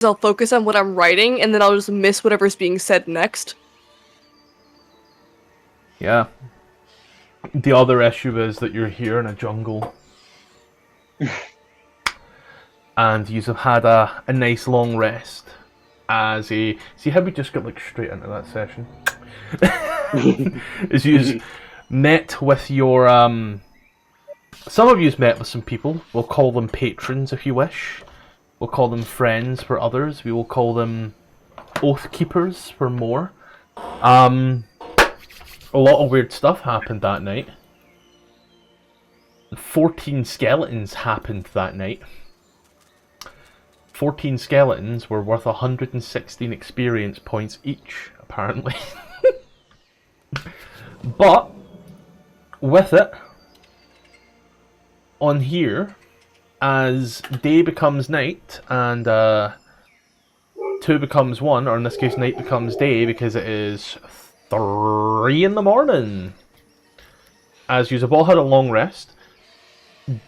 I'll focus on what I'm writing, and then I'll just miss whatever's being said next. Yeah. The other issue is that you're here in a jungle. And you have had a nice long rest. As a... See how we just got like straight into that session? As you met with your... Some of you's met with some people. We'll call them patrons if you wish. We'll call them friends for others. We will call them oath keepers for more. A lot of weird stuff happened that night. 14 skeletons happened that night. 14 skeletons were worth 116 experience points each, apparently. But, with it, on here, as day becomes night, and 2 becomes 1, or in this case night becomes day, because it is 3 in the morning. As you've all had a long rest,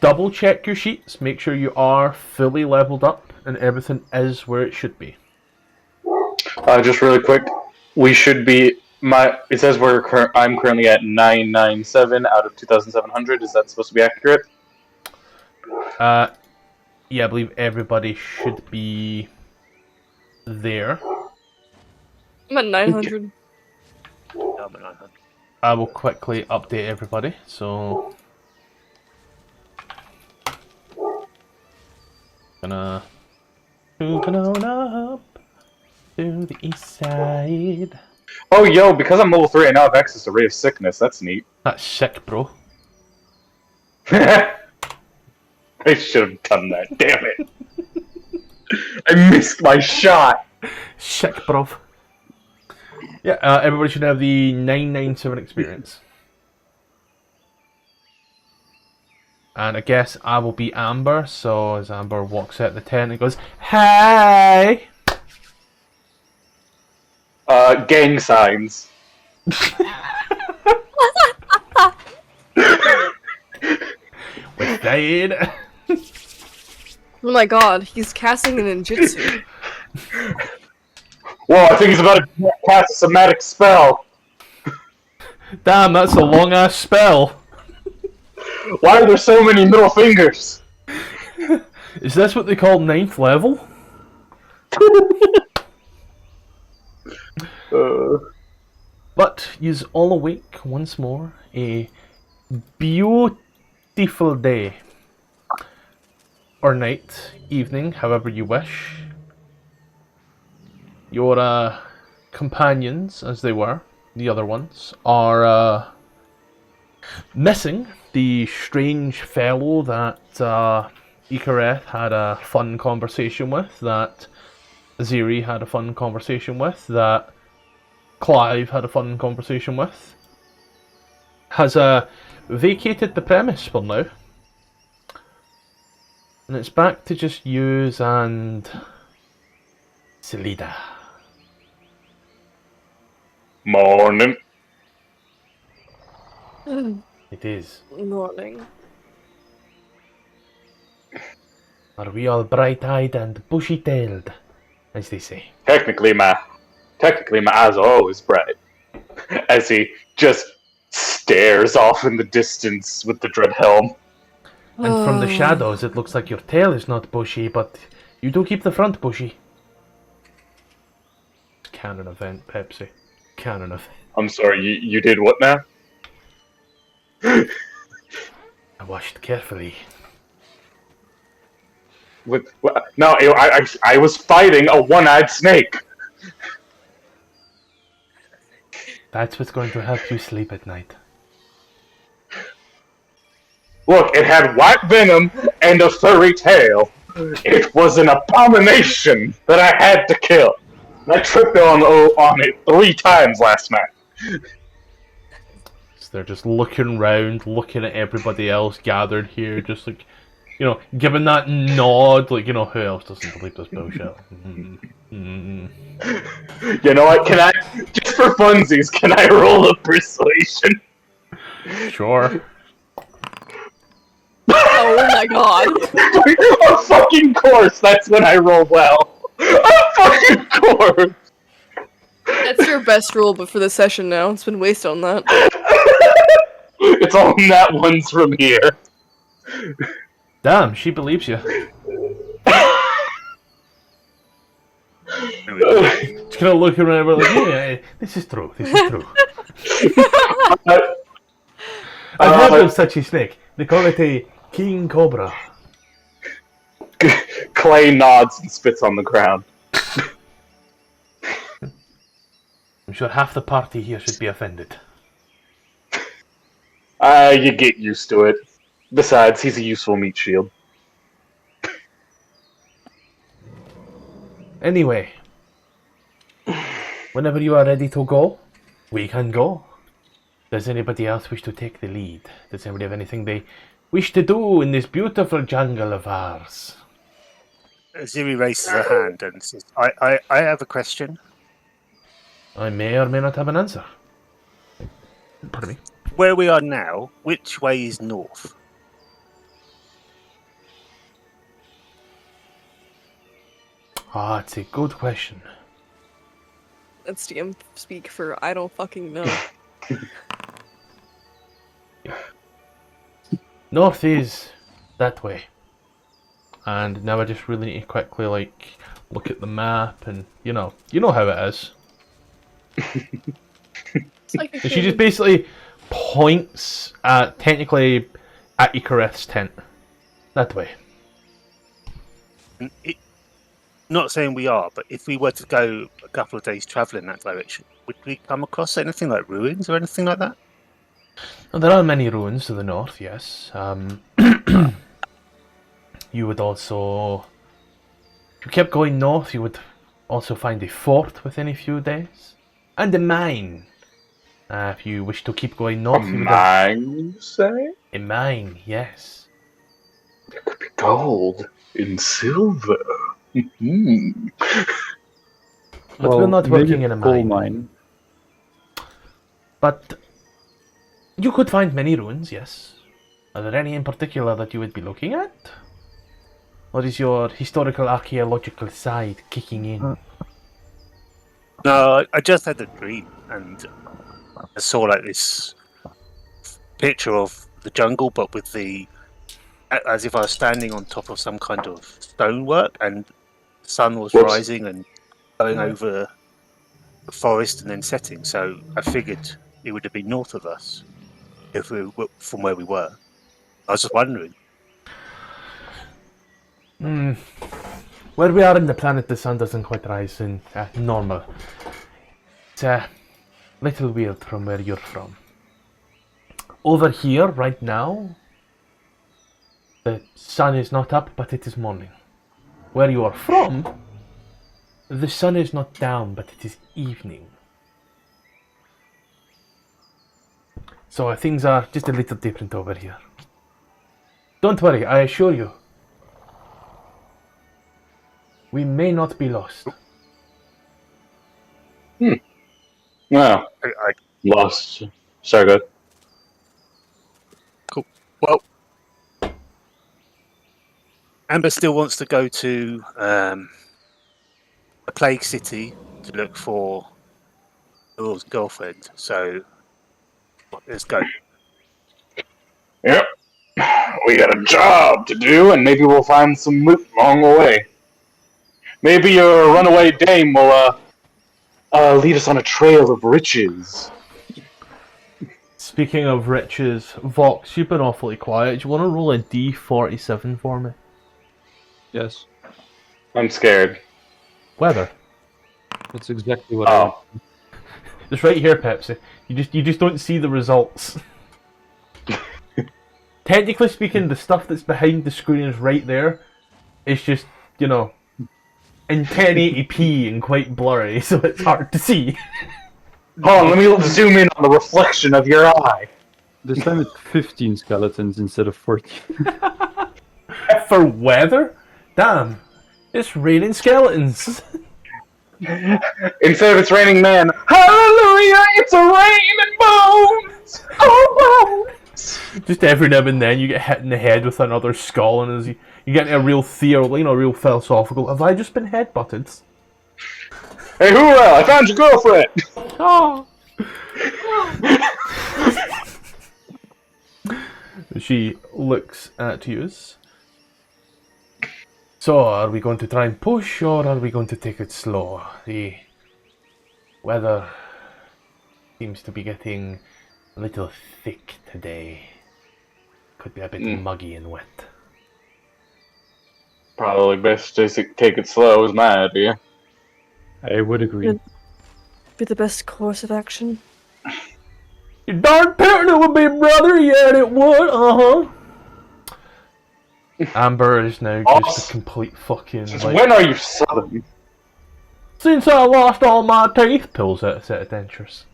double check your sheets, make sure you are fully leveled up, and everything is where it should be. Just really quick, we should be... It says I'm currently at 997 out of 2,700. Is that supposed to be accurate? Yeah, I believe everybody should be there. I'm at 900. I'm at 900. I will quickly update everybody, so... Moving on up to the east side. Oh, yo, because I'm level 3, I now have access to Ray of Sickness. That's neat. That's sick, bro. I should have done that, damn it. I missed my shot. Sick, bro. Yeah, everybody should have the 997 experience. And I guess I will be Amber, so as Amber walks out the tent and goes, "Hey!" Gang signs. With Dade. Oh my god, he's casting an ninjutsu. Whoa, I think he's about to cast a somatic spell. Damn, that's a long ass spell. Why are there so many middle fingers? Is this what they call 9th level? But you's all awake once more. A beautiful day. Or night, evening, however you wish. Your companions, as they were, the other ones, are missing the strange fellow that Ikareth had a fun conversation with, that Ziri had a fun conversation with, that Clive had a fun conversation with, has vacated the premise for now. And it's back to just yous and Selida. Morning. It is. Morning. Are we all bright-eyed and bushy-tailed, as they say? Technically, my eyes are always bright. As he just stares off in the distance with the dread helm. And from the shadows, it looks like your tail is not bushy, but you do keep the front bushy. Canon event, Pepsi. Canon event. I'm sorry, you did what now? I washed carefully. No, I was fighting a one-eyed snake. That's what's going to help you sleep at night. Look, it had white venom and a furry tail. It was an abomination that I had to kill. I tripped on it 3 times last night. So they're just looking around, looking at everybody else gathered here, just like, you know, giving that nod, like, you know, who else doesn't believe this bullshit? You know what, just for funsies, can I roll a persuasion? Sure. Oh my god. Of fucking course, that's when I roll well. words. That's your best rule, but for the session now. It's been wasted on that. It's all nat ones from here. Damn, she believes you. She's gonna look around and be like, yeah, this is true, this is true. I've heard of such a snake. They call it a king cobra. Clay nods and spits on the ground. I'm sure half the party here should be offended. You get used to it. Besides, he's a useful meat shield. Anyway, whenever you are ready to go, we can go. Does anybody else wish to take the lead? Does anybody have anything they wish to do in this beautiful jungle of ours? Ziri raises her hand and says, I have a question. I may or may not have an answer. Pardon me. Where we are now, which way is north? Ah, it's a good question. That's DM speak for I don't fucking know. North is that way. And now I just really need to quickly, like, look at the map and, you know how it is. It's like So she just basically points at, technically, at Icareth's tent. That way. Not saying we are, but if we were to go a couple of days travelling that direction, would we come across anything like ruins or anything like that? Well, there are many ruins to the north, yes. You would also... If you kept going north, you would also find a fort within a few days. And a mine. If you wish to keep going north, you would have... Mine, you say? A mine, yes. There could be gold in silver. But we're not working in a coal mine. mine. But you could find many ruins, yes. Are there any in particular that you would be looking at? Or is your historical archaeological side kicking in? No, I just had a dream and I saw like this picture of the jungle, but with the as if I was standing on top of some kind of stonework, and the sun was rising and going over the forest and then setting. So I figured it would have been north of us if we were from where we were. I was just wondering. Where we are in the planet, the sun doesn't quite rise in normal. It's a little weird from where you're from. Over here, right now, the sun is not up, but it is morning. Where you are from, the sun is not down, but it is evening. So things are just a little different over here. Don't worry, I assure you. We may not be lost. Well, I lost. Sorry, good. Cool. Well, Amber still wants to go to a plague city to look for Earl's girlfriend. So let's go. Yep. We got a job to do, and maybe we'll find some loot along the way. Maybe your runaway dame will lead us on a trail of riches. Speaking of riches, Vox, you've been awfully quiet. Do you want to roll a D47 for me? Yes, I'm scared. Weather. that's exactly what I Oh. want. It's right here, Pepsi. You just don't see the results. Technically speaking, the stuff that's behind the screen is right there. It's just, you know, in 1080p and quite blurry, so it's hard to see. Hold on, let me zoom in on the reflection of your eye. This time it's 15 skeletons instead of 14. For weather? Damn. It's raining skeletons. Instead of it's raining men, hallelujah, it's a raining bones! Oh, bones! Just every now and then you get hit in the head with another skull, and as you get into a real real philosophical, have I just been headbutted? Hey, hoorah! I found your girlfriend! Oh. She looks at you. So, are we going to try and push, or are we going to take it slow? The weather seems to be getting a little thick today. Could be a bit muggy and wet. Probably best to take it slow is my idea. I would agree. Be the best course of action. You darn parent it would be, brother! Yeah, it would, Amber is now just a complete fucking, Since like... when are you southern? Since I lost all my teeth, pulls out a set of dentures.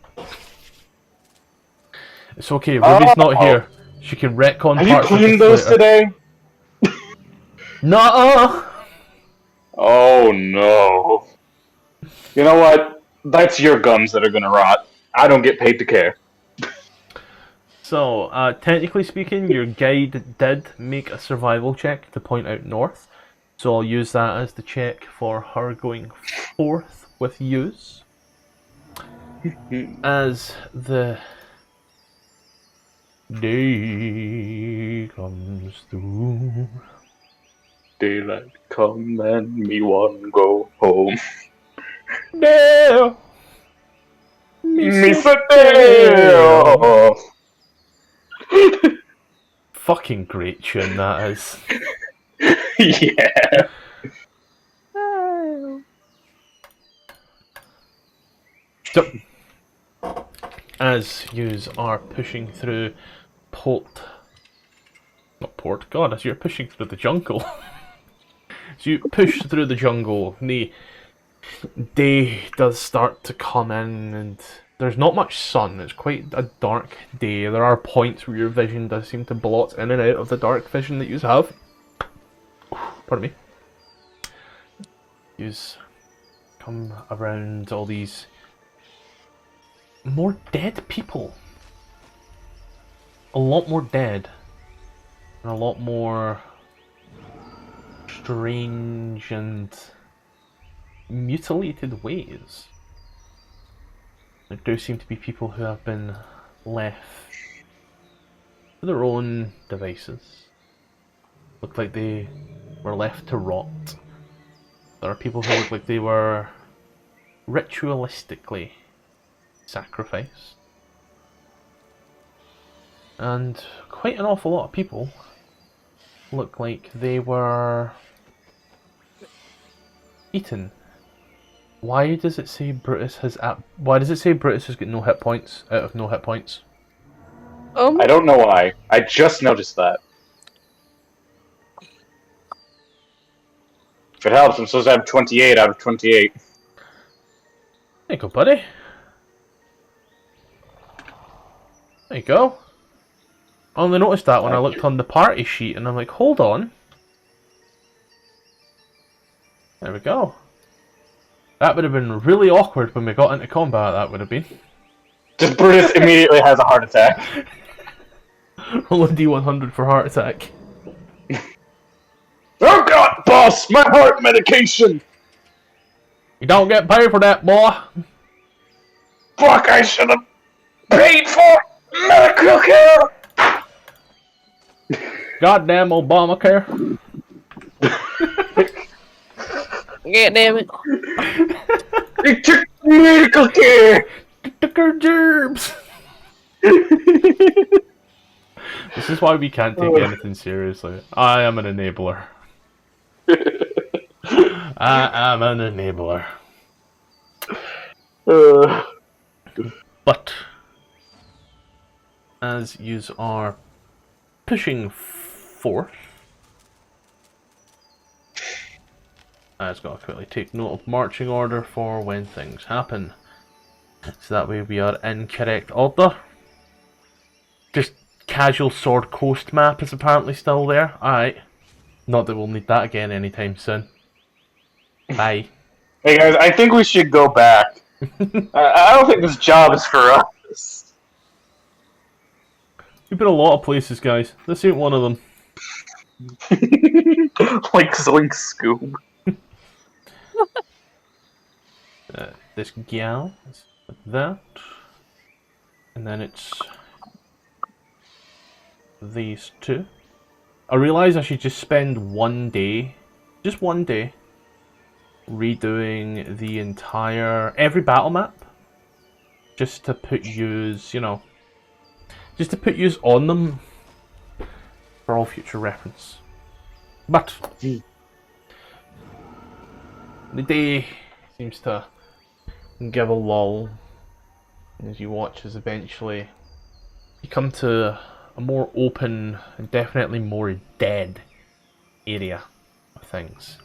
It's okay, Ruby's not here. She can retcon Have you parts of this cleaned those later. today? Nuh-uh! Oh no. You know what? That's your gums that are gonna rot. I don't get paid to care. So, technically speaking, your guide did make a survival check to point out north. So I'll use that as the check for her going forth with yous. As the day comes through. Daylight come and me one go home. Dale! Me so Dale! Fucking great tune that is. Yeah. So, as yous are pushing through God, as you're pushing through the jungle. So you push through the jungle, the day does start to come in, and there's not much sun. It's quite a dark day. There are points where your vision does seem to blot in and out of the dark vision that you have. Pardon me. Yous come around all these more dead people. A lot more dead. And a lot more strange and mutilated ways. There do seem to be people who have been left to their own devices. Look like they were left to rot. There are people who look like they were ritualistically sacrificed. And quite an awful lot of people look like they were eaten. Why does it say Brutus has why does it say Brutus has got no hit points out of no hit points? I don't know why. I just noticed that. If it helps, I'm supposed to have 28 out of 28. There you go, buddy. There you go. I only noticed that when I looked on the party sheet, and I'm like, hold on. There we go. That would have been really awkward when we got into combat, that would have been. Just Brutus immediately has a heart attack. Roll a D100 for heart attack. Oh god, boss! My heart medication! You don't get paid for that, boy. Fuck, I should have paid for medical care! Goddamn Obamacare. God damn it. It took medical care! Took our gerbs. This is why we can't take anything seriously. I am an enabler. I am an enabler. But as yous are pushing forth, I just gotta quickly take note of marching order for when things happen. So that way we are in correct order. Just casual Sword Coast map is apparently still there. Alright. Not that we'll need that again anytime soon. Bye. Hey guys, I think we should go back. I don't think this job is for us. We've been a lot of places, guys. This ain't one of them. Like Zoink Scoob. this gal. It's like that. And then it's these two. I realise I should just spend one day, just one day, redoing the entire, every battle map. Just to put yous, you know, just to put yous on them for all future reference. But the day seems to give a lull as you watch as eventually you come to a more open and definitely more dead area of things.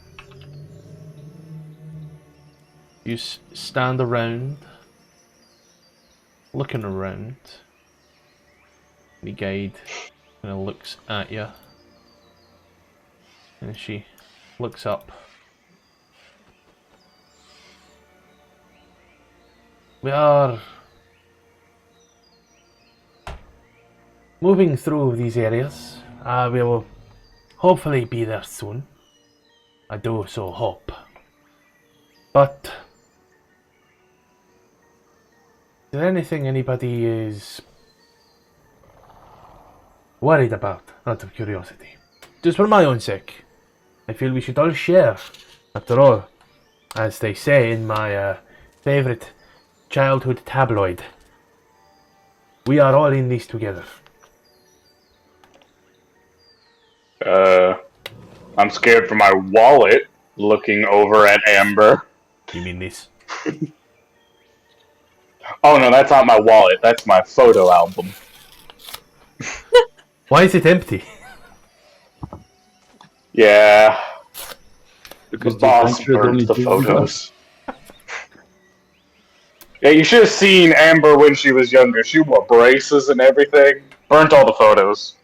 You stand around, looking around. The guide kind of looks at you, and she looks up. We are moving through these areas. We will hopefully be there soon. I do so hope. But is there anything anybody is worried about, out of curiosity? Just for my own sake. I feel we should all share. After all, as they say in my favourite childhood tabloid, we are all in this together. I'm scared for my wallet looking over at Amber. You mean this? Oh no, that's not my wallet, that's my photo album. Why is it empty? Yeah. Because The boss adventure burned only the gives you photos. Yeah, you should have seen Amber when she was younger. She wore braces and everything. Burnt all the photos.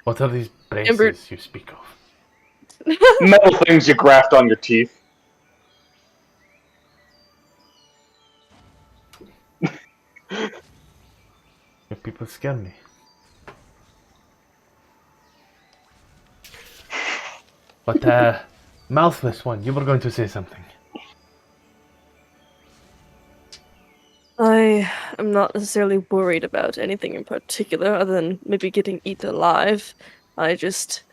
What are these braces Amber- you speak of? Metal things you graft on your teeth. You people scare me. But, mouthless one, you were going to say something. I am not necessarily worried about anything in particular, other than maybe getting eaten alive. I just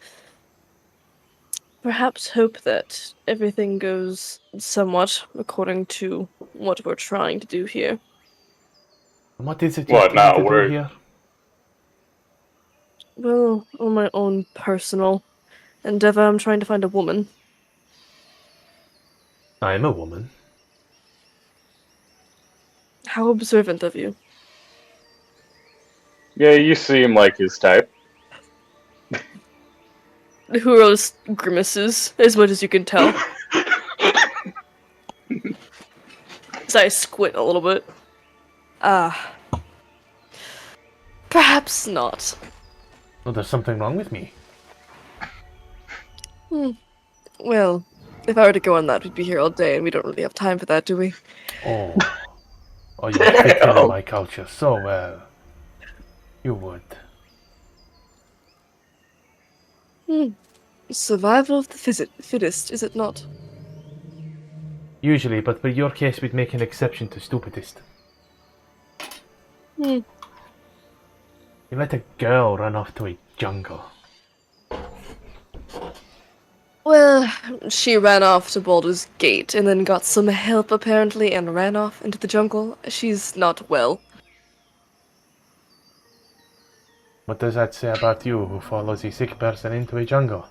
perhaps hope that everything goes somewhat according to what we're trying to do here. What is it you're What, trying not to do word? here? Well, on my own personal endeavor, I'm trying to find a woman. I am a woman. How observant of you. Yeah, you seem like his type. Huros grimaces, as much as you can tell. As I squint a little bit. Perhaps not. Oh, there's something wrong with me. Well, if I were to go on that, we'd be here all day, and we don't really have time for that, do we? Oh. Oh, you fit into my culture so well. You would. Survival of the fittest, is it not? Usually, but for your case, we'd make an exception to stupidest. You let a girl run off to a jungle. Well, she ran off to Baldur's Gate, and then got some help, apparently, and ran off into the jungle. She's not well. What does that say about you, who follows a sick person into a jungle?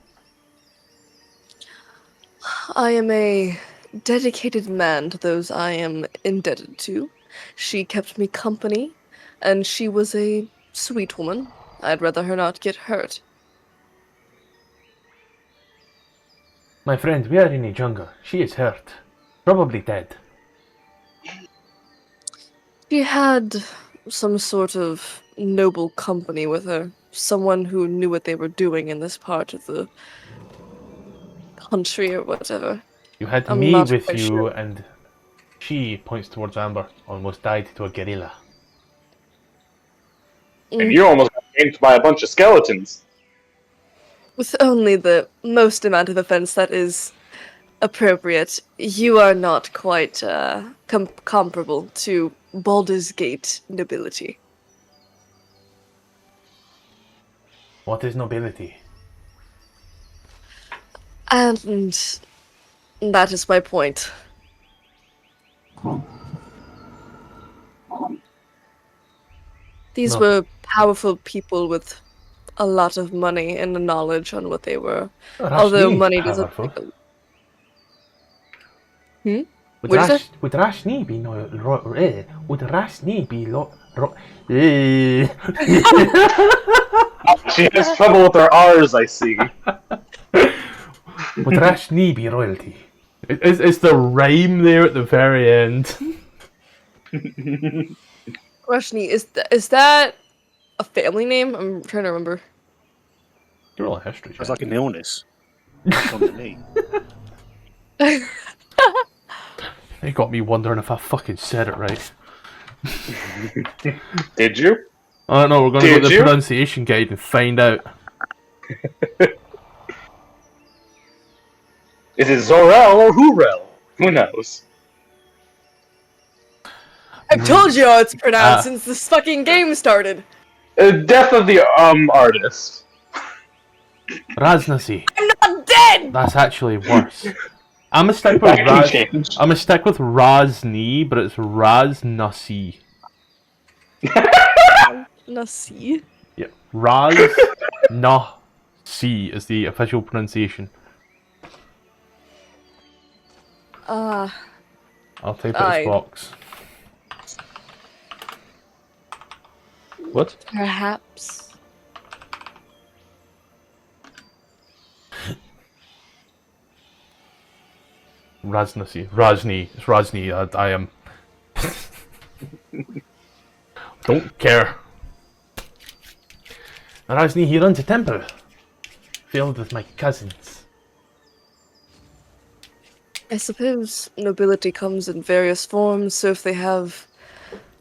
I am a dedicated man to those I am indebted to. She kept me company, and she was a sweet woman. I'd rather her not get hurt. My friend, we are in a jungle. She is hurt. Probably dead. She had some sort of noble company with her. Someone who knew what they were doing in this part of the country or whatever. You had I'm me not with quite you, sure. and she points towards Amber. Almost died to a gorilla. And you almost got ganked by a bunch of skeletons. With only the most amount of offense that is appropriate, you are not quite comparable to Baldur's Gate nobility. What is nobility? And that is my point. These No. were powerful people with a lot of money and the knowledge on what they were. Although money doesn't powerful. Hmm? Would What did you say? Would Rashni be no would Rashni be She has trouble with her R's, I see. Would Rashni be royalty? It's the rhyme there at the very end. Roshni, is that a family name? I'm trying to remember. You're all a history. It's like an illness. Come to me. It got me wondering if I fucking said it right. Did you? I don't know, we're gonna go to the Did you? pronunciation guide and find out. Is it Zorel or Hurel? Who knows? I've told you how it's pronounced since this fucking game started. Death of the artist. Raznasi. I'm not dead! That's actually worse. I'm gonna stick with That can change. I'm gonna stick with Razni, but it's Raznasi. Nasi? Yeah, Raz Na Si is the official pronunciation. I'll type it as box. What? Perhaps. Raznasi. Razni. It's Razni. I am. Don't care. Razni, he runs a temple filled with my cousins. I suppose nobility comes in various forms, so if they have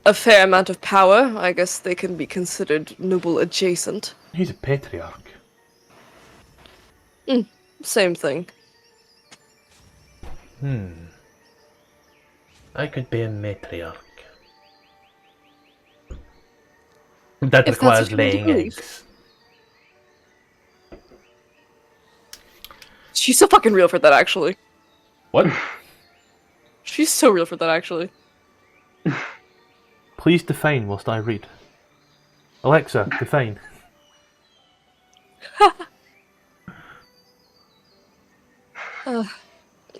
a fair amount of power, I guess they can be considered noble adjacent. He's a patriarch. Same thing. I could be a matriarch. That If that's requires what you want to laying believe. eggs. She's so fucking real for that, actually. What? She's so real for that, actually. Please define whilst I read. Alexa, define.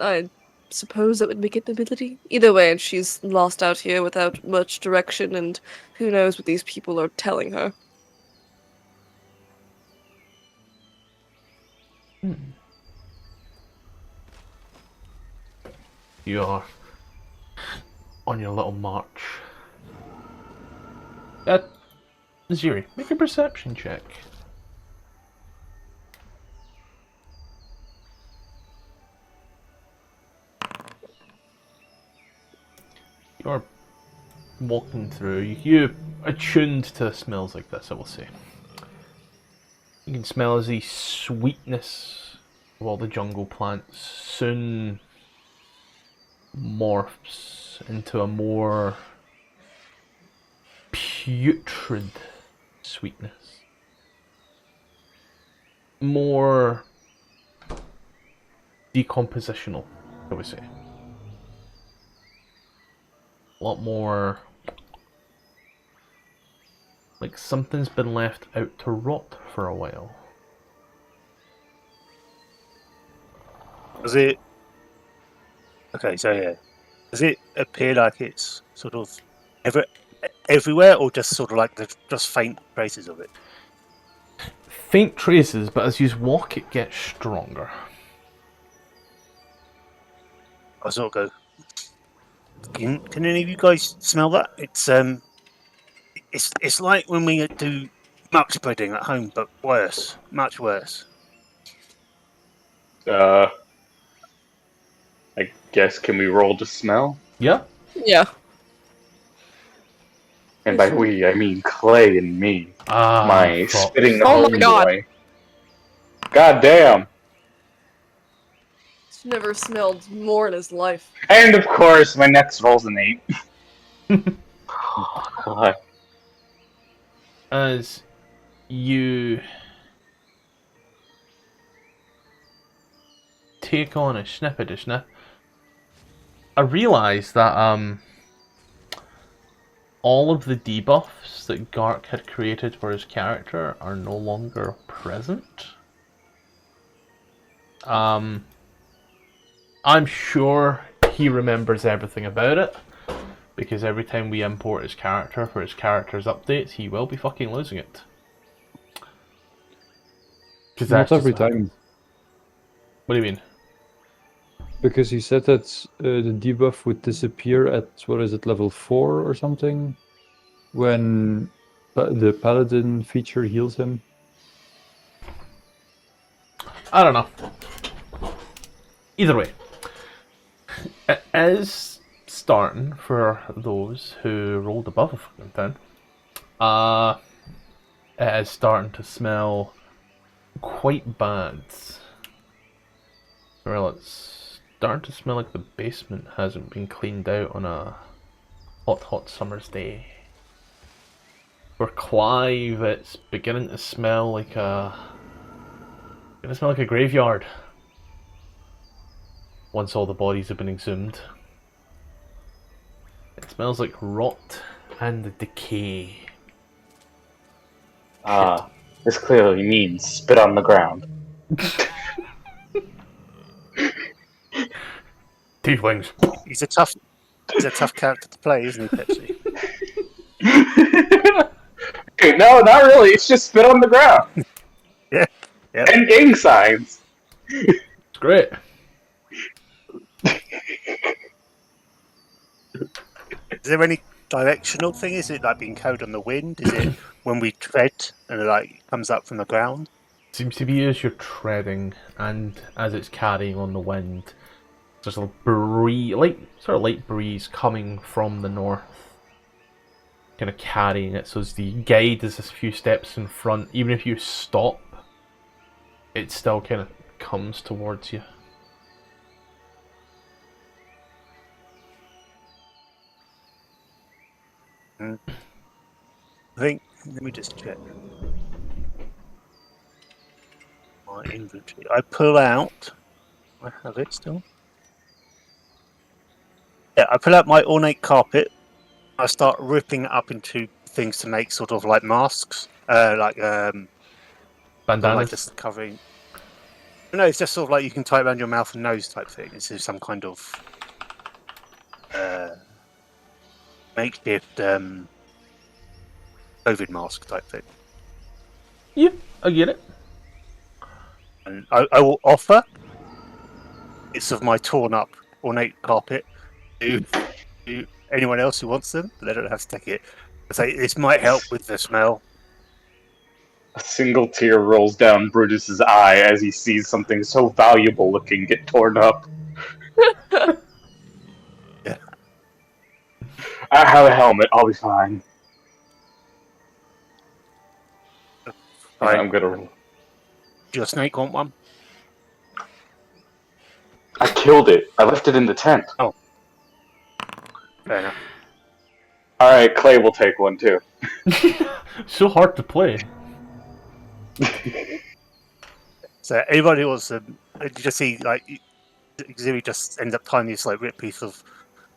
I suppose that would make it nobility. Either way, she's lost out here without much direction, and who knows what these people are telling her. You are on your little march. Ziri, make a perception check. You're walking through. You're attuned to smells like this, I will say. You can smell the sweetness of all the jungle plants soon morphs into a more putrid sweetness. More decompositional, I would say. A lot more like something's been left out to rot for a while. Does it? Okay, so yeah, does it appear like it's sort of everywhere, or just sort of like there's just faint traces of it? Faint traces, but as you walk, it gets stronger. I sort of go. Can any of you guys smell that? It's like when we do muck spreading at home, but worse, much worse. I guess, can we roll to smell? Yeah? Yeah. And by we, I mean Clay and me. My fuck. spitting Oh my God. homeboy. God damn. He's never smelled more in his life. And of course, my next roll's an 8. God. As you take on a snippet of sniff, I realise that all of the debuffs that Gark had created for his character are no longer present. I'm sure he remembers everything about it, because every time we import his character for his character's updates, he will be fucking losing it. Not every time. What do you mean? Because he said that the debuff would disappear at, what is it, level 4 or something? When the paladin feature heals him. I don't know. Either way, it is starting for those who rolled above a fucking 10. It is starting to smell quite bad. Well, it's starting to smell like the basement hasn't been cleaned out on a hot summer's day. For Clive, it's beginning to smell like a graveyard. Once all the bodies have been exhumed. It smells like rot and decay. This clearly means spit on the ground. Tieflings. He's a tough character to play, isn't he, Pepsi? No, not really. It's just spit on the ground. Yeah. Yep. And gang signs. It's great. Is there any directional thing? Is it like being code on the wind? Is it when we tread and it like comes up from the ground? Seems to be as you're treading and as it's carrying on the wind. There's a breeze, light breeze coming from the north, kind of carrying it. So as the guide is a few steps in front, even if you stop, it still kind of comes towards you. I think. Let me just check my inventory. I pull out. I have it still. Yeah, I pull out my ornate carpet. I start ripping it up into things to make sort of like masks, Bandanas. like just covering. No, it's just sort of like you can tie it around your mouth and nose type thing. It's just some kind of makeshift COVID mask type thing. Yeah, I get it. And I will offer bits of my torn up ornate carpet to anyone else who wants them, but they don't have to take it. I say this might help with the smell. A single tear rolls down Brutus's eye as he sees something so valuable looking get torn up. Yeah. I have a helmet. I'll be fine. Right. I'm gonna. Do your snake want one? I killed it. I left it in the tent. Oh. Fair enough. Alright, Clay will take one too. So hard to play. So anybody who wants to, you just see like Ziri just ends up tying this like ripped piece of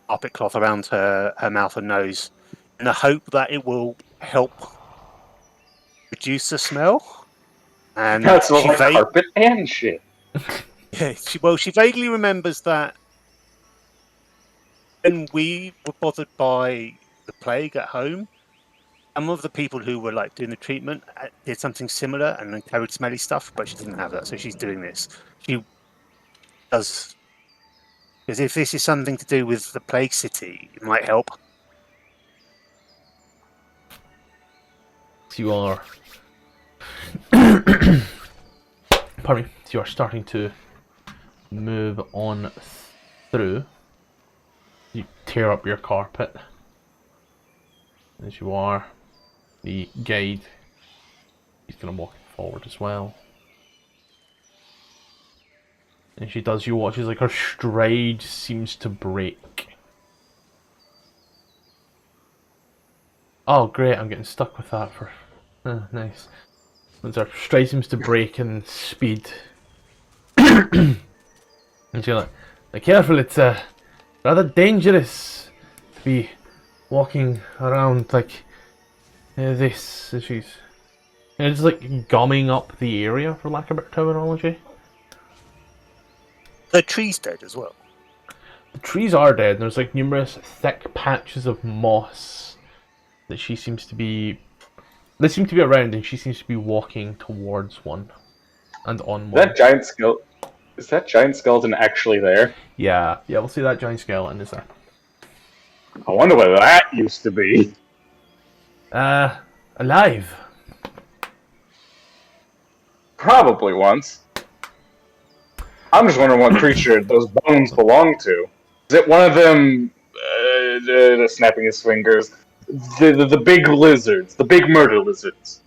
carpet cloth around her mouth and nose in the hope that it will help reduce the smell. And Now it smells she like carpet and shit. Yeah, she vaguely remembers that when we were bothered by the plague at home, some of the people who were like doing the treatment did something similar and then carried smelly stuff, but she didn't have that, so she's doing this. She does, because if this is something to do with the plague city, it might help. So you are. Pardon me. So you are starting to move on through. You tear up your carpet. As you are. The guide, he's going to walk forward as well. And she does, you watch as like her stride seems to break. Oh great, I'm getting stuck with that for... Oh, nice. As her stride seems to break in speed. And she's like, be careful, it's rather dangerous to be walking around like this. And she's just like gumming up the area, for lack of better terminology. The tree's dead as well. The trees are dead, and there's like numerous thick patches of moss that she seems to be... They seem to be around, and she seems to be walking towards one. And on one. Is that giant skeleton actually there? Yeah, we'll see that giant skeleton is there. I wonder where that used to be. Alive. Probably once. I'm just wondering what creature those bones belong to. Is it one of them, snapping his fingers, the big lizards, the big murder lizards?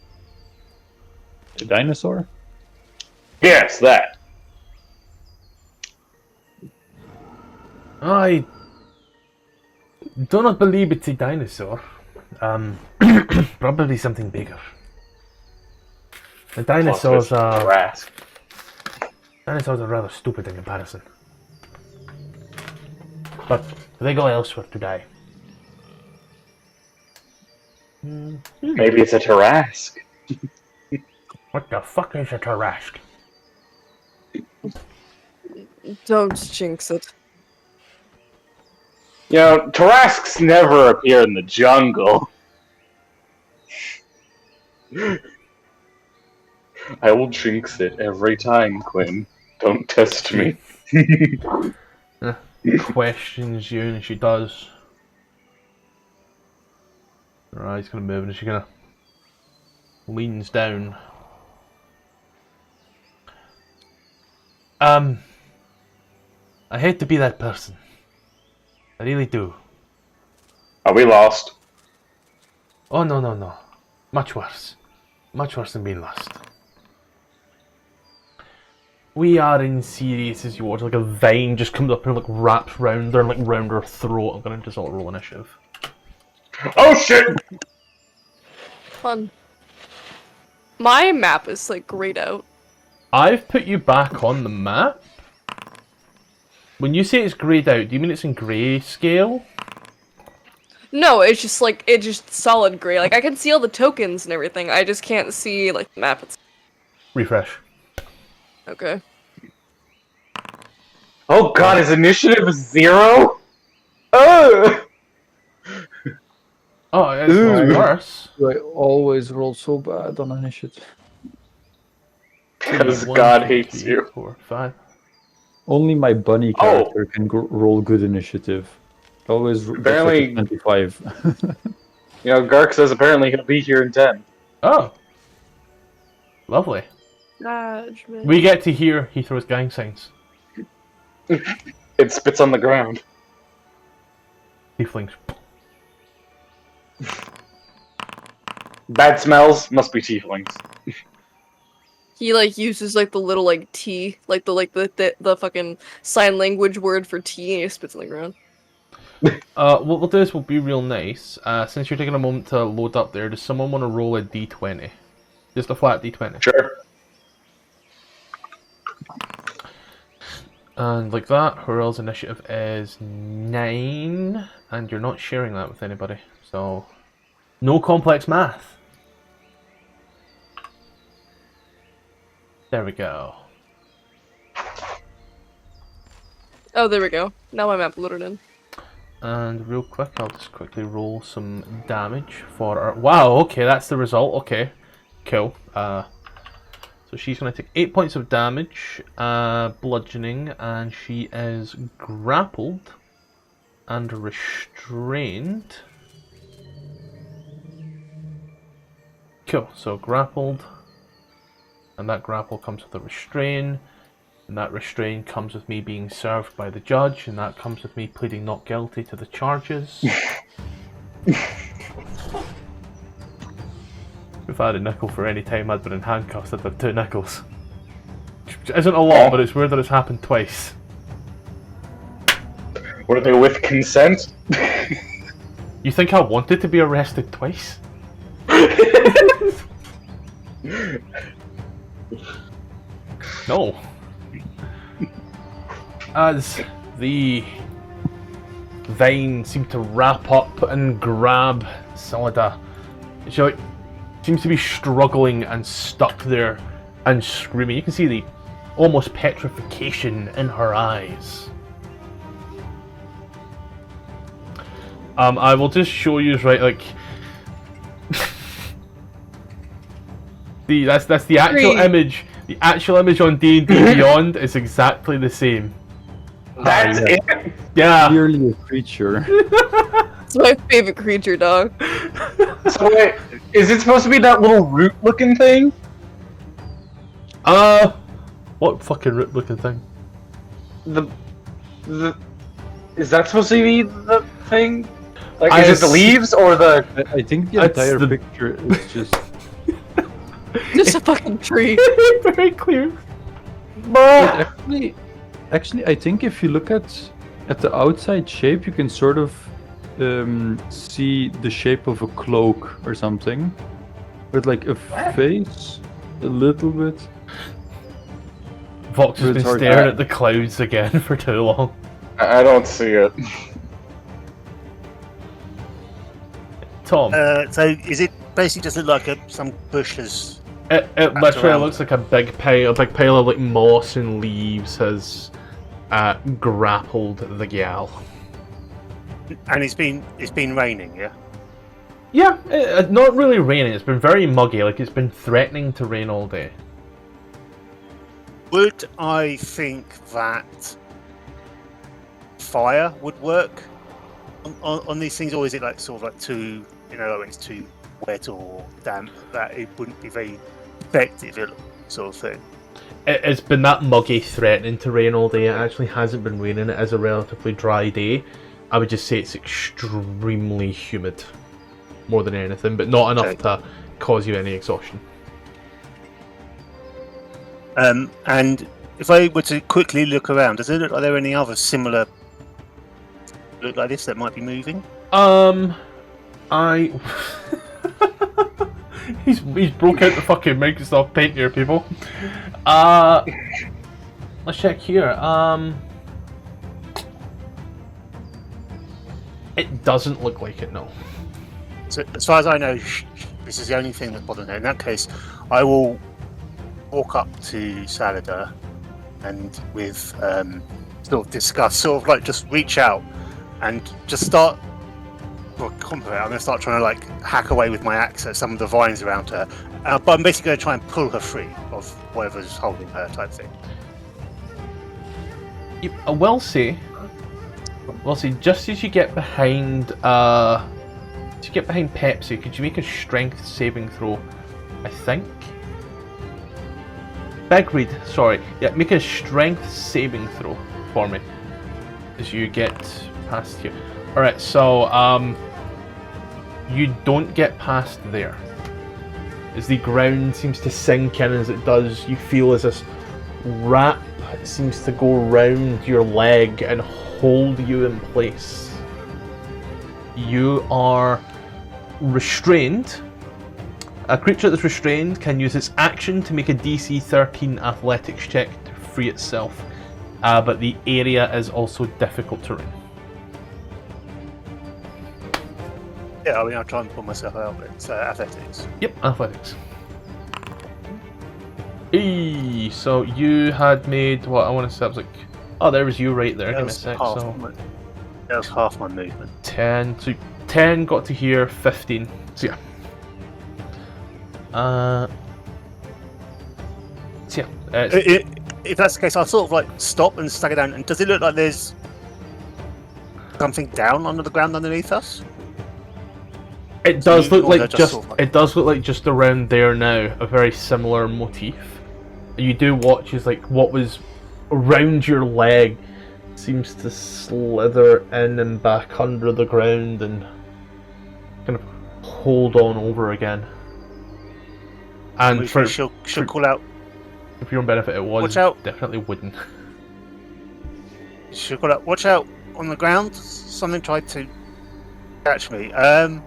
The dinosaur? Yes, that. I do not believe it's a dinosaur. Probably something bigger. The dinosaurs are... Grass. Dinosaurs are rather stupid in comparison. But they go elsewhere to die. Maybe it's a Tarrasque. What the fuck is a Tarrasque? Don't jinx it. You know, Tarrasques never appear in the jungle. I will jinx it every time, Quinn. Don't test me. Questions you, and she does. Her eyes kind of move, and she kind of leans down. I hate to be that person. I really do. Are we lost? Oh, no. Much worse. Much worse than being lost. We are in serious as you watch, like a vine just comes up and like wraps round her, like round her throat. I'm gonna just roll initiative. Oh shit! Fun. My map is like grayed out. I've put you back on the map. When you say it's grayed out, do you mean it's in grayscale? No, it's just like, it's just solid gray. Like, I can see all the tokens and everything. I just can't see, like, the map itself. Refresh. Okay. Oh god, his initiative is 0? Oh! Oh, it's worse. I always roll so bad on initiative. Because One, God two, hates three, you. 4, 5. Only my bunny character can roll good initiative. Always Apparently- gets like a 25. You know, Gark says apparently he'll be here in 10. Oh. Lovely. Judgment. We get to hear he throws gang signs. It spits on the ground. Tieflings. Bad smells must be tieflings. He, like, uses, like, the little, like, T, like, the fucking sign language word for T, and he spits on the ground. What we'll do is we'll be real nice. Since you're taking a moment to load up there, does someone want to roll a d20? Just a flat d20. Sure. And like that, Horel's initiative is 9, and you're not sharing that with anybody. So, no complex math. There we go. Oh, there we go. Now my map loaded in. And real quick, I'll just quickly roll some damage for our... Wow, okay, that's the result. Okay, cool. So she's going to take 8 points of damage, bludgeoning, and she is grappled and restrained. Cool, so grappled, and that grapple comes with a restrain, and that restrain comes with me being served by the judge, and that comes with me pleading not guilty to the charges. If I had a nickel for any time I'd been in handcuffs, I'd have 2 nickels. Which isn't a lot, but it's weird that it's happened twice. Were they with consent? You think I wanted to be arrested twice? No. As the vine seemed to wrap up and grab Salada, she seems to be struggling and stuck there and screaming. You can see the almost petrification in her eyes. I will just show you right, like that's the actual image. The actual image on D&D Beyond is exactly the same. That's it? Yeah. Clearly a creature. It's my favorite creature, dog. So wait, is it supposed to be that little root-looking thing? What fucking root-looking thing? The is that supposed to be the thing? Like, is it the leaves or the? I think the It's entire the- picture is just. Just a fucking tree. Very clear. But actually, I think if you look at the outside shape, you can sort of see the shape of a cloak or something, with like a face, a little bit. Vox has It's been hard to- staring at the clouds again for too long. I don't see it. Tom, So is it basically just look like some bush has? it wrapped literally around looks like a big pile of like moss and leaves has grappled the gal. And it's been raining, yeah. Yeah, not really raining. It's been very muggy. Like it's been threatening to rain all day. Would I think that fire would work on these things, or is it like sort of like too, when it's too wet or damp that it wouldn't be very effective, sort of thing? It's been that muggy, threatening to rain all day. It actually hasn't been raining. It is a relatively dry day. I would just say it's extremely humid, more than anything, but not enough to cause you any exhaustion. And if I were to quickly look around, does it look like there are any other similar look like this that might be moving? I he's broke out the fucking Microsoft Paint here, people. Let's check here. It doesn't look like it, no. So as far as I know, this is the only thing that's bothering her. In that case, I will walk up to Salada and with sort of discuss, sort of like just reach out and just start. Well, I'm going to start trying to like hack away with my axe at some of the vines around her, but I'm basically going to try and pull her free of whatever's holding her, type thing. I will say, just as you get behind, Pepsi, could you make a strength saving throw? I think. Bagreed, sorry. Yeah, make a strength saving throw for me as you get past here. Alright, so you don't get past there. As the ground seems to sink in, as it does, you feel as this wrap seems to go round your leg and hold you in place. You are restrained. A creature that's restrained can use its action to make a DC 13 athletics check to free itself, but the area is also difficult terrain. Yeah, I mean, I'll try and pull myself out, but it's athletics. Yep, athletics. Hey, so you had made what I want to say. I was like, oh, there was you right there. Give me a sec. So That was half my movement. 10. So 10 got to here. 15. So yeah. If that's the case, I'll sort of like stop and stagger down. And does it look like there's something down under the ground underneath us? It does look like it does look like just around there now, a very similar motif. You do watch as like what was around your leg seems to slither in and back under the ground and kind of hold on over again. And she'll call out. For your own benefit, it was Watch out. definitely wooden. Should got up. Watch out on the ground. Something tried to catch me. Oh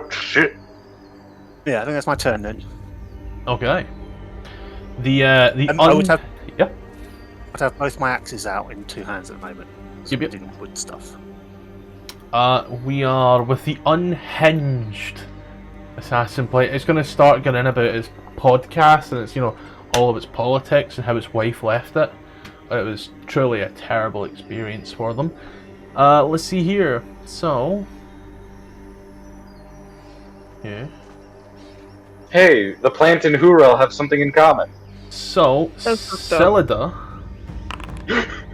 shit! Yeah, I think that's my turn then. Okay. The I would have yeah. I'd have both my axes out in two hands at the moment. So Yep. I'm doing wood stuff. We are with the unhinged assassin play. It's going to start getting about his podcast and it's, you know, all of its politics and how his wife left it. It was truly a terrible experience for them. Let's see here. So, yeah. Hey, the plant and Hurel have something in common. So, That's fucked up. Celida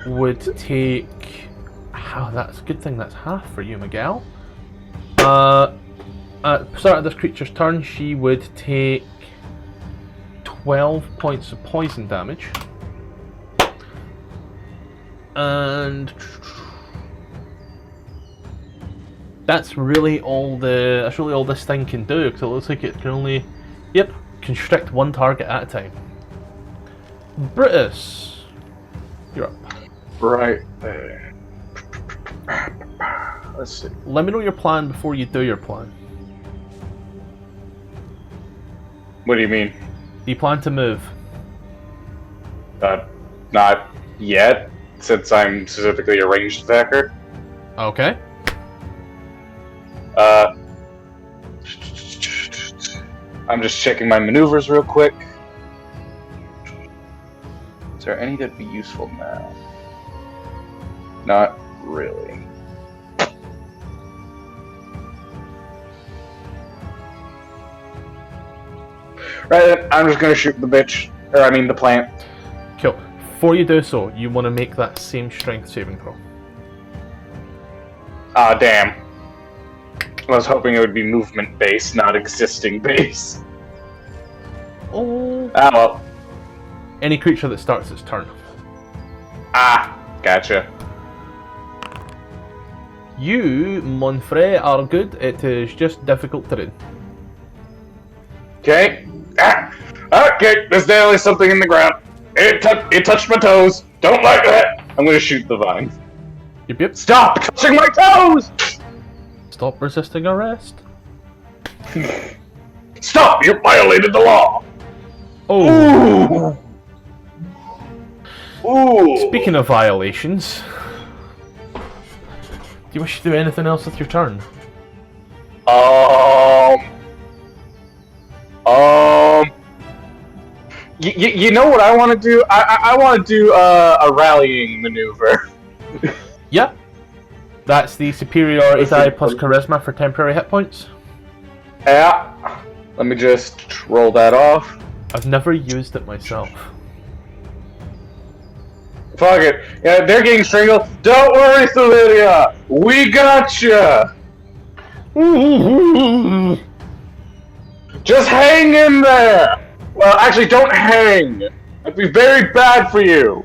would take. Oh, that's a good thing. That's half for you, Miguel. At the start of this creature's turn, she would take 12 points of poison damage, and that's really all this thing can do. Because it looks like it can only, constrict one target at a time. Brutus, you're up. Right there. Let's see. Let me know your plan before you do your plan. What do you mean? Do you plan to move? Not yet, since I'm specifically a ranged attacker. Okay. I'm just checking my maneuvers real quick. Is there any that'd be useful now? Not really. Right then, I'm just gonna shoot the bitch. Or I mean the plant. Cool. Before you do so, you want to make that same strength saving throw. Ah, damn. I was hoping it would be movement based, not existing based. Oh. Ah, well. Any creature that starts its turn. Ah, gotcha. You, Monfrey, are good. It is just difficult terrain. Okay. Ah, okay, there's definitely something in the ground. It touched my toes. Don't like that. I'm gonna shoot the vine. Yep. Stop touching my toes! Stop resisting arrest. Stop! You violated the law! Oh. Ooh! Ooh! Speaking of violations, do you wish to do anything else with your turn? You know what I want to do? I want to do a rallying maneuver. Yeah. That's the superiority die plus charisma for temporary hit points. Yeah. Let me just roll that off. I've never used it myself. Fuck it. Yeah, they're getting strangled. Don't worry, Solidia. We gotcha. Just hang in there. Well, actually, don't hang. That'd be very bad for you.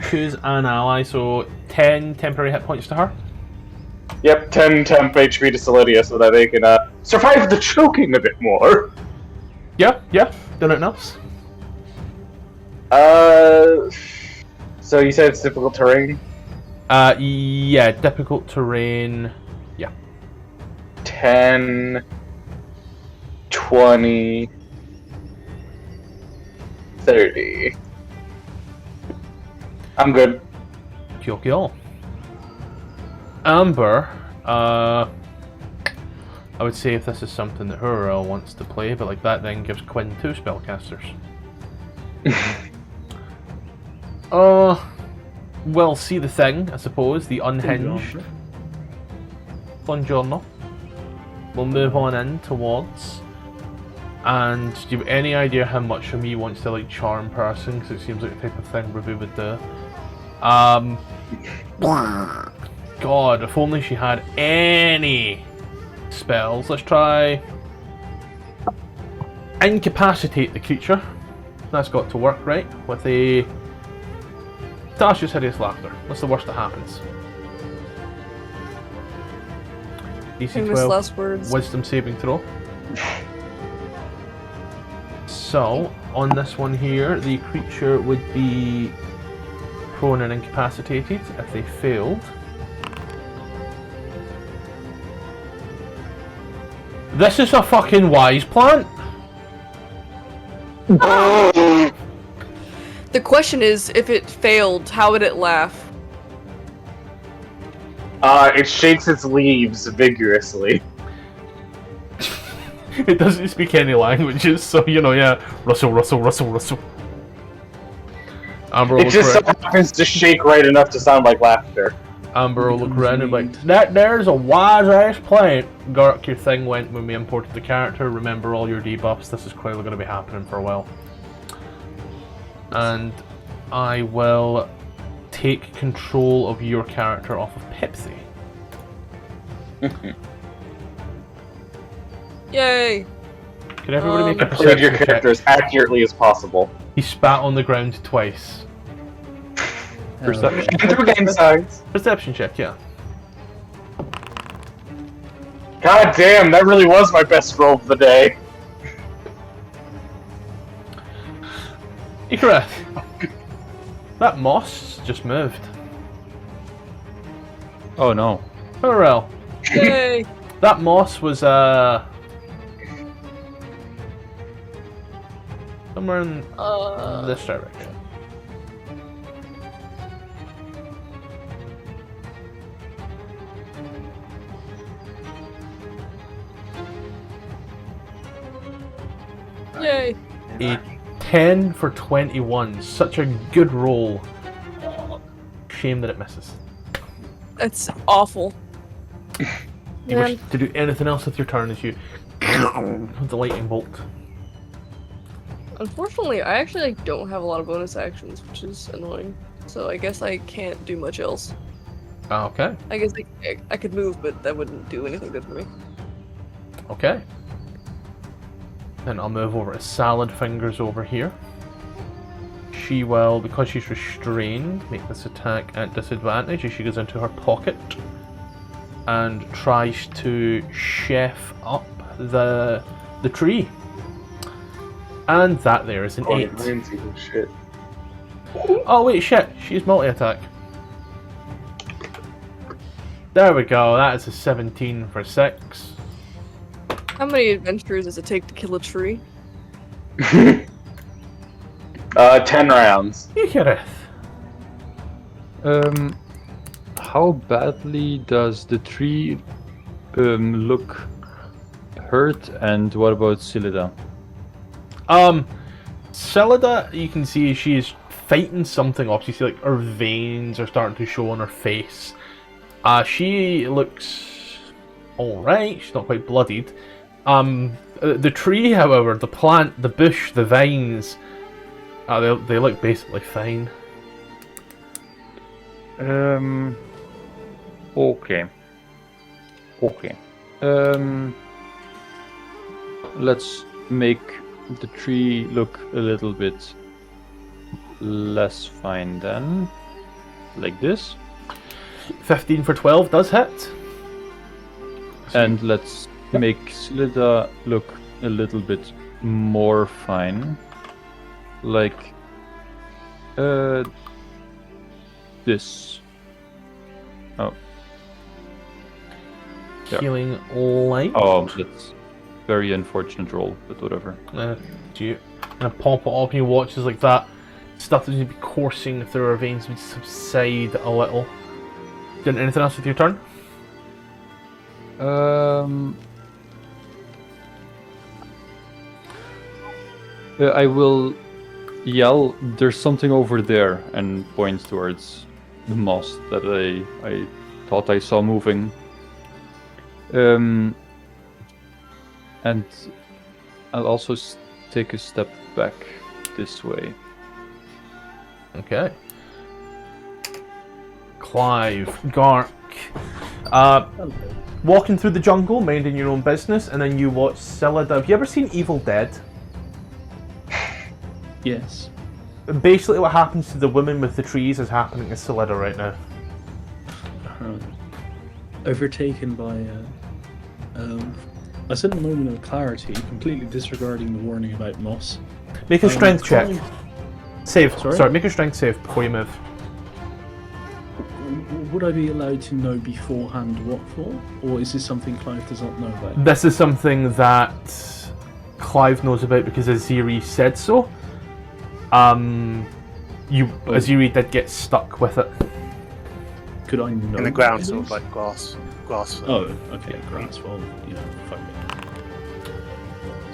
Choose an ally, so 10 temporary hit points to her. Yep, 10 temp HP to Solidia so that they can survive the choking a bit more. Yeah, done it enough. So you said it's difficult terrain? Yeah, difficult terrain. Yeah. 10, 20, 30. I'm good. Cool. Amber, I would say if this is something that Hurrell wants to play, but like that then gives Quinn 2 spellcasters. We'll see the thing, I suppose, the unhinged. Buongiorno. We'll move on in towards. And do you have any idea how much of me wants to like charm person? Because it seems like the type of thing Ruby would do. God, if only she had any spells. Let's try incapacitate the creature. That's got to work, right? With a Tasha's hideous laughter. What's the worst that happens? DC Famous 12 last words. wisdom saving throw. So, on this one here, the creature would be prone and incapacitated if they failed. This is a fucking wise plant! The question is, if it failed, how would it laugh? It shakes its leaves vigorously. It doesn't speak any languages, so yeah. Rustle, rustle, rustle, rustle. Amber will It just so happens to shake right enough to sound like laughter. Amber will look around and be like, there's a wise ass plant. Gark, your thing went when we imported the character. Remember all your debuffs. This is clearly going to be happening for a while. And I will take control of your character off of Pepsi. Yay! Can everybody make a Complete your perception character check? as accurately as possible. He spat on the ground twice. Perception. Enter game signs. Perception check, yeah. God damn, that really was my best roll of the day. Icarus, that moss just moved. Oh no. Pharrell, Yay! that moss was somewhere in this direction. Yay! A 10 for 21. Such a good roll. Shame that it misses. That's awful. Do you wish to do anything else with your turn as you with the lightning bolt? Unfortunately, I actually don't have a lot of bonus actions, which is annoying. So I guess I can't do much else. Okay. I guess I could move, but that wouldn't do anything good for me. Okay. Then I'll move over to Salad Fingers over here. She will, because she's restrained, make this attack at disadvantage as she goes into her pocket and tries to chef up the tree. And that there is an 8. Shit. Oh wait, shit, she's multi-attack. There we go, that is a 17 for 6. How many adventures does it take to kill a tree? 10 rounds. Icarus. How badly does the tree look hurt, and what about Silida? Celida, you can see she is fighting something off. You see like her veins are starting to show on her face. She looks alright, she's not quite bloodied. The tree, however, the plant, the bush, the vines, they look basically fine. Okay. Let's make the tree look a little bit less fine then. Like this. 15 for 12 does hit. And let's make Silida look a little bit more fine. Like this. Oh. Yeah. Healing light. Oh, that's very unfortunate roll, but whatever. Do you kind of pop it up and you watch as like that stuff that would be coursing through her veins would subside a little. Doing anything else with your turn? I will yell, "There's something over there," and point towards the moss that I thought I saw moving. And I'll also take a step back this way. Okay. Clive, Gark, walking through the jungle, minding your own business, and then you watch Silida. Have you ever seen Evil Dead? Yes. Basically what happens to the woman with the trees is happening to Silida right now. Overtaken by a sudden moment of clarity, completely disregarding the warning about moss. Make a strength check. Clive, Save. Sorry? Sorry, make a strength save before you move. would I be allowed to know beforehand what for? Or is this something Clive does not know about? This is something that Clive knows about because Aziri said so. Aziri did get stuck with it. Could I know? In the what ground, it sort is? of like grass. Oh, okay, grass. Well, fuck me.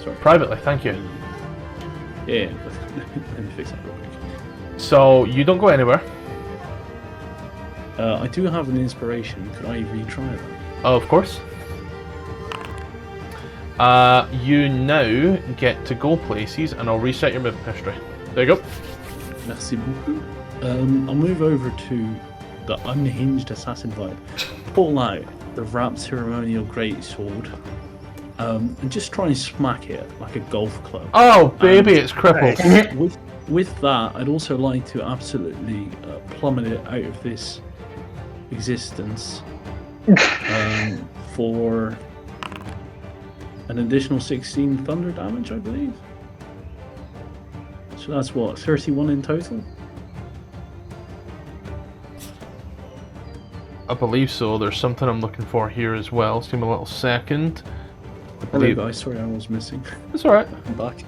Sorry. Privately, thank you. Yeah, let me fix that real quick. So, you don't go anywhere. I do have an inspiration. Could I retry that? Oh, of course. You now get to go places, and I'll reset your movement history. There you go. Merci beaucoup. I'll move over to the unhinged assassin vibe. Pull out the wrapped ceremonial greatsword, and just try and smack it like a golf club. Oh, baby, it's crippled. With that, I'd also like to absolutely plummet it out of this existence for an additional 16 thunder damage, I believe. So that's what, 31 in total? I believe so. There's something I'm looking for here as well. Just give me a little second. Hello guys, sorry I was missing. It's alright. I'm back.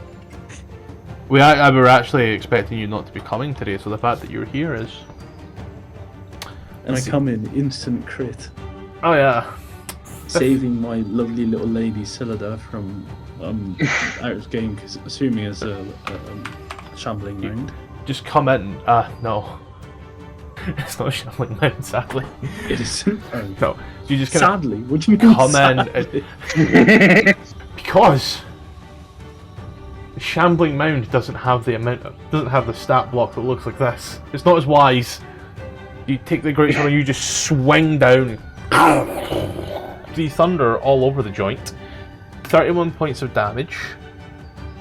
We were actually expecting you not to be coming today, so the fact that you're here is... And I come in instant crit, Oh yeah. saving my lovely little lady Scyllida from out of game, assuming as a shambling mound. Just come in. No. It's not a shambling mound, sadly. It isn't. No. You just kind of Sadly, what do you mean? come sadly? in because the shambling mound doesn't have the stat block that looks like this. It's not as wise. You take the greatsword and you just swing down. The thunder all over the joint. 31 points of damage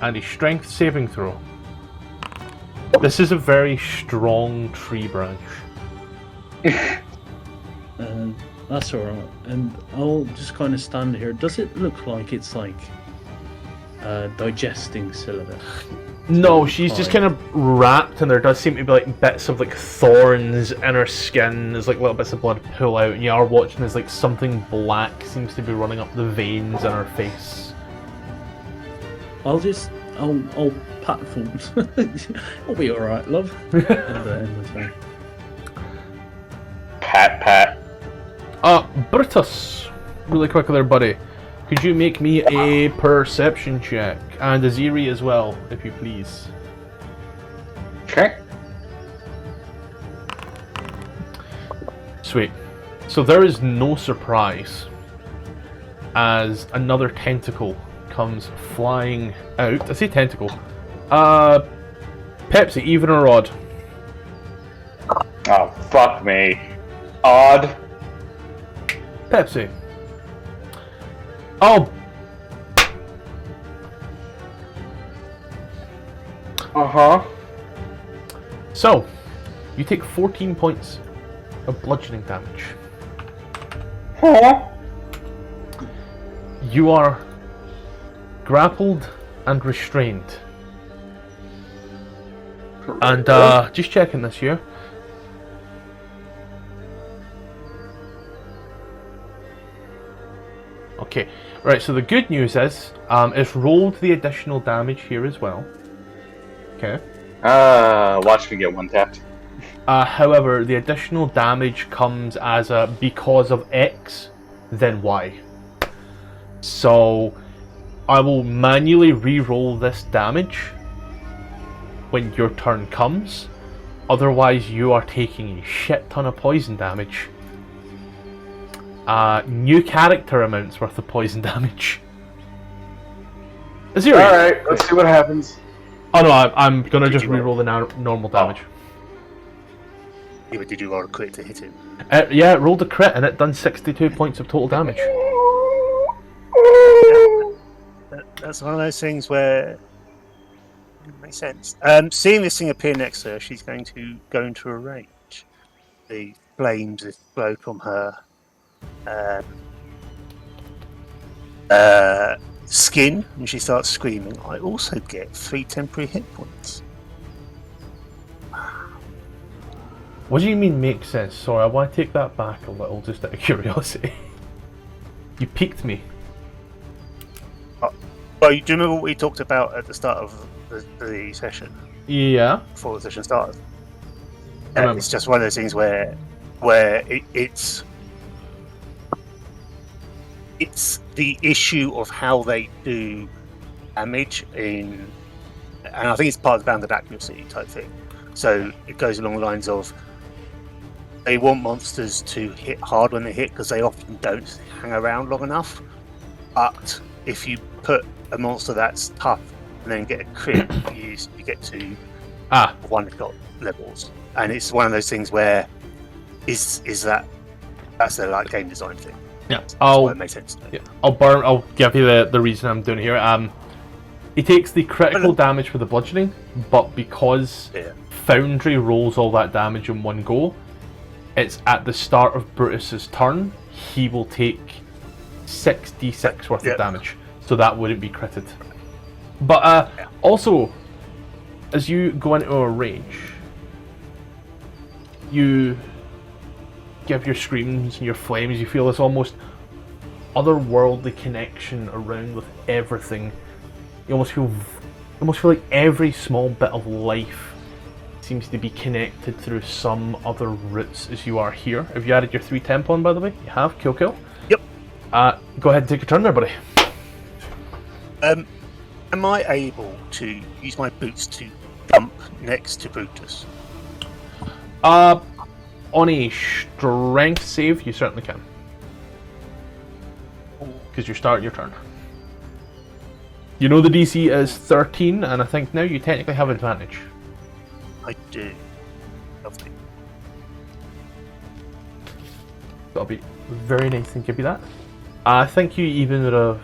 and a strength saving throw. This is a very strong tree branch. That's alright. And I'll just kind of stand here. Does it look like it's like digesting Scyllida? No, she's just kind of wrapped, and there does seem to be like bits of like thorns in her skin. There's like little bits of blood pull out, and you are watching as like something black seems to be running up the veins in her face. I'll pat forms. It'll be alright, love. End my turn. Pat. Brutus, really quick there, buddy. Could you make me a perception check? And Aziri as well, if you please. Okay. Sweet. So there is no surprise as another tentacle comes flying out. I say tentacle. Pepsi, even or odd? Oh, fuck me. Odd. Pepsi. Oh. Uh-huh. So, you take 14 points of bludgeoning damage. Huh? You are grappled and restrained. And just checking this here. Okay, right, so the good news is, it's rolled the additional damage here as well. Okay. Watch me get one tapped. However, the additional damage comes as a because of X, then Y. So, I will manually re-roll this damage when your turn comes. Otherwise, you are taking a shit ton of poison damage. New character amounts worth of poison damage. Zero. Alright, let's see what happens. Oh no, I'm gonna just you roll? re-roll the normal damage. Yeah, but did you roll a crit to hit him? Yeah, it rolled a crit and it done 62 points of total damage. That's one of those things where it makes sense. Seeing this thing appear next to her, she's going to go into a rage. The flames explode from her skin and she starts screaming, I also get 3 temporary hit points. What do you mean makes sense? Sorry, I want to take that back a little, just out of curiosity. You piqued me. Well, do you remember what we talked about at the start of the session? Yeah. Before the session started? Remember. It's just one of those things where it's the issue of how they do damage and I think it's part of the bounded accuracy type thing. So it goes along the lines of they want monsters to hit hard when they hit because they often don't hang around long enough. But if you put a monster that's tough and then get a crit, you get to one-shot levels. And it's one of those things where that's a like game design thing. Yeah, that's why it makes sense. Yeah, I'll give you the reason I'm doing it here. He takes the critical damage for the bludgeoning, but because Foundry rolls all that damage in one go, it's at the start of Brutus's turn. He will take 6d6 worth of damage, so that wouldn't be critted. But also, as you go into a range, you give your screams and your flames, you feel this almost otherworldly connection around with everything. You almost feel like every small bit of life seems to be connected through some other roots as you are here. Have you added your 3 temp on, by the way? You have? Kill. Yep. Go ahead and take your turn there, buddy. Am I able to use my boots to jump next to Brutus? On a strength save, you certainly can. Because you're starting your turn. You know the DC is 13, and I think now you technically have advantage. I do. Lovely. That'll be very nice and give you that. I think you even would have...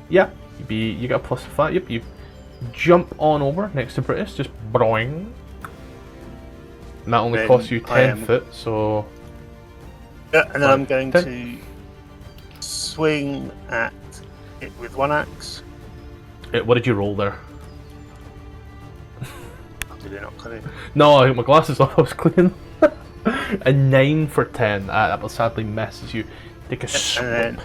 Yeah, you got a plus 5. Yep, you jump on over next to Brutus, just boing. And that only costs you 10 foot, so... Yeah, and then I'm going to swing at it with one axe. What did you roll there? Did it not come in? No, I think my glasses off, I was cleaning. A 9 for 10. That will sadly miss as you take a swing. And then,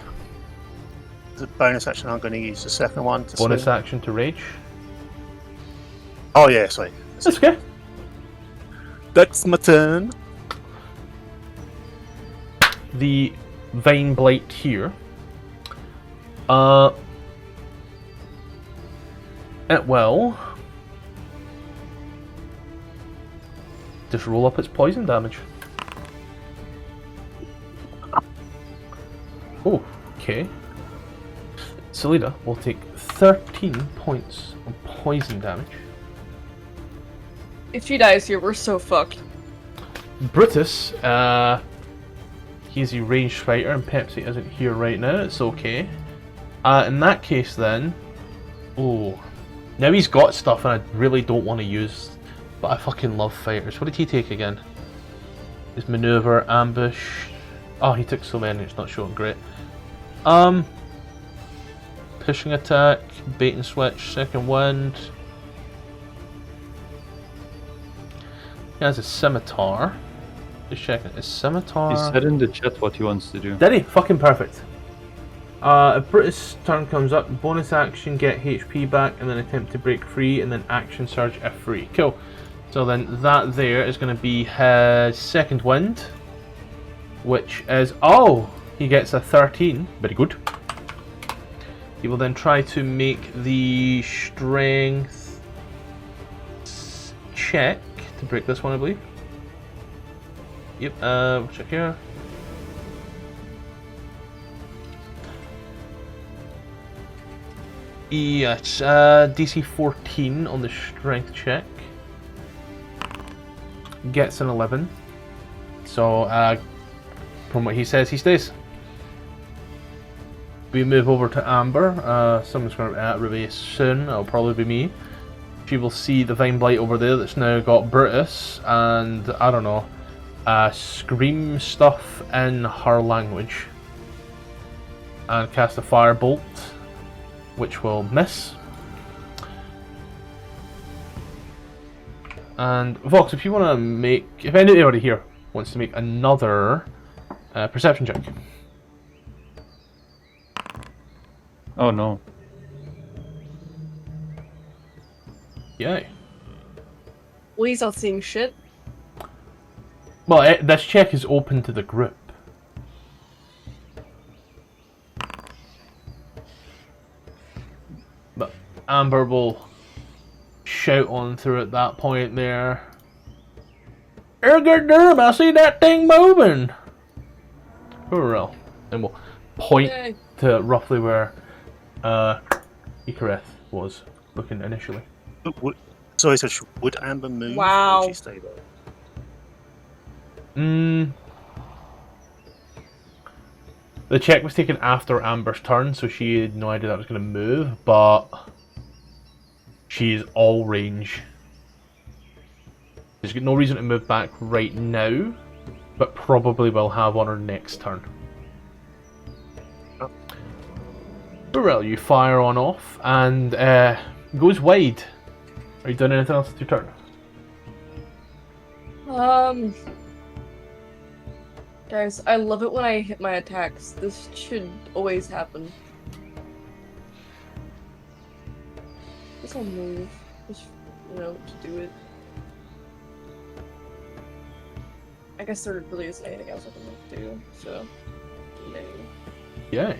as a bonus action, I'm going to use the second one to bonus swing. action to rage. Oh, yeah, sorry. That's okay. That's my turn. The Vine Blight here. It will just roll up its poison damage. Oh, okay. Selena will take 13 points of poison damage. If she dies here, we're so fucked. Brutus, he's a ranged fighter and Pepsi isn't here right now, it's okay. In that case then, now he's got stuff and I really don't want to use, but I fucking love fighters. What did he take again? His maneuver, ambush. Oh, he took so many, it's not showing great. Pushing attack, bait and switch, second wind. He has a scimitar. Just checking, his scimitar. He said in the chat what he wants to do. Did he? Fucking perfect. If Brutus' turn comes up, bonus action, get HP back, and then attempt to break free, and then action surge if free. Cool. So then that there is going to be his second wind, which is, he gets a 13. Very good. He will then try to make the strength check to break this one, I believe. Yep, we'll check here. Yes, DC 14 on the strength check. Gets an 11. So, from what he says, he stays. We move over to Amber. Someone's going to release soon. It'll probably be me. She will see the Vine Blight over there that's now got Brutus and, I don't know, scream stuff in her language. And cast a Firebolt. which will miss. And Vox, if you want to make, if anybody here wants to make another perception check. Oh no. Yay. Well, he's not seeing shit. Well, this check is open to the group. But Amber will shout on through at that point there. Ergadurm, I see that thing moving! Hurrah. And we'll point Yay. to roughly where Icareth was looking initially. Sorry, so would Amber move? Wow. Or would she stay there? The check was taken after Amber's turn, so she had no idea that was going to move, but she's all range. She's got no reason to move back right now, but probably will have on her next turn. Oh. Well, you fire on off, and goes wide. Are you doing anything else with your turn? Guys, I love it when I hit my attacks. This should always happen. Guess I'll move. Just, to do it. I guess there really isn't anything else I can do, so... Yay.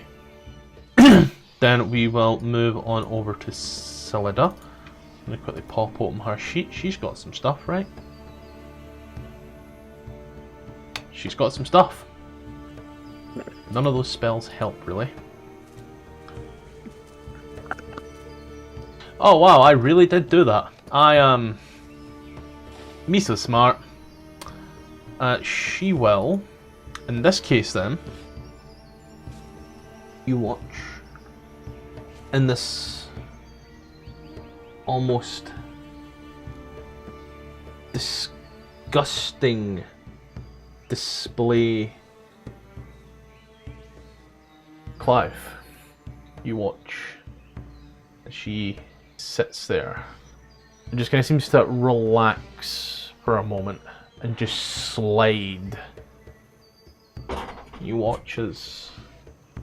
Yay. Then we will move on over to Celida. I'm going to quickly pop open her sheet. She's got some stuff, right? She's got some stuff. None of those spells help, really. Oh wow, I really did do that. Me so smart. She will, in this case then, you watch, in this almost disgusting display, Clive, you watch as she sits there and just kind of seems to relax for a moment and just slide. You watch as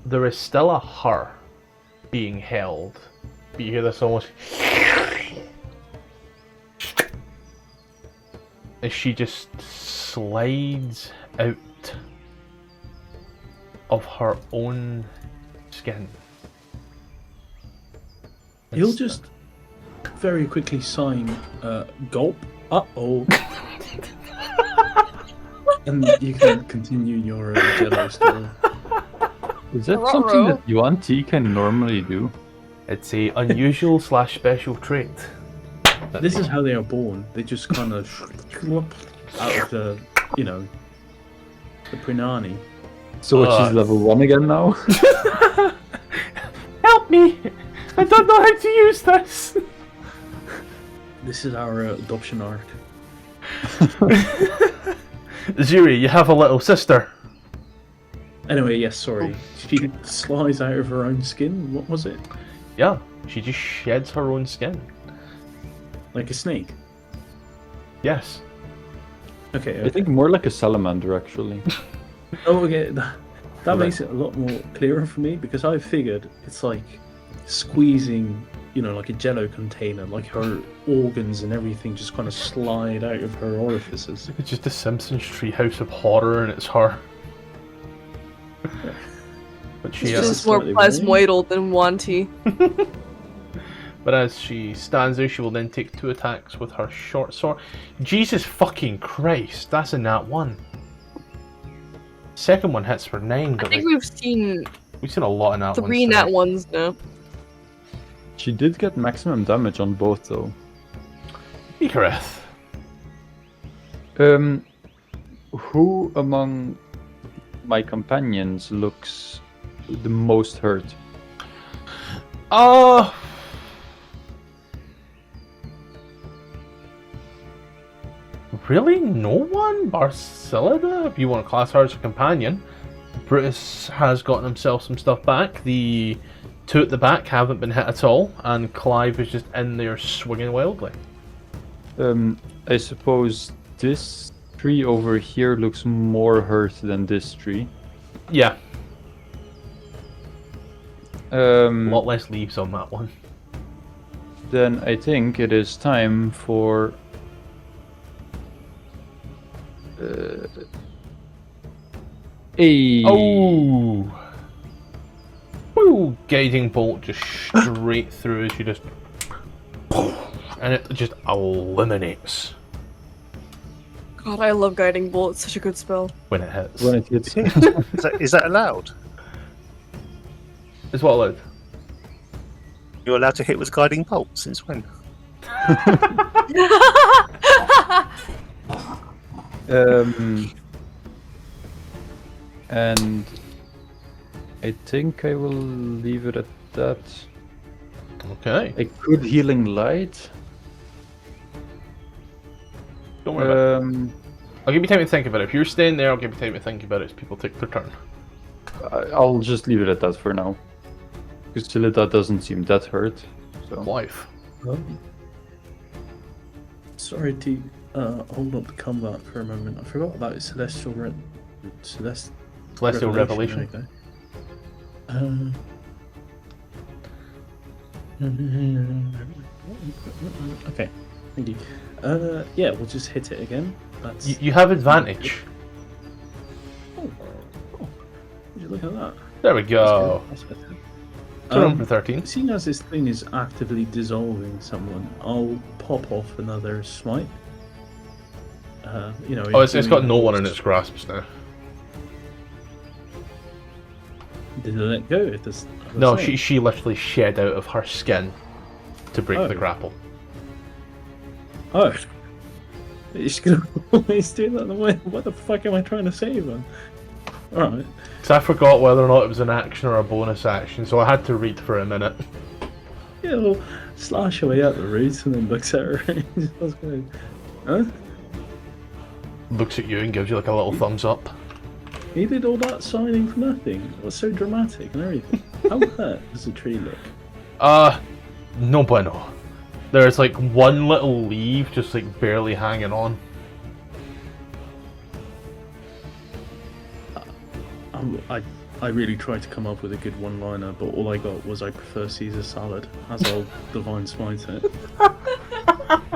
there is still a her being held, but you hear this almost as she just slides out of her own skin. He'll just very quickly sign gulp. Uh-oh. And you can continue your Jedi story. Is that something that Yuan Ti can normally do? It's a unusual / special trait. This is how they are born. They just kind of out of the, the Prinani. So she's level 1 again now? Help me! I don't know how to use this! This is our adoption arc. Zuri, you have a little sister. Anyway, yes, sorry. She slides out of her own skin. What was it? Yeah, she just sheds her own skin. Like a snake? Yes. Okay. I think more like a salamander, actually. Oh, okay. That makes it a lot more clearer for me, because I figured it's like squeezing, like a jello container, like her organs and everything just kind of slide out of her orifices. It's just a Simpsons treehouse of horror and it's her. But she She's is just more slightly plasmoidal than Wanty. But as she stands there, she will then take 2 attacks with her short sword. Jesus fucking Christ, that's a nat 1. Second one hits for 9, but I think we've seen a lot of nat 1s. 3 nat 1s now. She did get maximum damage on both, though. Icareth. Who among my companions looks the most hurt? Really? No one? Barcelona? If you want to class her as a companion. Brutus has gotten himself some stuff back. The Two at the back haven't been hit at all, and Clive is just in there swinging wildly. I suppose this tree over here looks more hurt than this tree. Yeah, a Um, lot less leaves on that one. Then I think it is time for a Oh! Woo! Guiding bolt just straight through as you just... And it just eliminates God, I love guiding bolt. It's such a good spell. when it hits. when it hits. Is that allowed? It's what allowed. You're allowed to hit with guiding bolt since when? And I think I will leave it at that. Okay. I could healing light. Don't worry about it. Um, I'll give you time to think about it. If you're staying there, I'll give you time to think about it as people take their turn. I'll just leave it at that for now. Because Chilida doesn't seem that hurt. So Life. Sorry to hold up the combat for a moment. I forgot about Celestial Celestial Revelation. There you go. Okay, thank you. Yeah, we'll just hit it again. That's... You have advantage. Oh, would you look at that? There we go. That's good. That's better. Turn for 13. Seeing as this thing is actively dissolving someone, I'll pop off another smite. You know. Oh, it's got no one in its grasps now. Did it let go? It does. No, she literally shed out of her skin to break Oh. the grapple. Oh. She's gonna always do that. What the fuck am I trying to save on? Alright. Because I forgot whether or not it was an action or a bonus action, so I had to read for a minute. Yeah, we'll slash away at the roots and then looks at her. That's good. Huh? Looks at you and gives you like a little thumbs up. He did all that signing for nothing. It was so dramatic and everything. How hurt does the tree look? No bueno. There's like one little leaf just like barely hanging on. I really tried to come up with a good one-liner, but all I got was I prefer Caesar salad, as I'll divine smite it.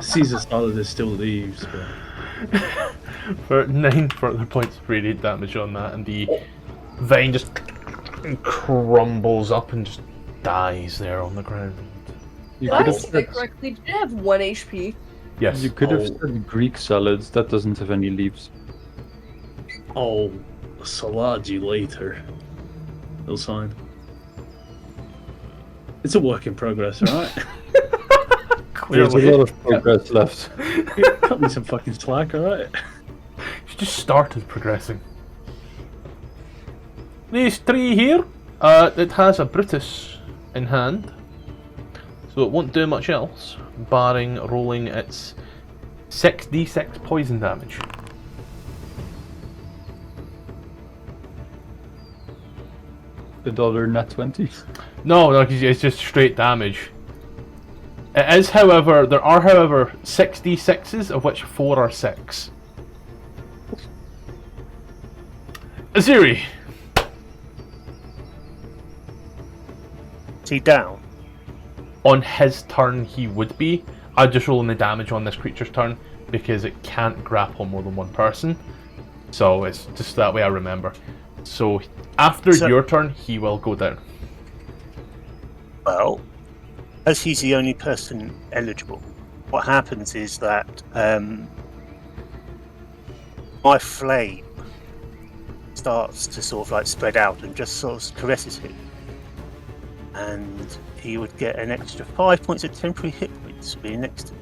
Caesar salad is still leaves, but... For 9 further points of radiant damage on that, and the vine just crumbles up and just dies there on the ground. you Did could I have say said, correctly? Did it have 1 HP? Yes. you could have Oh. said Greek salads. That doesn't have any leaves. I'll salad you later. He'll sign. It's a work in progress, alright? There's a Clearly. lot of progress left. Cut me some fucking slack, alright? She just started progressing. This tree here, it has a Brutus in hand, so it won't do much else, barring rolling its 6d6 poison damage. $1 net 20. No, 'cause it's just straight damage. It is, however, there are, however, 6d6s, of which 4 are 6. Aziri! Is he down? On his turn, he would be. I'm just rolling the damage on this creature's turn because it can't grapple more than one person. So it's just that way I remember. So after your turn, he will go down. Well, as he's the only person eligible, what happens is that my flame starts to sort of like spread out and just sort of caresses him. And he would get an extra 5 points of temporary hit points for being next to me.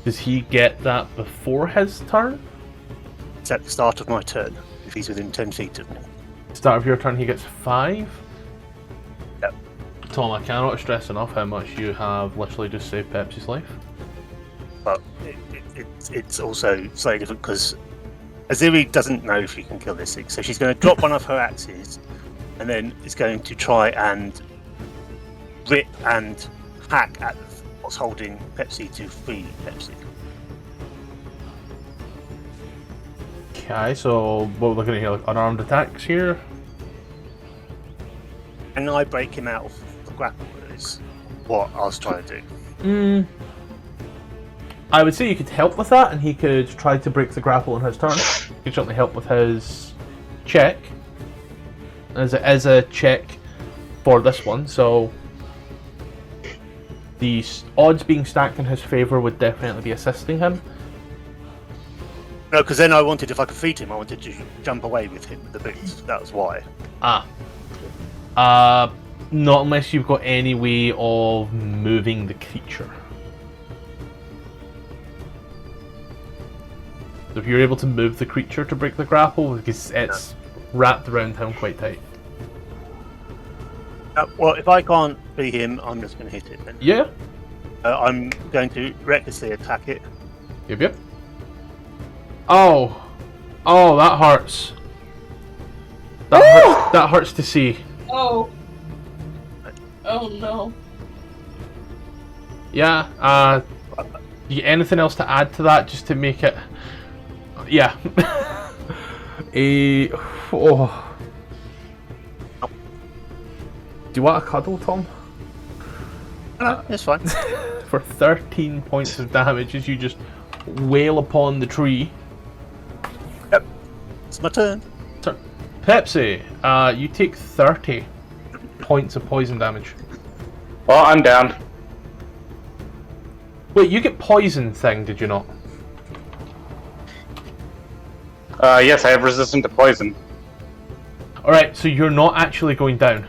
Does he get that before his turn? It's at the start of my turn, if he's within 10 feet of me. Start of your turn, he gets 5. Yep. Tom, I cannot stress enough how much you have literally just saved Pepsi's life. But it's also slightly different because Aziri doesn't know if she can kill this thing, so she's going to drop one of her axes and then is going to try and rip and hack at what's holding Pepsi to free Pepsi. Okay, so what we're looking at here, like unarmed attacks here. And I break him out of the grapple is what I was trying to do. I would say you could help with that, and he could try to break the grapple in his turn. You could certainly help with his check, as it is a check for this one, so the odds being stacked in his favour would definitely be assisting him. No, because then I wanted, if I could feed him, I wanted to jump away with him with the boots. That was why. Not unless you've got any way of moving the creature. So if you're able to move the creature to break the grapple, because it's wrapped around him quite tight. Well, if I can't be him, I'm just going to hit it then. Yeah. I'm going to recklessly attack it. Yep. Oh, that hurts. That hurts to see. Oh no. Yeah. You get anything else to add to that, just to make it? Yeah. Oh. Do you want a cuddle, Tom? No, it's fine. For 13 points of damage as you just wail upon the tree. Yep. It's my turn. Pepsi, you take 30 points of poison damage. Well, I'm down. Wait, you get poison thing, did you not? Yes, I have resistant to poison. Alright, so you're not actually going down.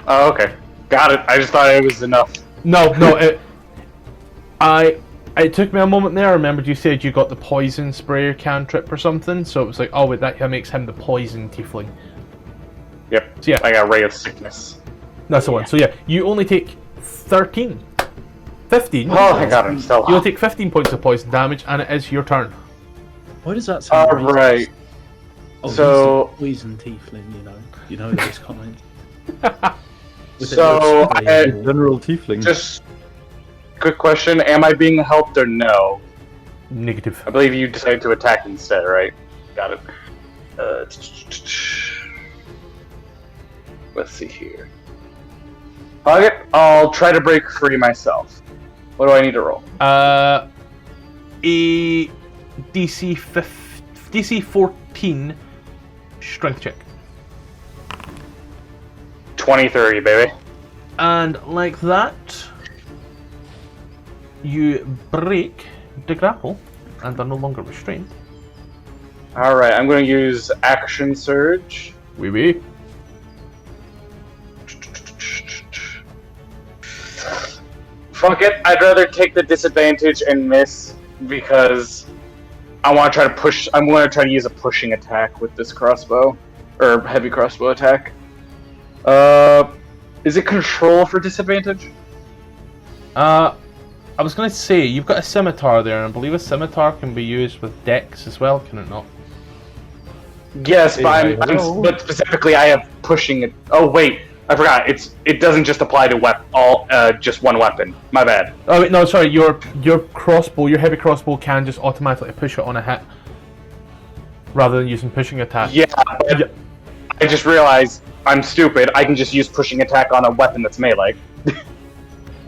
Oh, okay. Got it. I just thought it was enough. No, it took me a moment there. I remembered you said you got the poison sprayer cantrip or something, so it was like, oh wait, that makes him the poison tiefling. Yep. So yeah, I got Ray of Sickness. that's the one. So yeah, you only take 15. Oh my god, I'm still You'll take 15 points of poison damage, and it is your turn. Why does that sound racist? Alright. Oh, So- he's a poison tiefling, you know those comments. So, General tiefling. just quick question: am I being helped or no? Negative. I believe you decided to attack instead, right? Got it. Let's see here. Okay, I'll try to break free myself. What do I need to roll? A DC 14 strength check. 20-30, baby. And like that, you break the grapple and are no longer restrained. Alright, I'm going to use Action Surge. Oui. Fuck it, I'd rather take the disadvantage and miss because I want to try to push. I'm going to try to use a pushing attack with this crossbow, or heavy crossbow attack. Is it control for disadvantage? I was going to say, you've got a scimitar there, and I believe a scimitar can be used with dex as well, can it not? Yes, but but specifically I have pushing it. Oh wait, I forgot. It doesn't just apply to just one weapon. My bad. Oh wait, no, sorry. Your crossbow, your heavy crossbow can just automatically push it on a hit, rather than using pushing attack. Yeah, but I just realized I'm stupid. I can just use pushing attack on a weapon that's melee.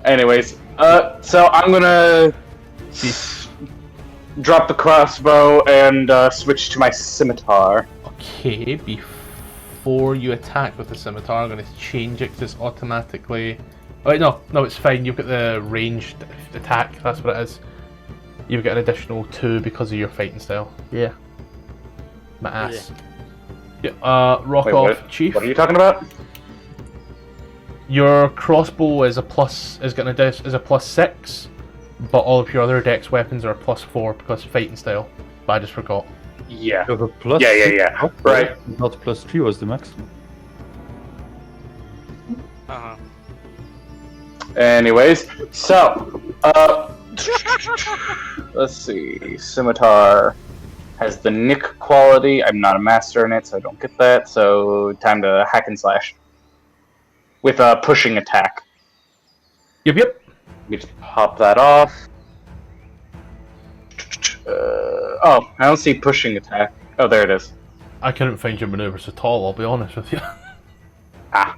Anyways, so I'm gonna drop the crossbow and switch to my scimitar. Okay, before you attack with the scimitar, I'm going to change it because it's automatically... Oh wait, no, it's fine. You've got the ranged attack, that's what it is. You've got an additional 2 because of your fighting style. Yeah. My ass. Yeah, rock Wait, off, what? Chief. What are you talking about? Your crossbow is a +6, but all of your other dex weapons are +4 because fighting style. But I just forgot. Yeah. You have a plus Yeah. 6, Right. Not +3 was the maximum. Anyways, so let's see. Scimitar has the nick quality. I'm not a master in it, so I don't get that. So time to hack and slash with a pushing attack. Yep, yep. Let me just pop that off. Oh, I don't see pushing attack. Oh, there it is. I couldn't find your maneuvers at all, I'll be honest with you. Ah.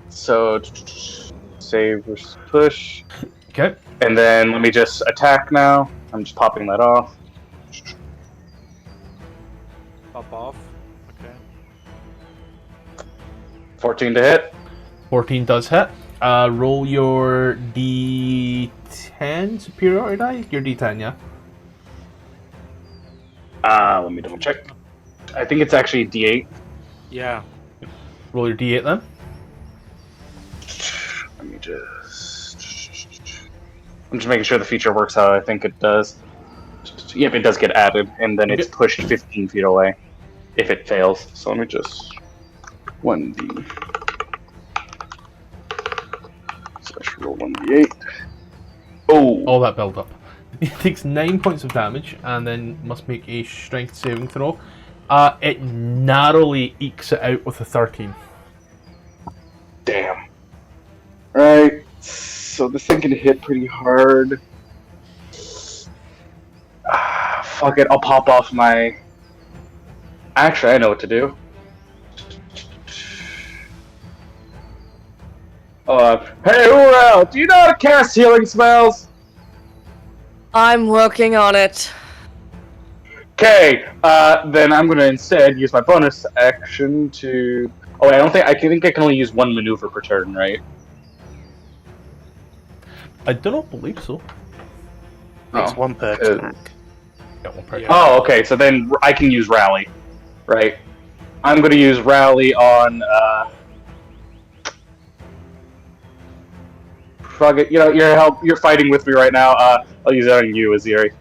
So, save versus push. Okay. And then let me just attack now. I'm just popping that off. Pop off. Okay. 14 to hit. 14 does hit. Roll your D10 superiority die? Your D10, yeah? Let me double check. I think it's actually D8. Yeah. Roll your D8 then. Let me I'm just making sure the feature works how I think it does. Yep, it does get added, and then it's pushed 15 feet away if it fails. So let me just 1D. So I should roll 1D8. Oh, All that build up. It takes 9 points of damage and then must make a strength saving throw. It narrowly ekes it out with a 13. damn. Right. So this thing can hit pretty hard. Fuck it, I'll pop off my... Actually, I know what to do. Hey, Urel, do you know how to cast healing spells? I'm working on it. Okay, then I'm gonna instead use my bonus action to... Oh, I think I can only use one maneuver per turn, right? I do not believe so. It's one per attack. Yeah, one per Yeah. Oh, okay, so then I can use Rally, right? I'm gonna use Rally on, fuck it, you know, you're fighting with me right now, I'll use that on you, Aziri.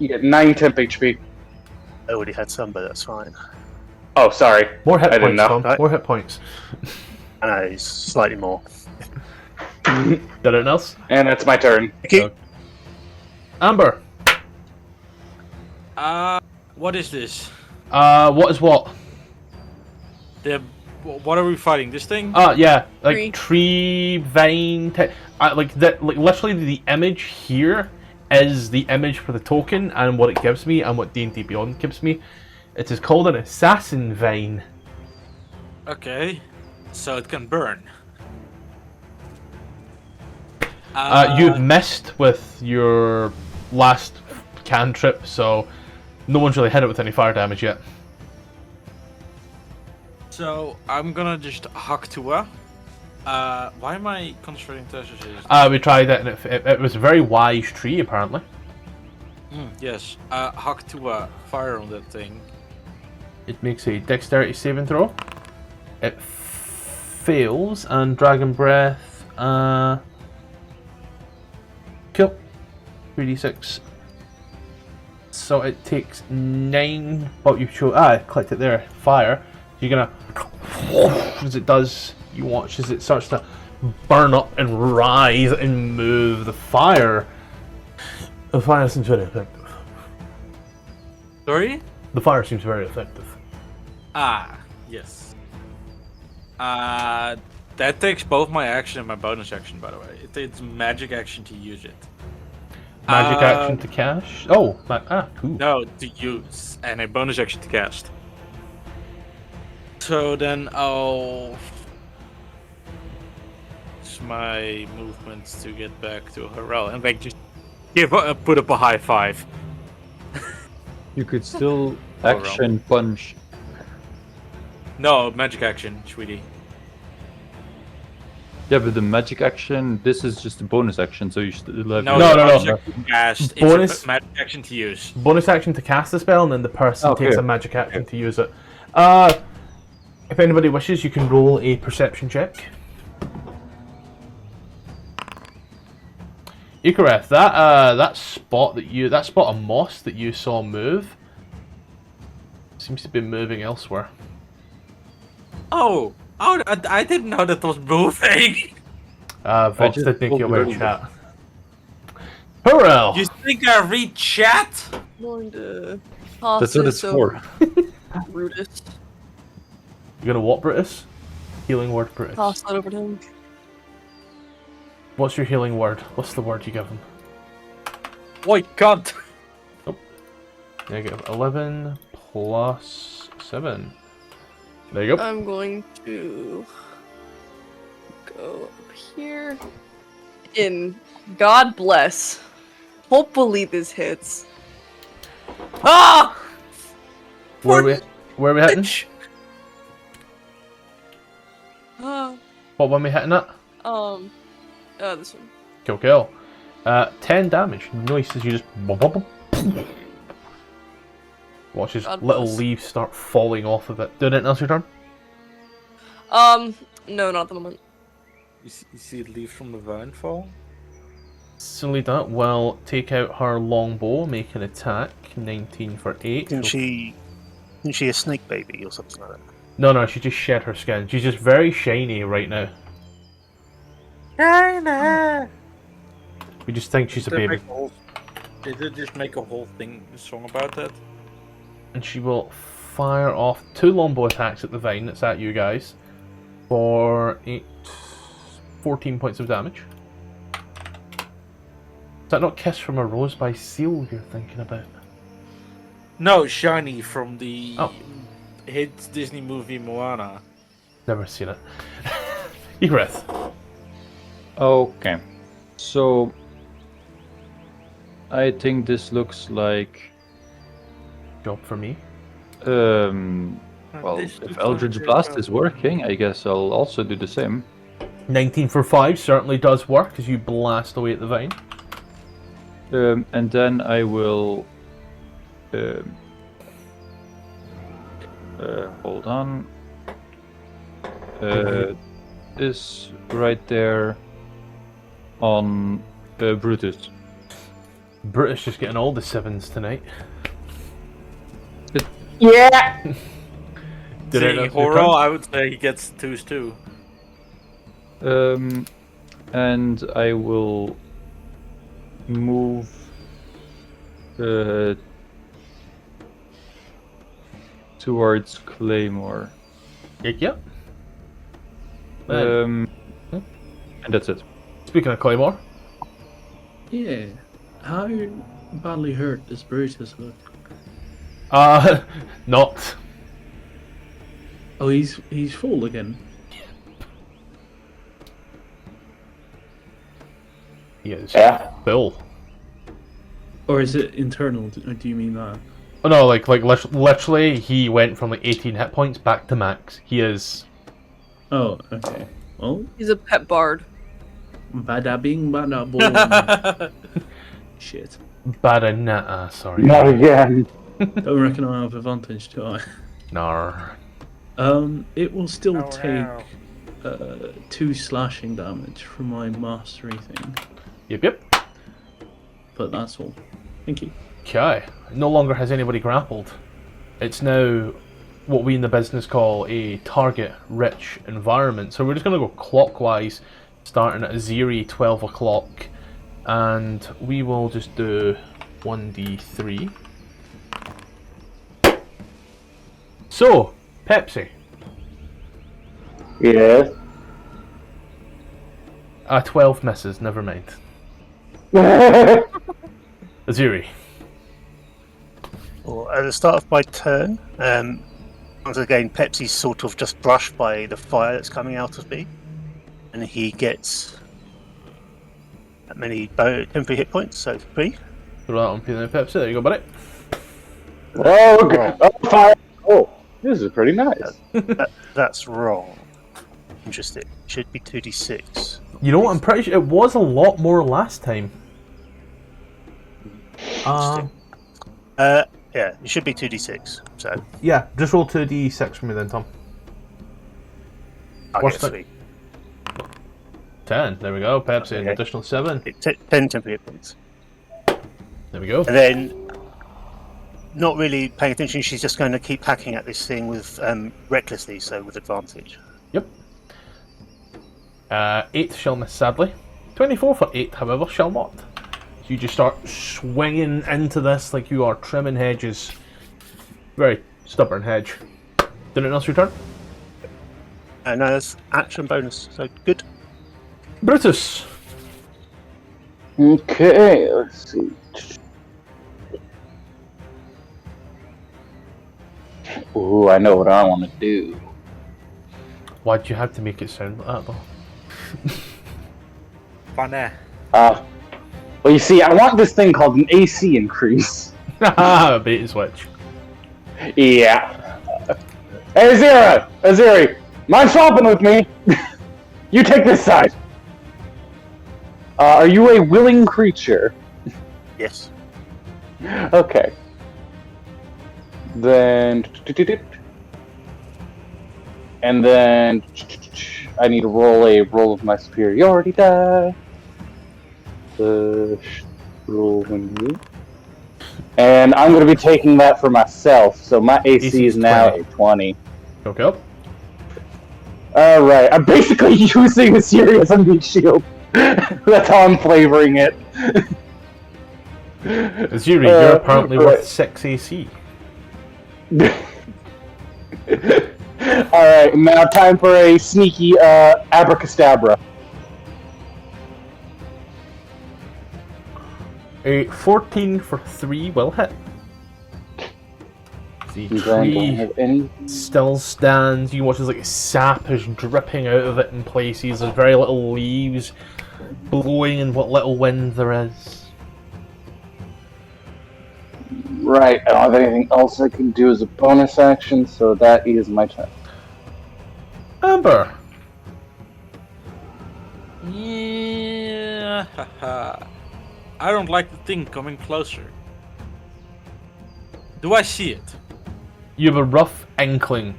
You get 9 temp HP. I already had some, but that's fine. Oh, sorry. More hit I didn't points, know. Tom. More hit points. I know, it's slightly more. Got anything else? And that's my turn. Okay. Amber. What is this? What is what? What are we fighting? This thing? Yeah, like Tree. tree, vine, like that. Like literally, the image here is the image for the token and what it gives me and what D&D Beyond gives me. It is called an assassin vine. Okay. So it can burn. You've missed with your last cantrip, so no one's really hit it with any fire damage yet. So I'm gonna just hack to her. Why am I concentrating treasures? We tried it and it was a very wise tree apparently. Yes. Hack to fire on that thing. It makes a dexterity saving throw. It fails and dragon breath. Kill. 3d6. So it takes 9. But you show. I clicked it there. Fire. You're gonna. As it does, you watch as it starts to burn up and rise and move. The fire seems very effective. Sorry? The fire seems very effective. Yes. That takes both my action and my bonus action, by the way. It's magic action to use it. Magic action to cast. Oh, cool. No, to use, and a bonus action to cast. So then I'll use my movements to get back to Harel and like just put up a high five. You could still action punch. No, magic action, sweetie. Yeah, but the magic action, this is just a bonus action, so you still have... No, No, the no, bonus no. action to cast. Bonus- It's a magic action to use. Bonus action to cast the spell, and then the person Okay. takes a magic action to use it. If anybody wishes, you can roll a perception check. Ikareth, that spot of moss that you saw move seems to be moving elsewhere. Oh, I didn't know that was moving. Vox just did make you pulled aware it in chat. Hurrah! You think I read chat? Going to toss That's what it's this for. over Brutus. You gonna what, Brutus? Healing word, Brutus. Toss that over to him. What's your healing word? What's the word you give him? Wait, God! Negative 11 plus 7. There you go. I'm going to go up here. God bless. Hopefully this hits. Ah! Where are we hitting? Ah. What one are we hitting at? This one. Kill. 10 damage. Nice as you just... Watch his God little bless. leaves start falling off of it. Do anything else your turn? No, not at the moment. You see the leaves from the vine fall? Selita will take out her longbow, make an attack. 19 for 8. Isn't she a snake baby or something like that? No, she just shed her skin. She's just very shiny right now. China! We just think she's a baby. Did they just make a whole song about that? And she will fire off 2 longbow attacks at the vine that's at you guys for 14 points of damage. Is that not Kiss from a Rose by Seal you're thinking about? No, Shiny from the Oh. hit Disney movie Moana. Never seen it. Egreth. Okay. So I think this looks like Job for me. well, if Eldritch Blast is working, I guess I'll also do the same. 19 for 5 certainly does work as you blast away at the vine. And then I will hold on. This right there on Brutus. Brutus just getting all the 7s tonight. Yeah! Did it Seeing have your horror, turn? I would say he gets 2s too. And I will move towards Claymore. Yep. And that's it. Speaking of Claymore, Yeah. How badly hurt does Brutus look? not. Oh, he's full again. He is. Yeah. Bill. Or is it internal? Or do you mean that? Oh no, like literally, he went from like 18 hit points back to max. He is. Oh, okay. Well, He's a pet bard. bada bing, bada boom. Shit. Badanata, sorry. Not again. Don't reckon I have advantage, do I? Nar. It will still Oh, take wow. 2 slashing damage from my mastery thing, Yep. but that's all. Thank you. Okay. No longer has anybody grappled. It's now what we in the business call a target-rich environment. So we're just going to go clockwise, starting at Aziri 12 o'clock, and we will just do 1d3. So, Pepsi. Yes. 12 misses, never mind. Aziri. Well, at the start of my turn, once again, Pepsi's sort of just brushed by the fire that's coming out of me, and he gets that many temporary hit points, so 3. Throw that on Pepsi, there you go, buddy. Oh, okay. Oh, fire. Oh, this is pretty nice. That's wrong. Interesting. Should be 2d6. You know what, I'm pretty sure it was a lot more last time. Yeah, it should be 2d6. So Yeah, just roll 2d6 for me then, Tom. I What's get the- 3. 10, there we go, Pepsi, an Okay. additional 7. 10 temporary hit points. There we go. And then, not really paying attention, she's just going to keep hacking at this thing with recklessly, so with advantage. Yep. 8 shall miss, sadly. 24 for 8, however, shall not. So you just start swinging into this like you are trimming hedges. Very stubborn hedge. Did it else return? And as action bonus, so good. Brutus. Okay, let's see. Ooh, I know what I want to do. Why'd you have to make it sound like that, though? Funny. Well, you see, I want this thing called an AC increase. Haha, bait and switch. Yeah. Hey, Aziri, mind swapping with me? You take this side. Are you a willing creature? Yes. Okay. Then... And then... I need to roll a roll of my superiority die. Roll when you... And I'm going to be taking that for myself, so my AC is now 20. a 20. Okay. Alright, I'm basically using a serious meat shield. That's how I'm flavoring it. Azuri, you're apparently worth 6 AC. Alright, now time for a sneaky abracadabra. A 14 for 3 will hit. The Don't tree have any. still stands. You watch as like sap is dripping out of it in places. There's very little leaves blowing in what little wind there is. Right, I don't have anything else I can do as a bonus action, so that is my turn. Amber. Yeah. I don't like the thing coming closer. Do I see it? You have a rough inkling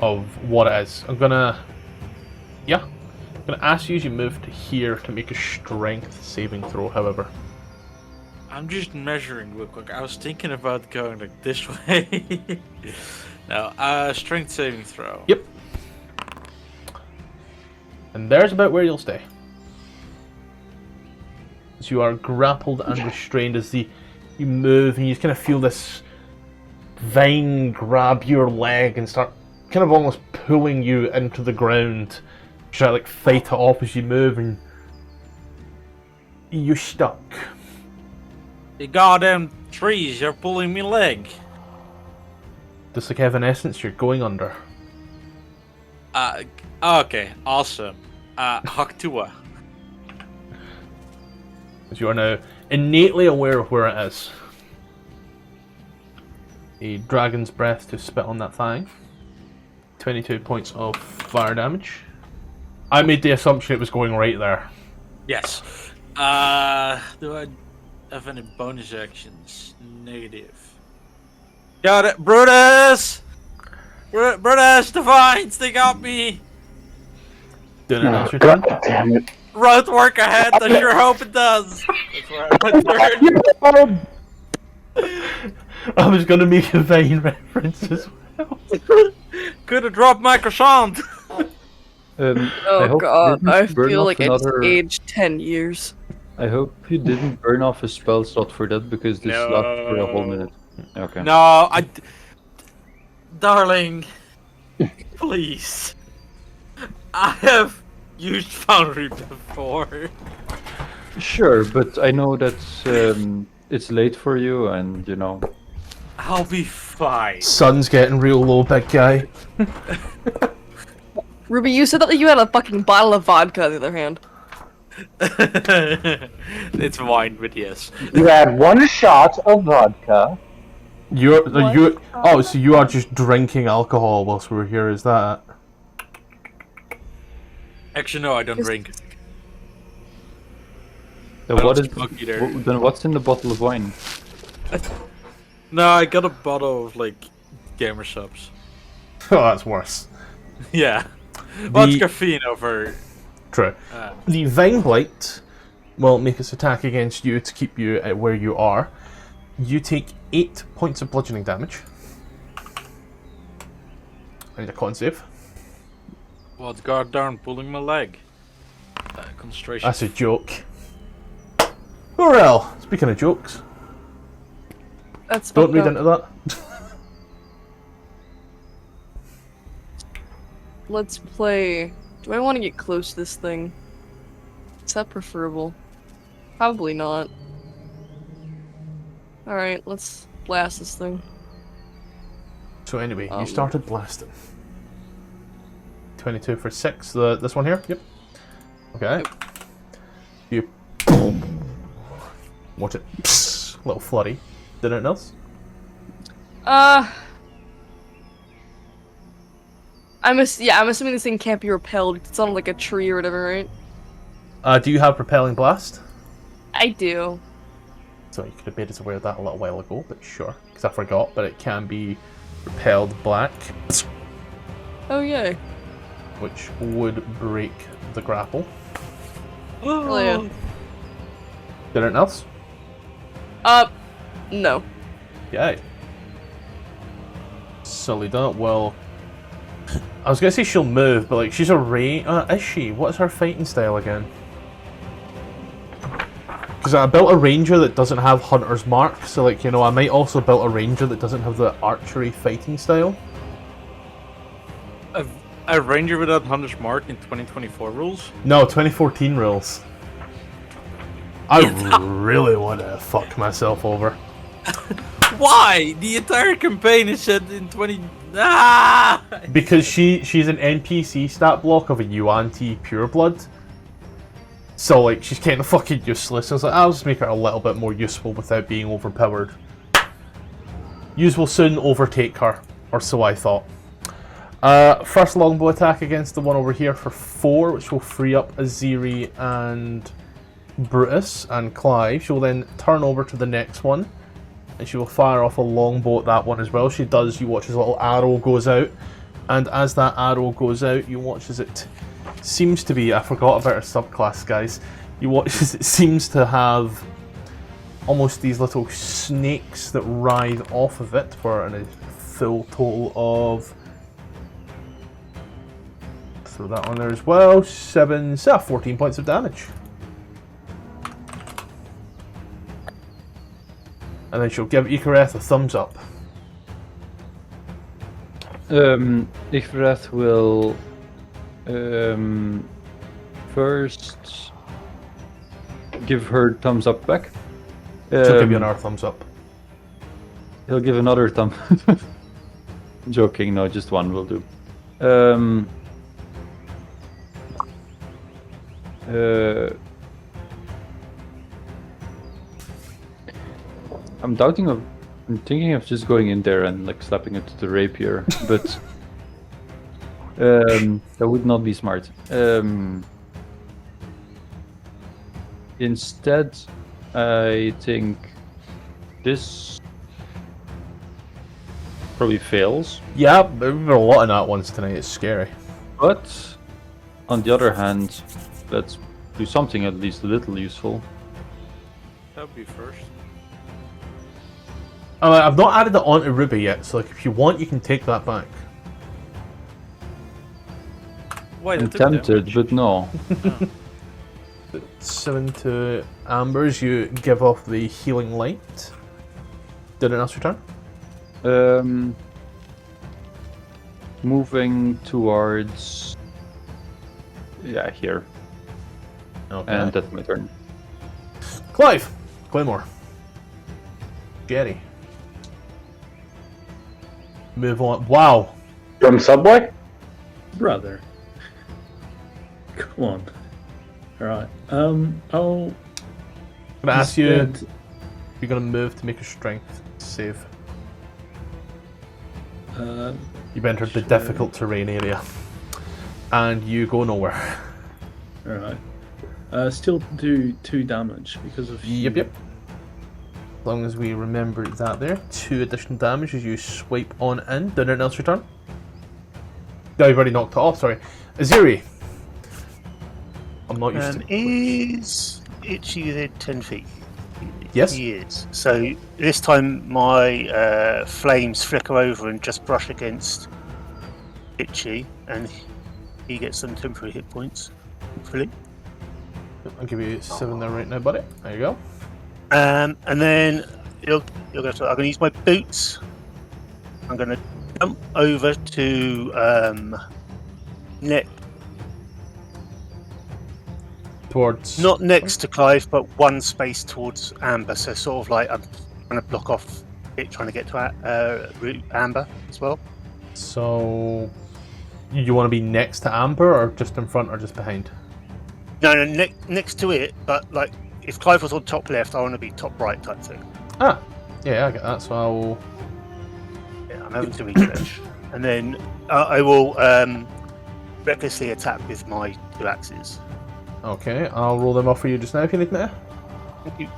of what it is. I'm gonna ask you as you move to here to make a strength saving throw, however. I'm just measuring real quick. I was thinking about going like this way. No, strength saving throw. Yep. And there's about where you'll stay. As you are grappled and restrained as you move, and you kind of feel this vine grab your leg and start kind of almost pulling you into the ground. Try to like fight it off as you move, and you're stuck. The goddamn trees are pulling me leg. Just like Evanescence, you're going under. Okay, awesome. Haktua. As you are now innately aware of where it is. A dragon's breath to spit on that thing. 22 points of fire damage. I made the assumption it was going right there. Yes. Do I have any bonus actions? Negative. Got it, Brutus! Brutus, the vines, they got me! Did it answer your turn? God damn it. Road work ahead, I sure hope it does! That's where I went third. I was going to make a Vine reference as well. Could have dropped my croissant! Oh god, I feel like I just aged 10 years. I hope you didn't burn off a spell slot for that, because this lasts for a whole minute. Okay. No, darling, please. I have used Foundry before. Sure, but I know that it's late for you, and you know. I'll be fine. Sun's getting real low, big guy. Ruby, you said that you had a fucking bottle of vodka on the other hand. It's wine, but yes. You had one shot of vodka. So you are just drinking alcohol whilst we're here, is that it? Actually, no, I don't drink. Then what's in the bottle of wine? No, I got a bottle of, like, gamer subs. Oh, that's worse. Yeah. What's caffeine over... True. The Vine Blight will make its attack against you to keep you at where you are. You take 8 points of bludgeoning damage. I need a con save. Well, it's goddamn pulling my leg. Concentration. That's a joke. Oh well, speaking of jokes. That's Don't read into that. let's play. Do I want to get close to this thing? Is that preferable? Probably not. Alright, let's blast this thing. So anyway, you started blasting. 22 for 6. This one here? Yep. Okay. You... Watch it. Psst, little flurry. Did anything else? I'm assuming this thing can't be repelled. It's on like a tree or whatever, right? Do you have Repelling Blast? I do. So you could have made us aware of that a little while ago, but sure. Because I forgot, but it can be repelled black. Oh, yay. Which would break the grapple. Oh, yeah. Did anything else? No. Yay. Solida, well... I was gonna say she'll move, but like, she's a range... is she? What's her fighting style again? Because I built a ranger that doesn't have Hunter's Mark, so like, you know, I might also build a ranger that doesn't have the archery fighting style. A ranger without Hunter's Mark in 2024 rules? No, 2014 rules. I really want to fuck myself over. Why? The entire campaign is set in 20... Because she's an NPC stat block of a Yuan-Ti pureblood. So, like, she's kind of fucking useless. I was like, I'll just make her a little bit more useful without being overpowered. Yous will soon overtake her, or so I thought. First longbow attack against the one over here for 4, which will free up Aziri and Brutus and Clive. She will then turn over to the next one, and she will fire off a longbow at that one as well. She does, you watch as a little arrow goes out, and as that arrow goes out, you watch as it seems to be, I forgot about her subclass, guys. You watch as it seems to have almost these little snakes that writhe off of it for a full total of... Throw that on there as well. 14 points of damage. And then she'll give Ikareth a thumbs up. Ikareth will first give her thumbs up back. She'll give you another thumbs up. He'll give another thumb. Joking, no, just one will do. I'm thinking of just going in there and like slapping it to the rapier, but that would not be smart. Instead, I think this probably fails. Yeah, there were a lot of nat ones tonight, it's scary. But on the other hand, let's do something at least a little useful. That would be first. I've not added it onto Ruby yet, so like if you want, you can take that back. Why I'm tempted, but no. 7 to Ambers, you give off the healing light. Did it else return? Moving towards... Yeah, here. Okay. And that's my turn. Clive! Claymore. Jerry. Move on. Wow. From Subway? Brother. Come on. Alright. I'll... I'm gonna ask you, instead- you're gonna move to make a strength save. You've entered the sure. difficult terrain area. And you go nowhere. Alright. Still do 2 damage because of... Yep. As long as we remember that there. 2 additional damage as you swipe on in. Did anything else return? No, you've already knocked it off, sorry. Aziri. I'm not used to... Is Itchy within 10 feet? Yes. He is. So this time my flames flicker over and just brush against Itchy, and he gets some temporary hit points. Hopefully. I'll give you 7 there right now, buddy. There you go. And then I'm going to use my boots. I'm going to jump over to Towards. not next to Clive, but one space towards Amber. So sort of like I'm trying to block off it, trying to get to route Amber as well. So, you want to be next to Amber, or just in front, or just behind? No, next to it. But like, if Clive was on top left, I want to be top right type thing. Ah, yeah, I get that. So I'll. Yeah, I'm having to research, and then I will recklessly attack with my 2 axes. Okay, I'll roll them off for you just now if you need me to. Thank you.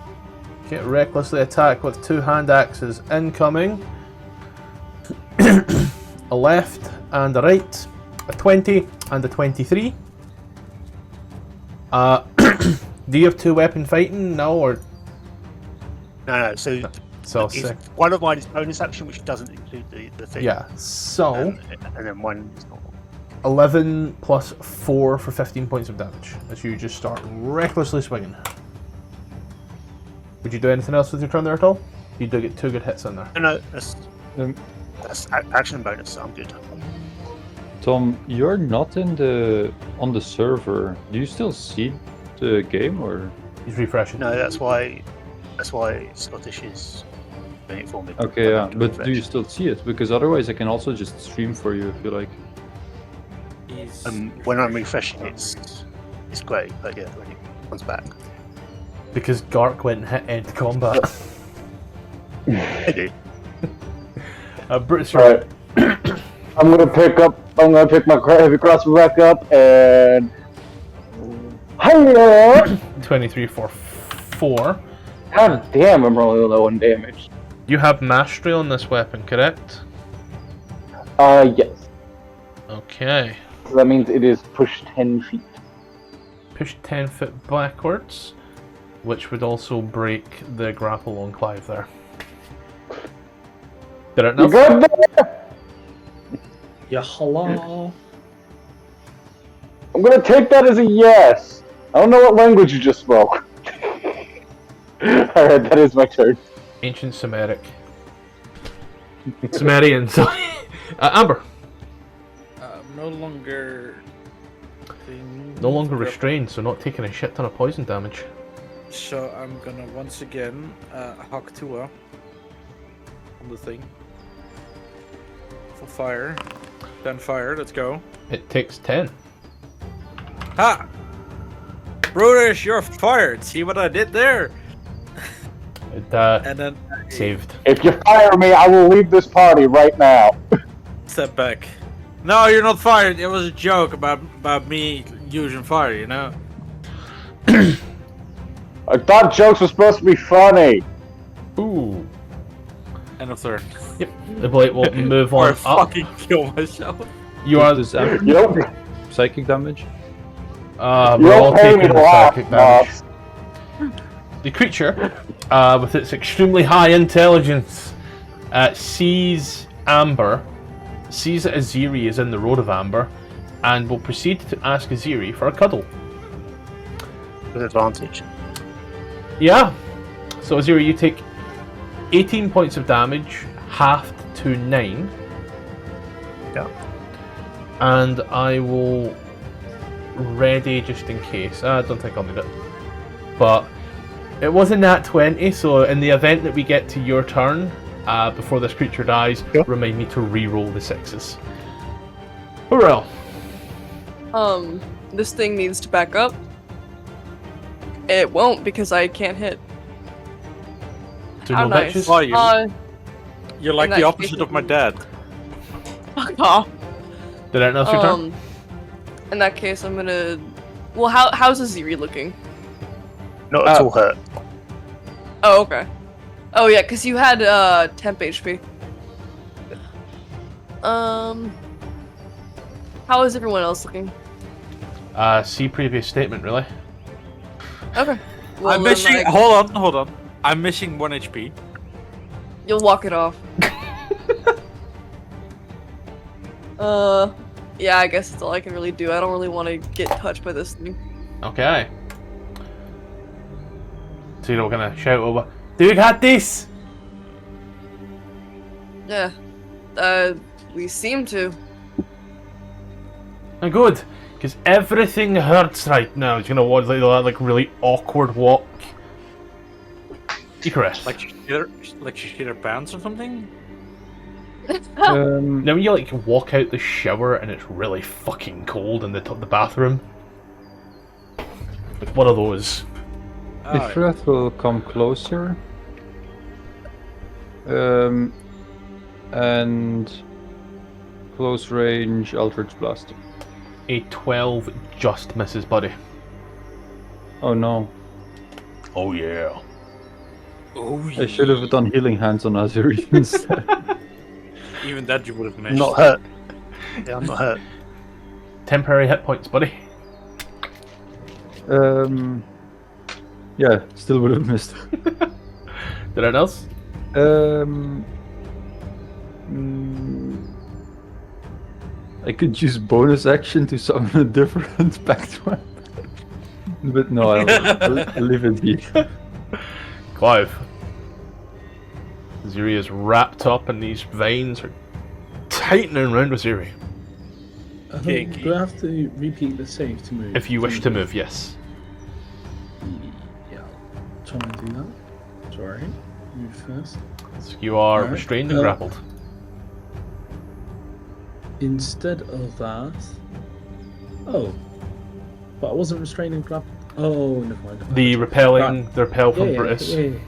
Okay, recklessly attack with 2 hand axes incoming. A left and a right. A 20 and a 23. Do you have 2 weapon fighting? No, or. No. So Sick. one of mine is bonus action, which doesn't include the thing. Yeah, so. And then one is not. 11 plus 4 for 15 points of damage as you just start recklessly swinging. Would you do anything else with your turn there at all? You do get 2 good hits in there. No, that's action bonus, so I'm good. Tom, you're not on the server. Do you still see the game, or? He's refreshing. No, that's why Scottish is doing it for me. Okay, yeah, to but refresh. do you still see it? Because otherwise I can also just stream for you if you like. When I'm refreshing, it's great, but yeah, when it comes back, Because Gark went and hit end combat. I do. British. Alright. I'm gonna pick my heavy crossbow back up and. Hiya! 23 for 4. God damn, I'm rolling low on damage. You have mastery on this weapon, correct? Yes. Okay. So that means it is push 10 feet. Push 10 foot backwards, which would also break the grapple on Clive there. Did it You enough? good there? Yeah, hello. I'm gonna take that as a yes. I don't know what language you just spoke. Alright, that is my turn. Ancient Sumeric. Sumerian, sorry. Amber. No longer. No longer restrained, so not taking a shit ton of poison damage. So I'm gonna once again Hawk Tua on the thing. For fire. Then fire, let's go. It takes 10. Ha! Brutish, you're fired! See what I did there? It And then saved. If you fire me, I will leave this party right now. step back. No, you're not fired. It was a joke about me using fire, you know? I thought jokes were supposed to be funny. Ooh. End of turn. Yep. The blade will move Or on I up. fucking kill myself. You are. Does that happen? Yep. Psychic damage? We're all You'll pay me taking to the laugh, psychic damage. boss. The creature, with its extremely high intelligence, sees Amber, sees that Aziri is in the road of Amber, and will proceed to ask Aziri for a cuddle. With advantage. Yeah. So Aziri, you take 18 points of damage, halved to 9. Yeah. And I will ready just in case. I don't think I'll need it. But it was a nat 20, so in the event that we get to your turn, before this creature dies, Yeah. remind me to re-roll the 6s. Hurrah! This thing needs to back up. It won't because I can't hit. So How no nice. bitches? Oh, you, you're like in the that opposite case- of my dad. Fuck off. Did I announce your turn? In that case, I'm gonna. Well, how's Aziri looking? Not at all hurt. Oh, okay. Oh yeah, cause you had temp HP. How is everyone else looking? See previous statement, really. Okay. Well, I'm then, missing. like, Hold on. I'm missing 1 HP. You'll walk it off. Yeah, I guess that's all I can really do. I don't really want to get touched by this thing. Okay. So you're gonna shout over, "Do you got this?" Yeah. We seem to. Good, because everything hurts right now. He's gonna walk like really awkward walk. Icarus. Like she shit her pants or something? Now when you like walk out the shower and it's really fucking cold in the bathroom. Like one of those. Ifrit will come closer. And close range Eldritch Blast. A 12 just misses, buddy. Oh no. Oh yeah. Oh, I should have done Healing Hands on Azuri instead. Even that you would have missed. Not hurt. Yeah, I'm not hurt. Temporary hit points, buddy. Yeah, still would have missed. Anything else? I could use bonus action to summon a different pact weapon. But no, I'll leave it be. Clive. Ziri is wrapped up and these veins are tightening around Ziri. Do I have to repeat the save to move? If you wish to move, yes. Yeah, try and do that. Sorry, move first. So you are Alright, restrained and grappled. Instead of that... Oh. But I wasn't restrained and grappled. Oh, never mind. The repelling, the repel from Brutus. Yeah.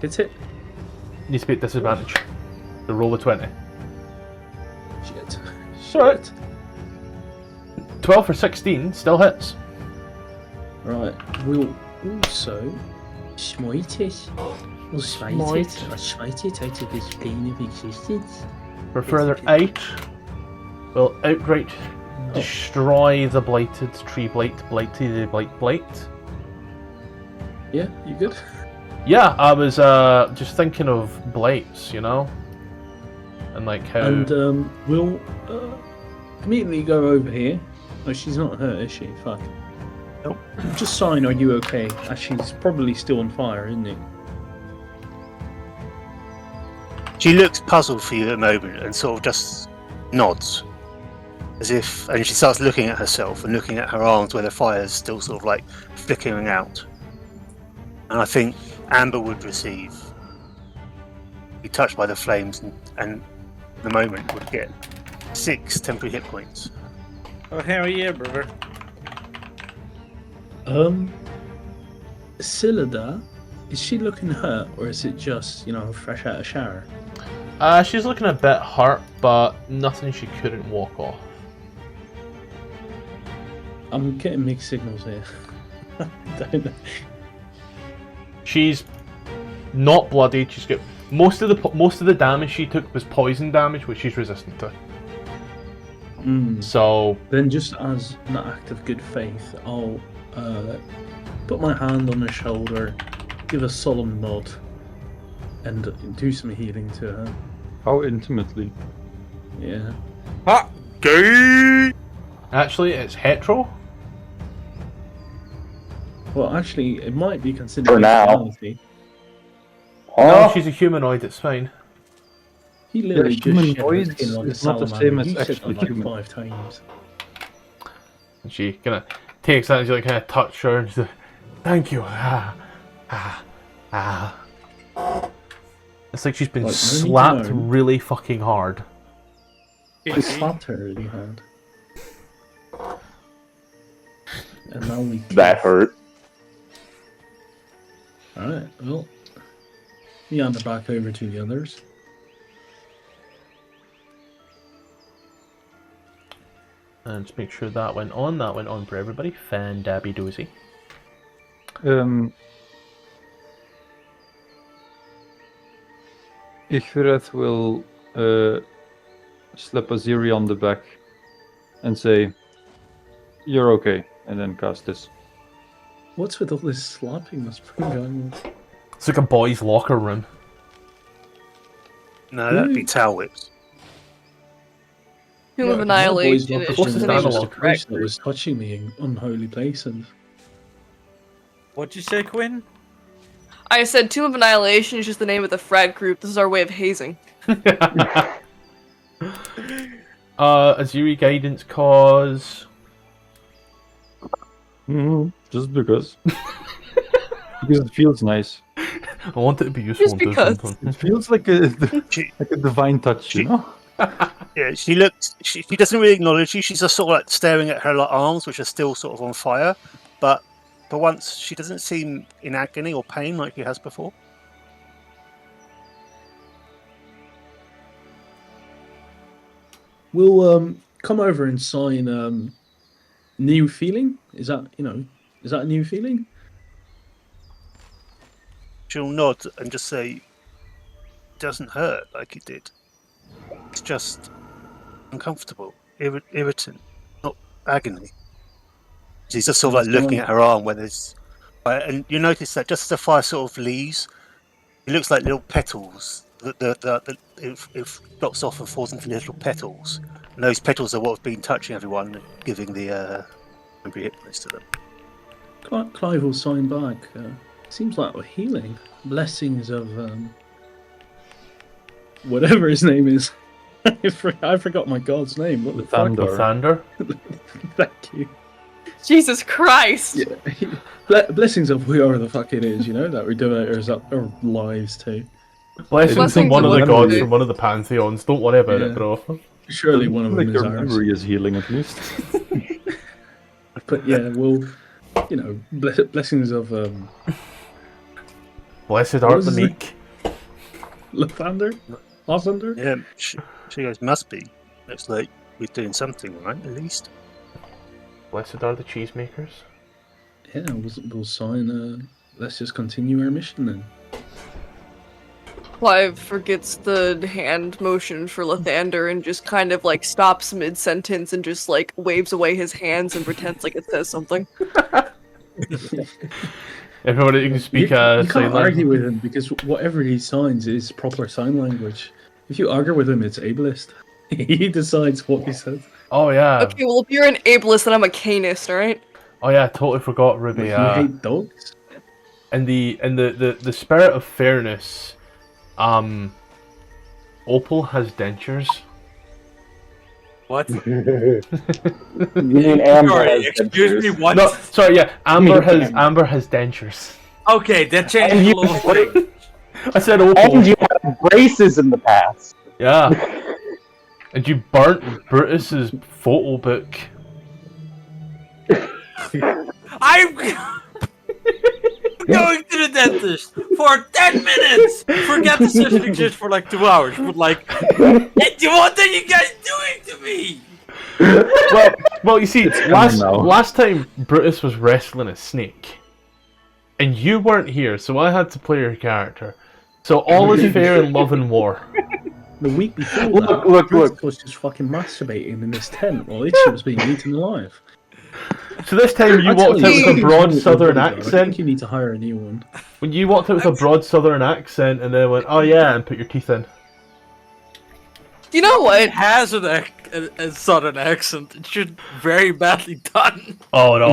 Hits it. Needs to be at disadvantage. The roll of 20. Shit. Alright. 12 for 16 still hits. Right, we'll also smite it. We'll smite it. I'll smite it out of its plane of existence. For further 8, will outright destroy the blighted tree blight, blighty blight. Yeah, you good? Yeah, I was just thinking of blights, you know? And like how... And we'll immediately go over here. Oh, she's not hurt, is she? Fuck. Nope. Just sign, are you okay? She's probably still on fire, isn't it? She looks puzzled for you at a moment and sort of just nods. As if, and she starts looking at herself and looking at her arms where the fire's still sort of like flickering out. And I think Amber would be touched by the flames and the moment would get 6 temporary hit points. Oh, hell yeah, brother. Scyllida, is she looking hurt, or is it just, fresh out of shower? She's looking a bit hurt, but nothing she couldn't walk off. I'm getting mixed signals here. I don't know. She's not bloodied. She's got most of the damage she took was poison damage, which she's resistant to. So then, just as an act of good faith, I'll put my hand on her shoulder, give a solemn nod, and do some healing to her. How intimately? Yeah. Ha! Gay! actually, it's hetero. Well, actually, it might be considered For now. personality. No, she's a humanoid. It's fine. He literally just humanoid shed his skin like a is not the salamander. same as You said actually that like human. 5 times. And she kind of takes that and she like kind of touch her and she's like, "Thank you." It's like she's been Like, no need to slapped moan. really fucking hard. I slapped her really hard. And now we That hurt. Alright, well, me on the back over to the others. And just make sure that went on. That went on for everybody. Fan-dabby doozy. Ichvireth will slap Aziri on the back and say, "You're okay," and then cast this. What's with all this slapping that's been going on? It's like a boys' locker room. No, that'd be tail whips. Tomb of My Annihilation boys is love What's the just the the name name of dialogue? the of the priest correct that was touching me in unholy places. What'd you say, Quinn? I said Tomb of Annihilation is just the name of the frat group. This is our way of hazing. Azuri guidance cause. Just because. Because it feels nice. I want it to be useful Just and do because. something. It feels like a She, like a divine touch, you She- know? yeah, she looks. She doesn't really acknowledge you. She's just sort of like staring at her like, arms, which are still sort of on fire. But for once, she doesn't seem in agony or pain like she has before. We'll come over and sign new feeling. Is that a new feeling? She'll nod and just say, "It doesn't hurt like it did. It's just uncomfortable, irritant, not agony." She's just sort of like looking at her arm where there's, and you notice that just as the fire sort of leaves, it looks like little petals. It drops off and falls into little petals, and those petals are what have been touching everyone, and giving the temporary hit points to them. Clive will sign back. Seems like we're healing. Blessings of whatever his name is. I forgot my god's name. What the fuck? Lathander. Thank you. Jesus Christ! Yeah. Blessings of whoever the fuck it is, that we donate our lives to. Blessings Blessings from one of of the what gods it from one of the pantheons. Don't worry about it, bro. Surely one of like them is your ours. memory is healing at least. But yeah, we'll, blessings of Blessed What art was the his meek. Lathander? Yeah, she goes, "Must be. Looks like we're doing something right, at least." Blessed are the cheesemakers. Yeah, we'll sign. Let's just continue our mission then. Clive forgets the hand motion for Lathander and just kind of like stops mid-sentence and just like waves away his hands and pretends like it says something. Everybody you can speak you sign can't argue language. with him because whatever he signs is proper sign language. If you argue with him, it's ableist. He decides what he says. Oh yeah. Okay, well if you're an ableist, then I'm a canist, alright? Oh yeah, I totally forgot Ruby. You hate dogs? In the spirit of fairness, Opal has dentures. What? You mean Amber? Sorry, has excuse me, dentures. what? No, sorry, yeah, Amber has dentures. Okay, that And changed you, a little thing. I said Opal. and you had braces in the past. Yeah. And you burnt Brutus's photo book. I'm going to the dentist for 10 minutes! Forget the session exists for like 2 hours, but like, what are you guys doing to me? Well, you see, now. last time Brutus was wrestling a snake, and you weren't here, so I had to play your character. So all is fair in love and war. The week before Look. Bruce was just fucking masturbating in this tent while Itchy was being eaten alive. So this time you walked out with a broad southern I think accent. you need to hire a new one. When you walked out with a broad southern accent and then went, "Oh yeah," and put your teeth in. You know It what? has a southern accent. It should very badly done. Oh no,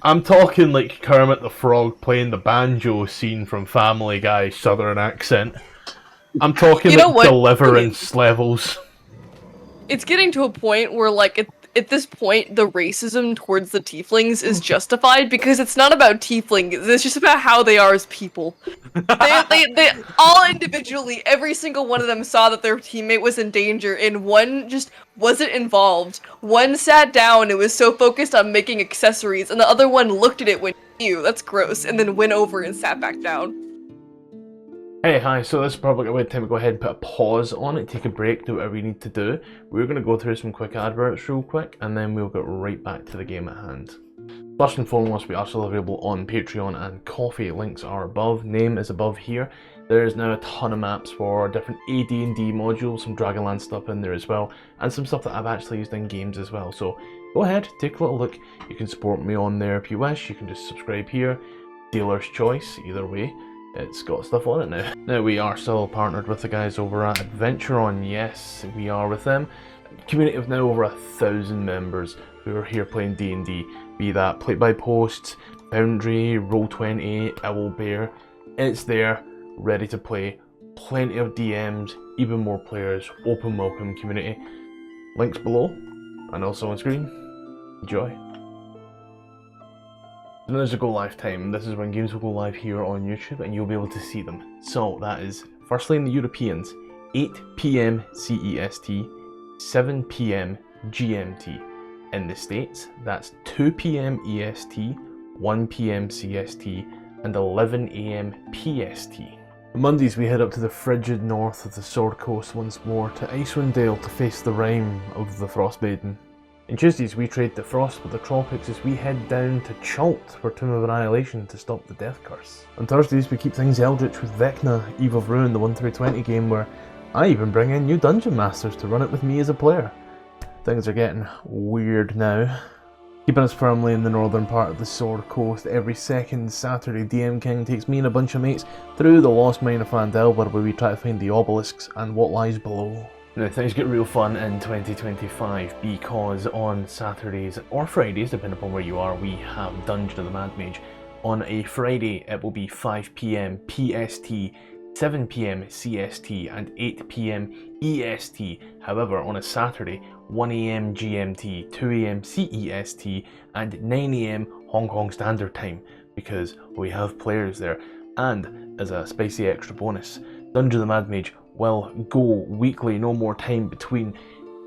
I'm talking like Kermit the Frog playing the banjo scene from Family Guy, southern accent. I'm talking You know like what? Deliverance levels. It's getting to a point where, like, at this point, the racism towards the tieflings is justified because it's not about tieflings, it's just about how they are as people. They all individually, every single one of them saw that their teammate was in danger, and one just wasn't involved. One sat down and was so focused on making accessories, and the other one looked at it when, ew, that's gross, and then went over and sat back down. Hey, hi, so this is probably a good time to go ahead and put a pause on it, take a break, do whatever we need to do. We're going to go through some quick adverts real quick, and then we'll get right back to the game at hand. First and foremost, we are still available on Patreon and Coffee. Links are above, name is above here. There is now a ton of maps for different AD&D modules, some Dragonland stuff in there as well, and some stuff that I've actually used in games as well. So go ahead, take a little look. You can support me on there if you wish. You can just subscribe here. Dealer's choice, either way. It's got stuff on it now. Now we are still partnered with the guys over at AdverntureOn. Yes, we are with them. Community of now over 1,000 members who are here playing D&D. Be that Play by Post, Boundary, Roll20, Owlbear. It's there, ready to play. Plenty of DMs, even more players, open welcome community. Links below, and also on screen. Enjoy. And there's a go live time. This is when games will go live here on YouTube, and you'll be able to see them. So that is, firstly in the Europeans, 8 PM CEST, 7 PM GMT. In the States, that's 2 PM EST, 1 PM CST, and 11 AM PST. On Mondays we head up to the frigid north of the Sword Coast once more to Icewind Dale to face the rime of the Frostmaiden. On Tuesdays we trade the frost with the tropics as we head down to Chult for Tomb of Annihilation to stop the death curse. On Thursdays we keep things eldritch with Vecna, Eve of Ruin, the 1-20 game where I even bring in new dungeon masters to run it with me as a player. Things are getting weird now. Keeping us firmly in the northern part of the Sword Coast, every second Saturday DM King takes me and a bunch of mates through the lost mine of Phandelver where we try to find the obelisks and what lies below. Now things get real fun in 2025 because on Saturdays or Fridays, depending upon where you are, we have Dungeon of the Mad Mage. On a Friday it will be 5 PM PST, 7 PM CST and 8 PM EST. However, on a Saturday, 1 AM GMT, 2 AM CEST and 9 AM Hong Kong Standard Time because we have players there. And as a spicy extra bonus, Dungeon of the Mad Mage will go weekly, no more time between.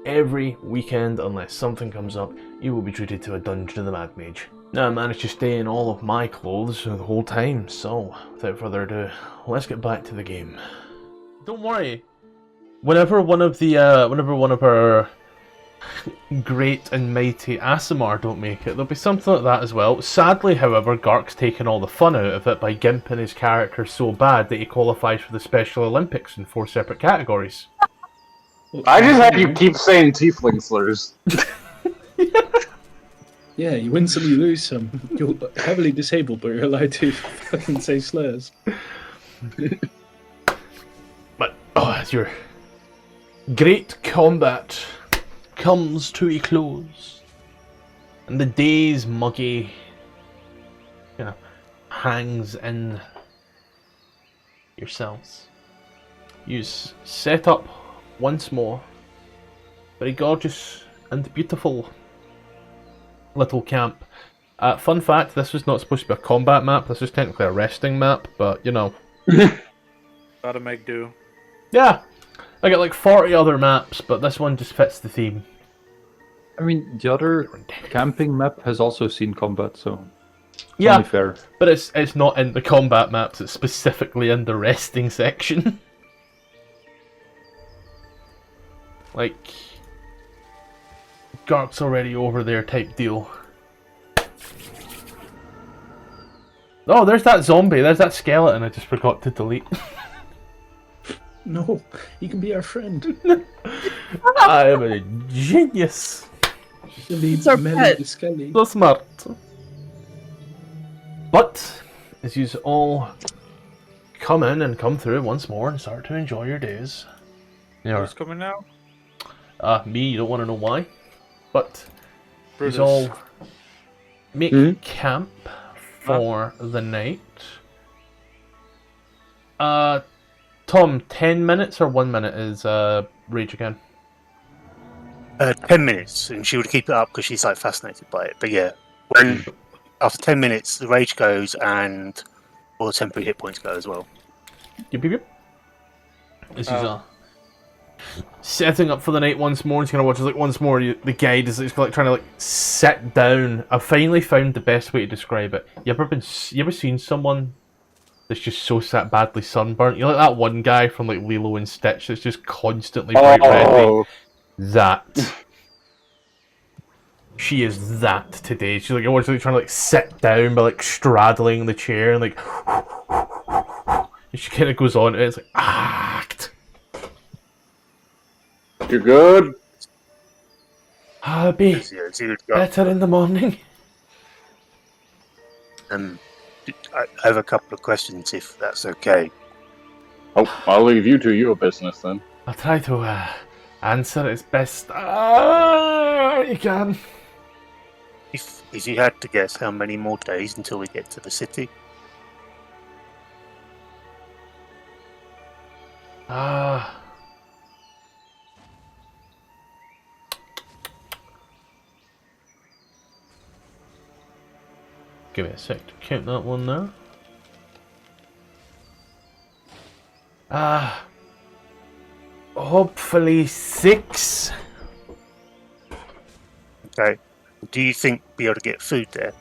Every weekend, unless something comes up, you will be treated to a Dungeon of the Mad Mage. Now I managed to stay in all of my clothes the whole time, so without further ado, let's get back to the game. Don't worry. Whenever one of our great and mighty Aasimar don't make it, there'll be something like that as well. Sadly, however, Gark's taken all the fun out of it by gimping his character so bad that he qualifies for the Special Olympics in 4 separate categories. I just had you keep saying tiefling slurs. Yeah, you win some, you lose some. You're heavily disabled, but you're allowed to fucking say slurs. But, as your great combat comes to a close, and the day's muggy, hangs in yourselves, you set up once more. Very gorgeous and beautiful little camp. Fun fact, this was not supposed to be a combat map, this was technically a resting map, but you know. Gotta make do. Yeah, I got like 40 other maps, but this one just fits the theme. I mean, the other camping map has also seen combat, so it's Yeah, only fair. but it's not in the combat maps, it's specifically in the resting section. Like, Gark's already over there type deal. Oh, there's that zombie, there's that skeleton I just forgot to delete. No, he can be our friend. I am a genius. It's our pet. So smart. But, as you all come in and come through once more and start to enjoy your days. Who's coming now? Me, you don't want to know why. But, Brutus. you all make camp for the night. Tom, 10 minutes or 1 minute is Rage again? 10 minutes, and she would keep it up because she's like fascinated by it. But yeah, when after 10 minutes, the rage goes and all the temporary hit points go as well. Yep. This is setting up for the night once more. He's gonna watch like once more. The guide is like trying to like sit down. I finally found the best way to describe it. You ever seen someone that's just so badly sunburnt? You know, like that one guy from like Lilo and Stitch that's just constantly bright red. That. She is that today. She's like always like, trying to like sit down by like straddling the chair and like and she kind of goes on. And it's like act. You're good. I'll be better in the morning. I have a couple of questions, if that's okay. Oh, I'll leave you to your business then. I'll try to answer as best you can. If you had to guess, how many more days until we get to the city? Give me a sec to count that one there. Hopefully 6. Okay. Do you think be able to get food there?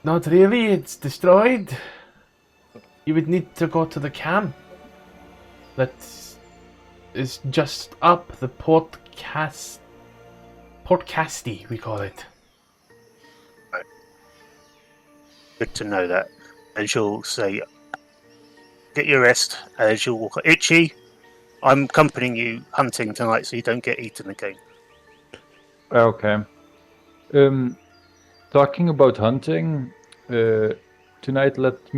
Not really, it's destroyed. You would need to go to the camp. That is just up the Port Casti, we call it. Good to know that. And she'll say, get your rest. And she'll walk. Itchy, I'm accompanying you hunting tonight so you don't get eaten again. Okay. Talking about hunting, tonight let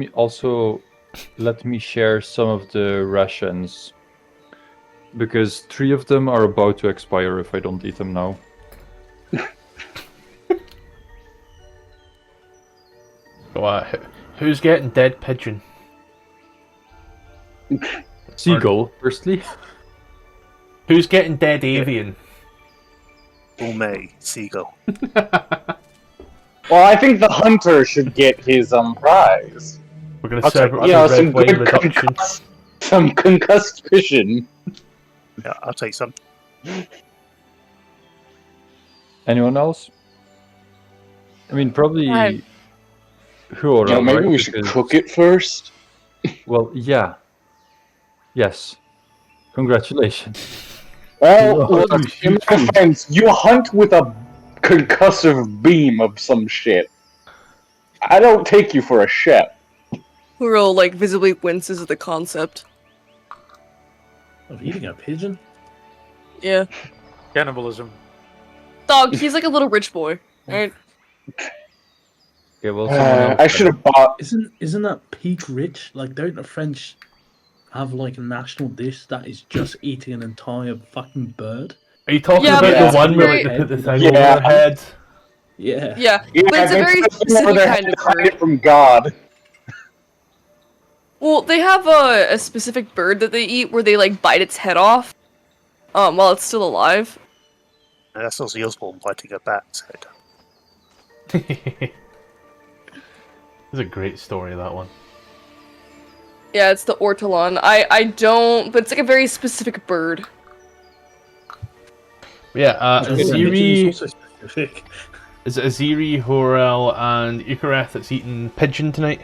me share some of the rations. Because 3 of them are about to expire if I don't eat them now. Who's getting dead pigeon? Seagull, firstly. Who's getting dead avian? Gourmet seagull. Well, I think the hunter should get his prize. We're gonna serve it with Yeah, a some red wine good reduction. Some concussed pigeon. Yeah, I'll take some. Anyone else? I mean, probably I- Huora, Yeah, maybe right? we should Because- cook it first. Well, yeah. Yes. Congratulations. Well, Well, look, in my defense, you hunt with a concussive beam of some shit. I don't take you for a chef. Huro, like, visibly winces at the concept. Of eating a pigeon? Yeah. Cannibalism. Dog, he's like a little rich boy. Right? Okay, well, someone else I should have bought. Isn't that peak rich? Like, don't the French have like a national dish that is just eating an entire fucking bird? Are you talking Yeah, about but the one where it's like, they put the thing Yeah. over their head? Yeah. Yeah. Yeah, But it's a they very put it over specific their kind head of to hide bird. it from God. Well, they have a specific bird that they eat where they like bite its head off while it's still alive. And that's also Osborne biting a bat's head. It's a great story, that one. Yeah, it's the ortolan. I don't, but it's like a very specific bird. Yeah, Pigeon is Aziri, also specific. is it Aziri, Horel, and Ikareth that's eating pigeon tonight?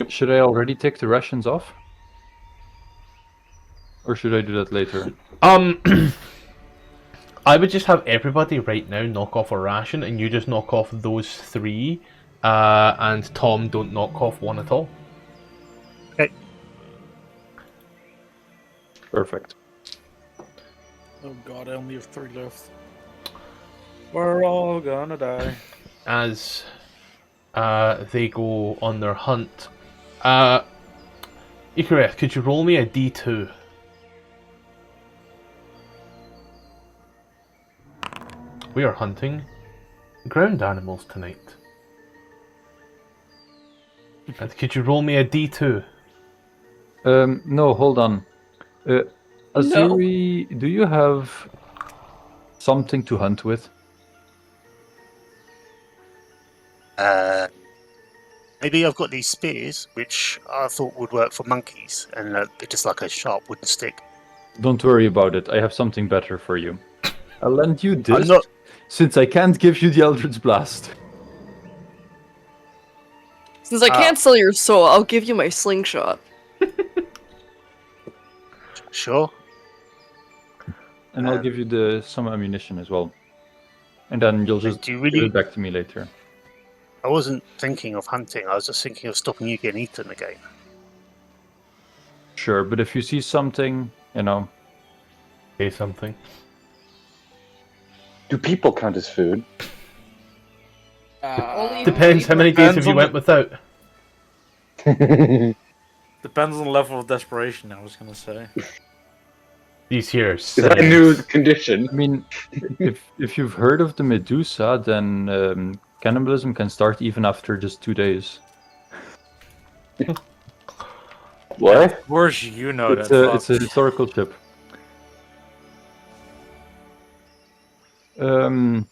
Should I already take the rations off? Or should I do that later? I would just have everybody right now knock off a ration, and you just knock off those 3, and Tom don't knock off one at all. Perfect. Oh god, I only have 3 left. We're all gonna die. As they go on their hunt. Ikareth, could you roll me a D2? We are hunting ground animals tonight. And could you roll me a D2? No, hold on. Azuri, do you have something to hunt with? Maybe I've got these spears, which I thought would work for monkeys, and they're just like a sharp wooden stick. Don't worry about it. I have something better for you. I'll lend you this, I'm not. since I can't give you the Eldritch Blast. Since I can't sell your soul, I'll give you my slingshot. Sure. And I'll give you some ammunition as well. And then you'll just Do you give really? it back to me later. I wasn't thinking of hunting. I was just thinking of stopping you getting eaten again. Sure, but if you see something, Say something. Do people count as food? Depends how many days have Depends you on went without. Depends on the level of desperation, I was gonna say. These here Is that a new condition? I mean, if you've heard of the Medusa, then cannibalism can start even after just 2 days. What? Of course you know It's that. a historical ship. Okay,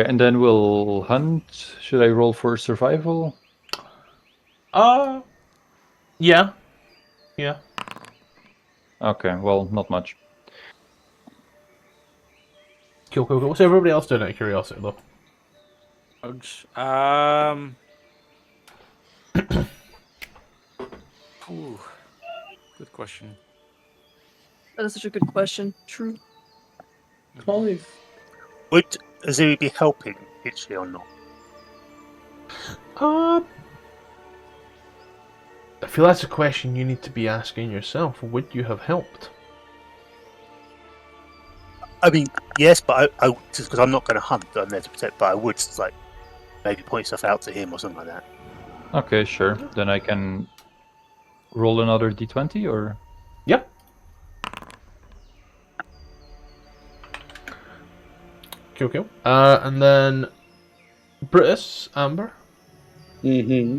and then we'll hunt. Should I roll for survival? Yeah. Yeah. Okay, well, not much. Cool. What's everybody else doing out of curiosity, though? Ouch. Ooh, good question. That is such a good question. True. Clive. Would Azuri be helping Itchy or not? I feel that's a question you need to be asking yourself. Would you have helped? I mean, yes, but I just because I'm not going to hunt, I'm there to protect. But I would like maybe point stuff out to him or something like that. Okay, sure. Then I can roll another d20, or? Yep. Cool. And then Brutus, Amber. Mm-hmm.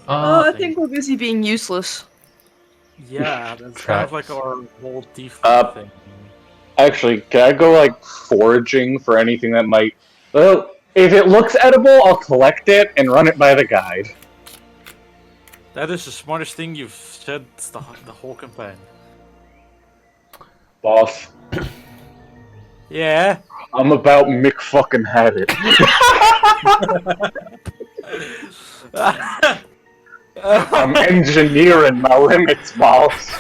I think we're busy being useless. Yeah, that's kind of like our whole Uh, default thing. Actually, can I go like foraging for anything that might? Well, if it looks edible, I'll collect it and run it by the guide. That is the smartest thing you've said the whole campaign. Boss, Yeah. I'm about Mick fucking had it. I'm engineering my limits, boss.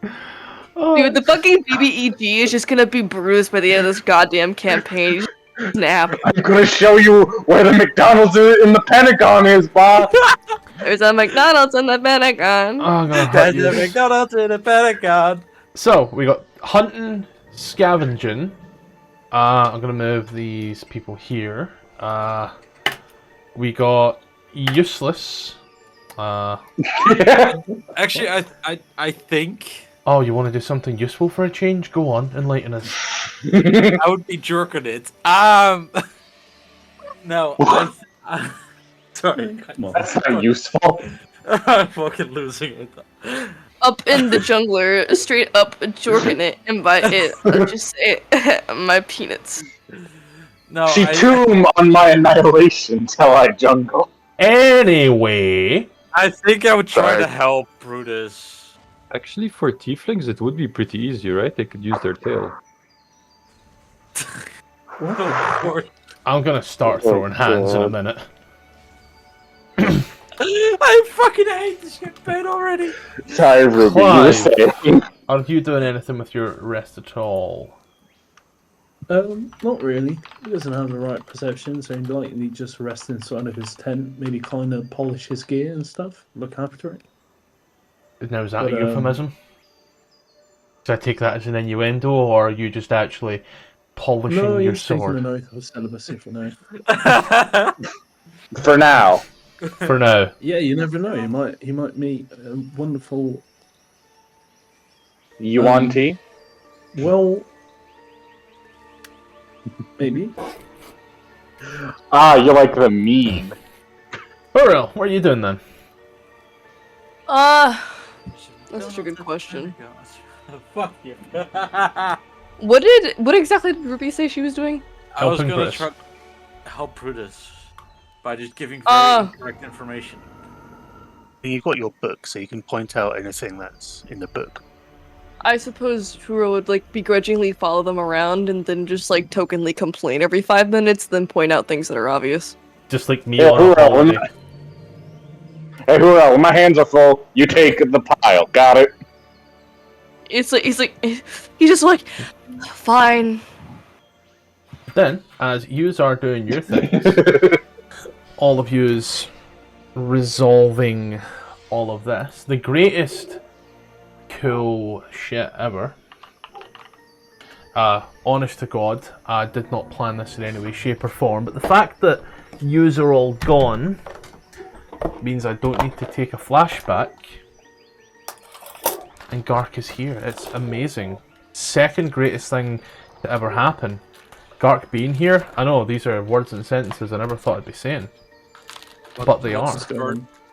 Dude, the fucking BBEG is just gonna be bruised by the end of this goddamn campaign. Snap. I'm gonna show you where the McDonald's in the Pentagon is, boss. There's a McDonald's in the Pentagon. Oh, I'm gonna hurt There's you. a McDonald's in the Pentagon. So we got hunting, scavenging. I'm gonna move these people here. We got useless. Actually, I think Oh, you want to do something useful for a change? Go on, enlighten us. I would be jerking it. No. Sorry. That's not useful. I'm fucking losing it. Up in the jungler, straight up jorking it, and by it, I just say my peanuts. No, She tomb on my annihilation till I jungle. Anyway, I think I would try Sorry. to help Brutus. Actually, for tieflings, it would be pretty easy, right? They could use their tail. I'm gonna start throwing hands in a minute. I fucking hate this campaign already. Sorry, Ruby, you were Clive. saying. Are you doing anything with your rest at all? Not really. He doesn't have the right perception, so he'd likely just rest inside of his tent, maybe kind of polish his gear and stuff, look after it. Now, is that But, a euphemism? Should I take that as an innuendo, or are you just actually polishing No, your he's taking sword? an oath of celibacy for now. For now. For now. Yeah, you never know. He might meet a wonderful. You want tea? Well, maybe. Ah, you like the meme. Uriel, what are you doing then? That's such a good question. Fuck you. What exactly did Ruby say she was doing? I was Helping gonna Brutus. try to help Brutus by just giving very incorrect information. You've got your book, so you can point out anything that's in the book. I suppose Huro would like begrudgingly follow them around and then just like tokenly complain every 5 minutes, then point out things that are obvious. Just like me Hey, on a Hurrell, holiday. Hey, Hurrell, when my hands are full, you take the pile. Got it? He's just like, fine. Then, as yous are doing your things, all of yous resolving all of this, the greatest cool shit ever. Honest to God, I did not plan this in any way, shape or form, but the fact that yous are all gone means I don't need to take a flashback. And Gark is here. It's amazing. Second greatest thing to ever happen. Gark being here. I know these are words and sentences I never thought I'd be saying, but they are.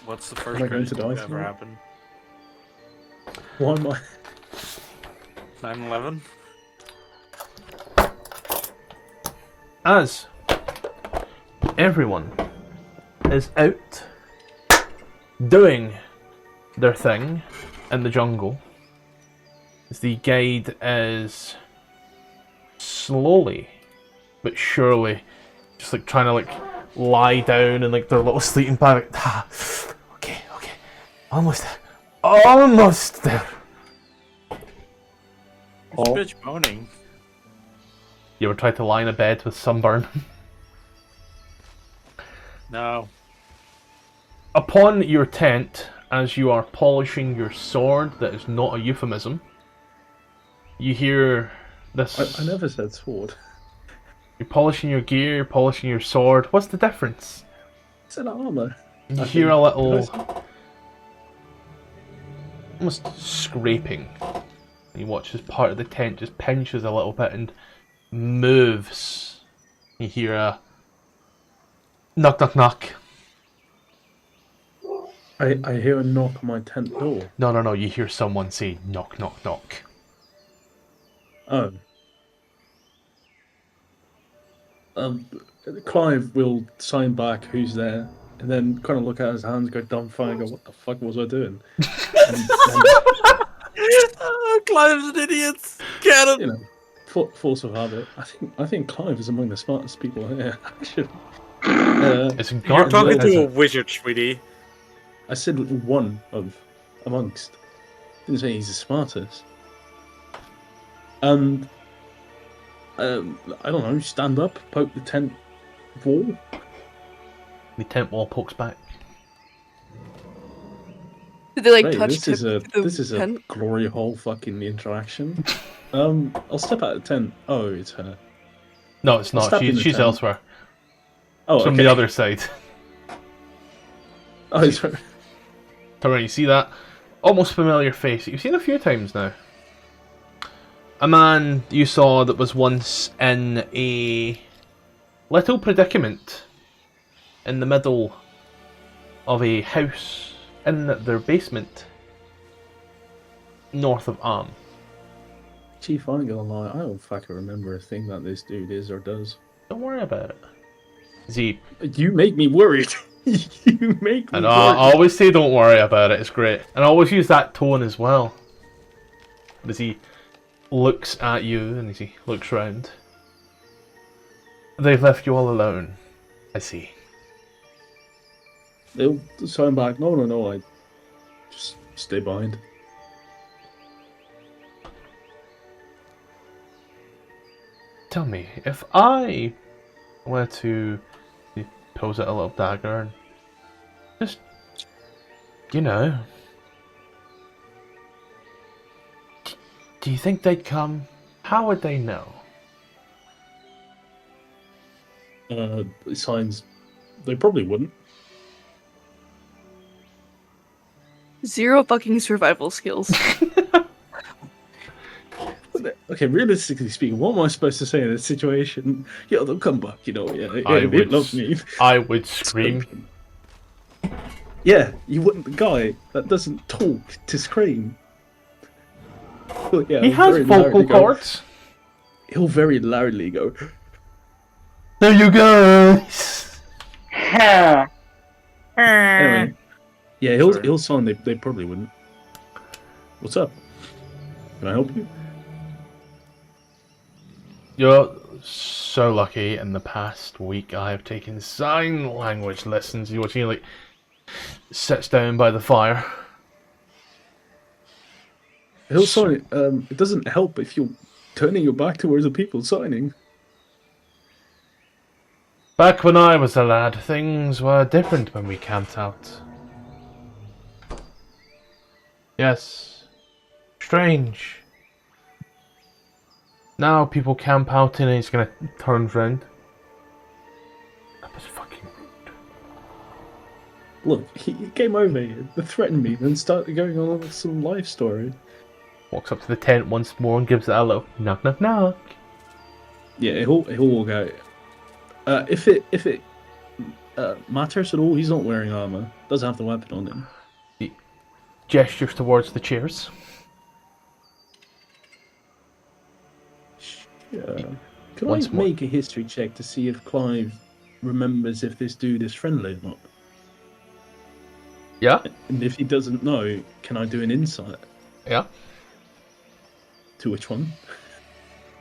What's the first Am I going greatest to thing die that ever tonight? happened? Why am I? 9/11. As everyone is out doing their thing in the jungle, as the guide is slowly but surely just like trying to like lie down in like their little sleeping bag. Okay, almost there. Which bitch moaning? You ever tried to lie in a bed with sunburn? No. Upon your tent, as you are polishing your sword, that is not a euphemism, you hear this. I never said sword. You're polishing your gear, you're polishing your sword. What's the difference? It's an armor. You hear a little, almost scraping. You watch as part of the tent just pinches a little bit and moves. You hear a knock, knock, knock. I hear a knock on my tent door. No. You hear someone say knock, knock, knock. Oh. Clive will sign back who's there, and then kind of look at his hands, go dumbfounded, and go, "What the fuck was I doing?" Clive's an idiot. Get him. You know, force of habit. I think Clive is among the smartest people here. Actually, It's You're talking to a wizard, sweetie. I said one of amongst. Didn't say he's the smartest. And I don't know. Stand up, poke the tent wall. The tent wall pokes back. Did they like Right, touch this is a tent? glory hole fucking interaction. I'll step out of the tent. Oh, it's her. No, it's not. Step in the She's tent. elsewhere. Oh, From okay. the other side. Oh, it's her. Turn around, you see that almost familiar face that you've seen a few times now. A man you saw that was once in a little predicament in the middle of a house in their basement north of Arm. Chief, I ain't gonna lie. I don't fucking remember a thing that this dude is or does. Don't worry about it. Is You make me worried. You make me And worried. I always say don't worry about it, it's great. And I always use that tone as well. As he looks at you and as he looks round. They've left you all alone. I see. They'll sign back. No. I just stay behind. Tell me, if I were to pose out a little dagger and just, you know, do you think they'd come? How would they know? Signs. They probably wouldn't. 0 fucking survival skills. Okay, realistically speaking, what am I supposed to say in this situation? Yeah, they'll come back, you know. Yeah, I they love me. I would scream. Yeah, you wouldn't. The guy that doesn't talk to scream. Well, yeah, He he'll has very vocal loudly go- cords. He'll very loudly go. There you go. Anyway, yeah, Sure. he'll sign. They probably wouldn't. What's up? Can I help you? You're so lucky. In the past week, I have taken sign language lessons. You watch he like sits down by the fire. He'll sign. It doesn't help if you're turning your back towards the people signing. Back when I was a lad, things were different when we camped out. Yes. Strange. Now people camp out and he's gonna turn round. That was fucking rude. Look, he came over here, threatened me, then started going on with some life story. Walks up to the tent once more and gives it a little knock, knock, knock. Yeah, he'll walk out. If it matters at all, he's not wearing armor. Doesn't have the weapon on him. He gestures towards the chairs. Yeah. Can Once I more. make a history check to see if Clive remembers if this dude is friendly or not? Yeah? And if he doesn't know, can I do an insight? Yeah. To which one?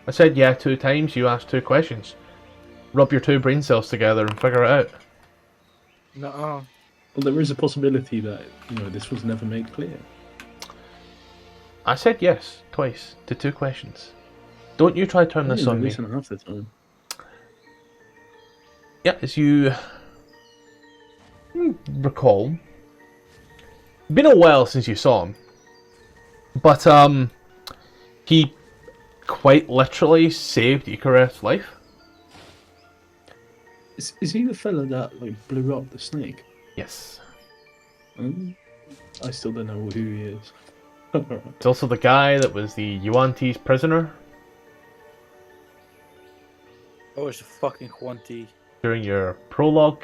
I said yeah 2 times, you asked 2 questions. Rub your 2 brain cells together and figure it out. No. Well, there is a possibility that, this was never made clear. I said yes, twice, to 2 questions. Don't you try turn this on me. Listen half the time. Yeah, as you recall, been a while since you saw him, but he quite literally saved Icareth's life. Is he the fella that blew up the snake? Yes. I still don't know who he is. It's also the guy that was the Yuan-Ti's prisoner Oh, it's a fucking Juanti. during your prologue.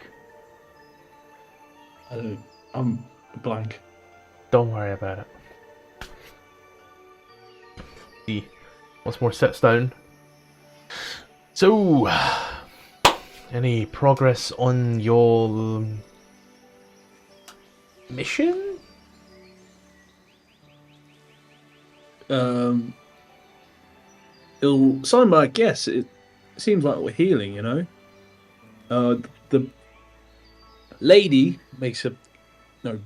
I'm blank. Don't worry about it. He once more sits down. So, any progress on your mission? It'll sound like guess. It seems like we're healing, The lady makes a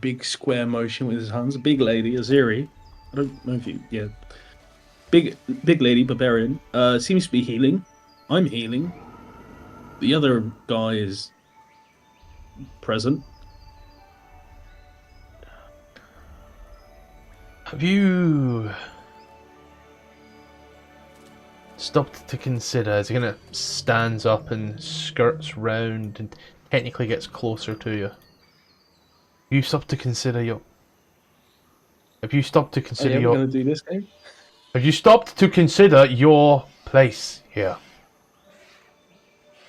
big square motion with his hands. A big lady, Aziri. I don't know if you, big lady, barbarian. Seems to be healing. I'm healing. The other guy is present. Have you stopped to consider, as he kind of stands up and skirts round and technically gets closer to you? You stopped to consider your... Have you stopped to consider We're your... going to do this game? Have you stopped to consider your place here?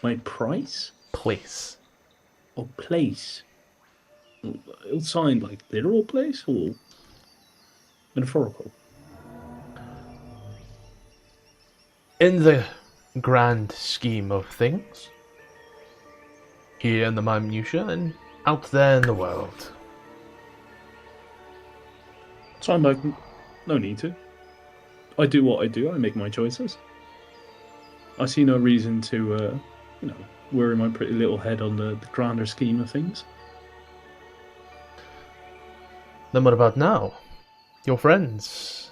My price? Place. Or place? It'll sound like literal place or metaphorical? In the grand scheme of things, here in the minutiae and out there in the world. Sound like no need to. I do what I do. I make my choices. I see no reason to, worry my pretty little head on the grander scheme of things. Then what about now? Your friends?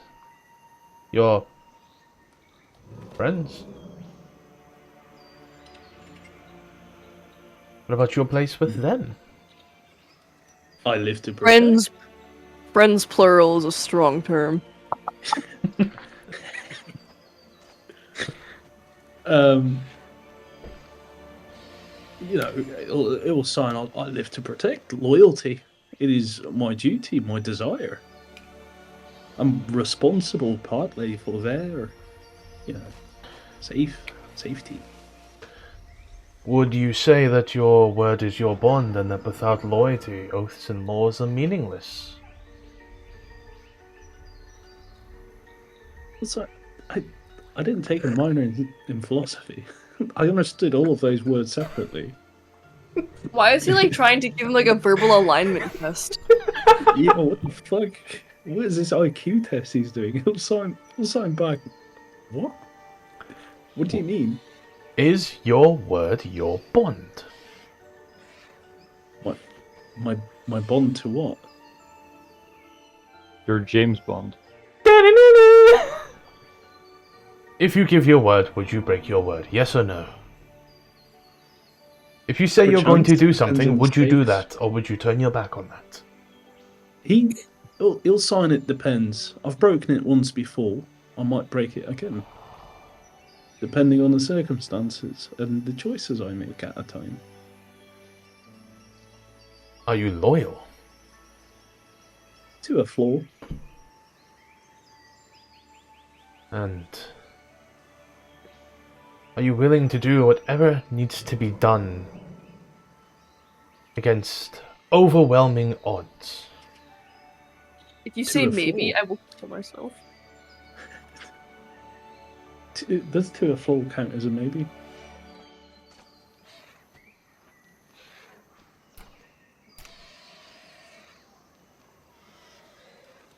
Your... friends? What about your place with them? I live to protect. Friends plural is a strong term. It will sign. I live to protect. Loyalty. It is my duty, my desire. I'm responsible partly for their, safety. Would you say that your word is your bond and that without loyalty, oaths and laws are meaningless? So, I didn't take a minor in philosophy. I understood all of those words separately. Why is he trying to give him a verbal alignment test? Yeah, what the fuck? What is this IQ test he's doing? He'll sign back. What? What do you mean? Is your word your bond? What? My bond to what? You're James Bond. If you give your word, would you break your word? Yes or no? If you say you're going to do something, would you do that, or would you turn your back on that? He'll sign it. Depends. I've broken it once before. I might break it again, depending on the circumstances and the choices I make at a time. Are you loyal? To a flaw. And are you willing to do whatever needs to be done against overwhelming odds? If you say a maybe, flaw. I will kill myself. Does to a floor count as a maybe?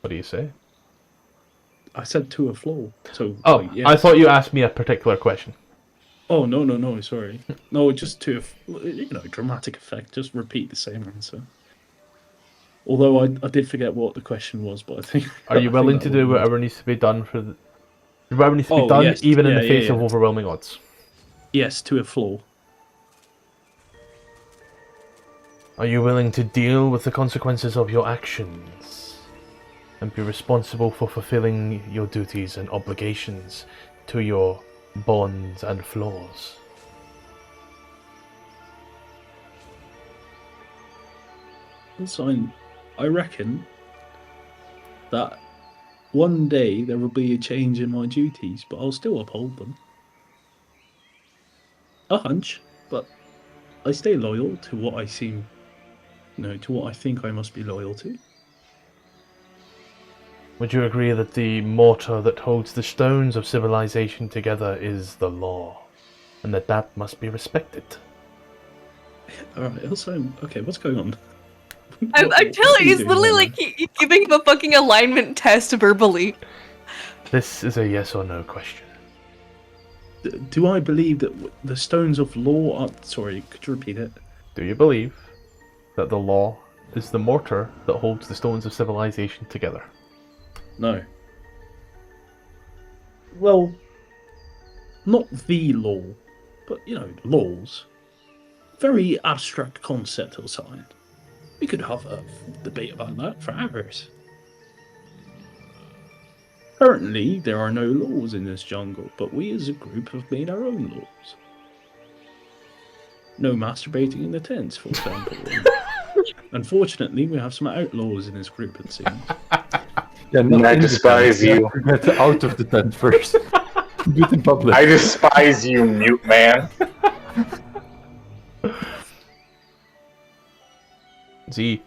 What do you say? I said to a floor. So. Oh, yes. I thought you asked me a particular question. Oh no! Sorry. No, just to dramatic effect. Just repeat the same answer. Although I did forget what the question was, but I think. Are you willing to do whatever needs to be done for the? Whatever needs to be done, Yes. even in the Yeah, face yeah. of overwhelming odds. Yes, to a floor. Are you willing to deal with the consequences of your actions and be responsible for fulfilling your duties and obligations to your bonds and flaws? So I reckon that one day there will be a change in my duties, but I'll still uphold them. A hunch, but I stay loyal to what I seem, to what I think I must be loyal to. Would you agree that the mortar that holds the stones of civilization together is the law, and that must be respected? Alright, also, okay, what's going on? I'm What are telling you, you he's doing literally right like he's giving him a fucking alignment test verbally. This is a yes or no question. Do I believe that the stones of law are... Sorry, could you repeat it? Do you believe that the law is the mortar that holds the stones of civilization together? No. Well, not the law, but, laws. Very abstract concept of science. We could have a debate about that for hours. Currently, there are no laws in this jungle, but we as a group have made our own laws. No masturbating in the tents, for example. Unfortunately, we have some outlaws in this group, it seems. Yeah, not I in the despise tent. you. Get out of the tent first. Do it in public. I despise you, mute man. Z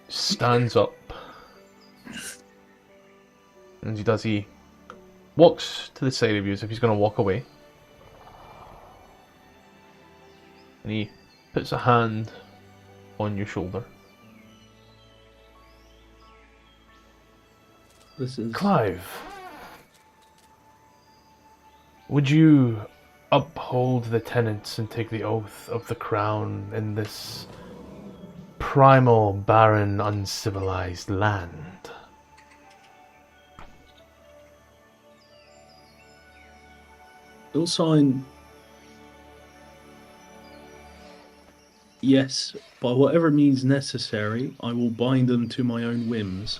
stands up. And he walks to the side of you as if he's going to walk away. And he puts a hand on your shoulder. This is... Clive, would you uphold the tenets and take the oath of the crown in this primal, barren, uncivilized land? You'll sign... Yes, by whatever means necessary, I will bind them to my own whims.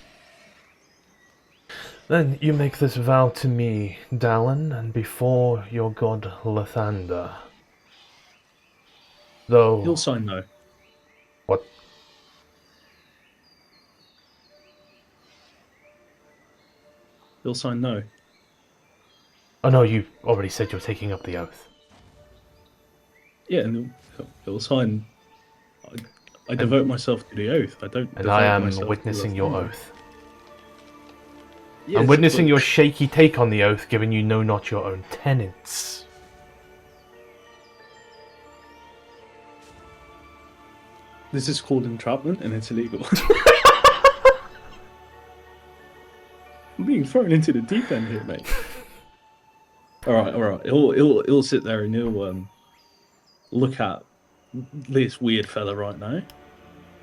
Then you make this vow to me, Dallin, and before your god Lathander. Though... He'll sign no. What? He'll sign no. Oh no, you already said you're taking up the oath. Yeah, and he'll sign... I devote myself to the oath. I don't. And I am devote myself witnessing to your the- oath. Yes, I'm witnessing but- your shaky take on the oath, given you know not your own tenets. This is called entrapment, and it's illegal. I'm being thrown into the deep end here, mate. All right. He'll sit there and he'll look at this weird fella right now.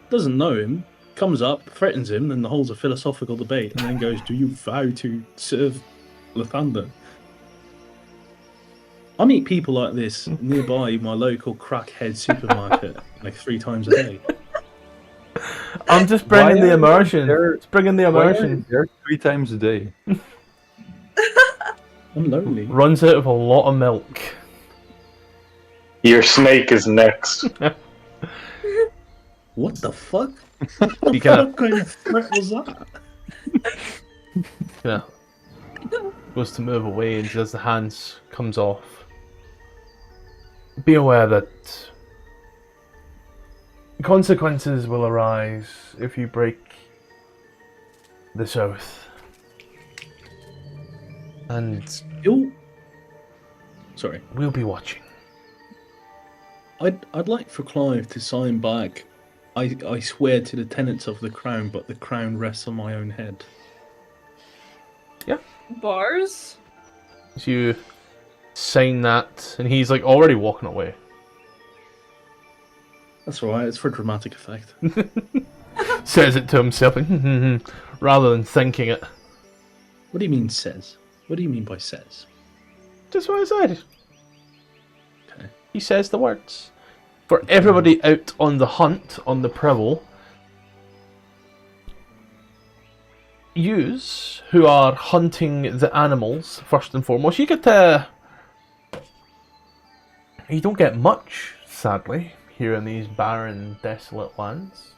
Doesn't know him. Comes up, threatens him, then holds a philosophical debate, and then goes, "Do you vow to serve Lathander?" I meet people like this nearby my local crackhead supermarket like 3 times a day. I'm just bringing the immersion. It's bringing the Why are you immersion. there 3 times a day? I'm lonely. Runs out of a lot of milk. Your snake is next. What the fuck? You kinda, What kind of threat was that? goes to move away, and as the hands comes off, be aware that consequences will arise if you break this oath. And He'll Sorry. We'll be watching. I'd like for Clive to sign back. I swear to the tenets of the crown, but the crown rests on my own head. Bars? As you sign that, and he's like already walking away. That's alright, it's for dramatic effect. Says it to himself, rather than thinking it. What do you mean says? What do you mean by says? Just what I said. Okay. He says the words. For everybody out on the hunt, on the prowl, yous who are hunting the animals, first and foremost, you get to... You don't get much, sadly, here in these barren, desolate lands.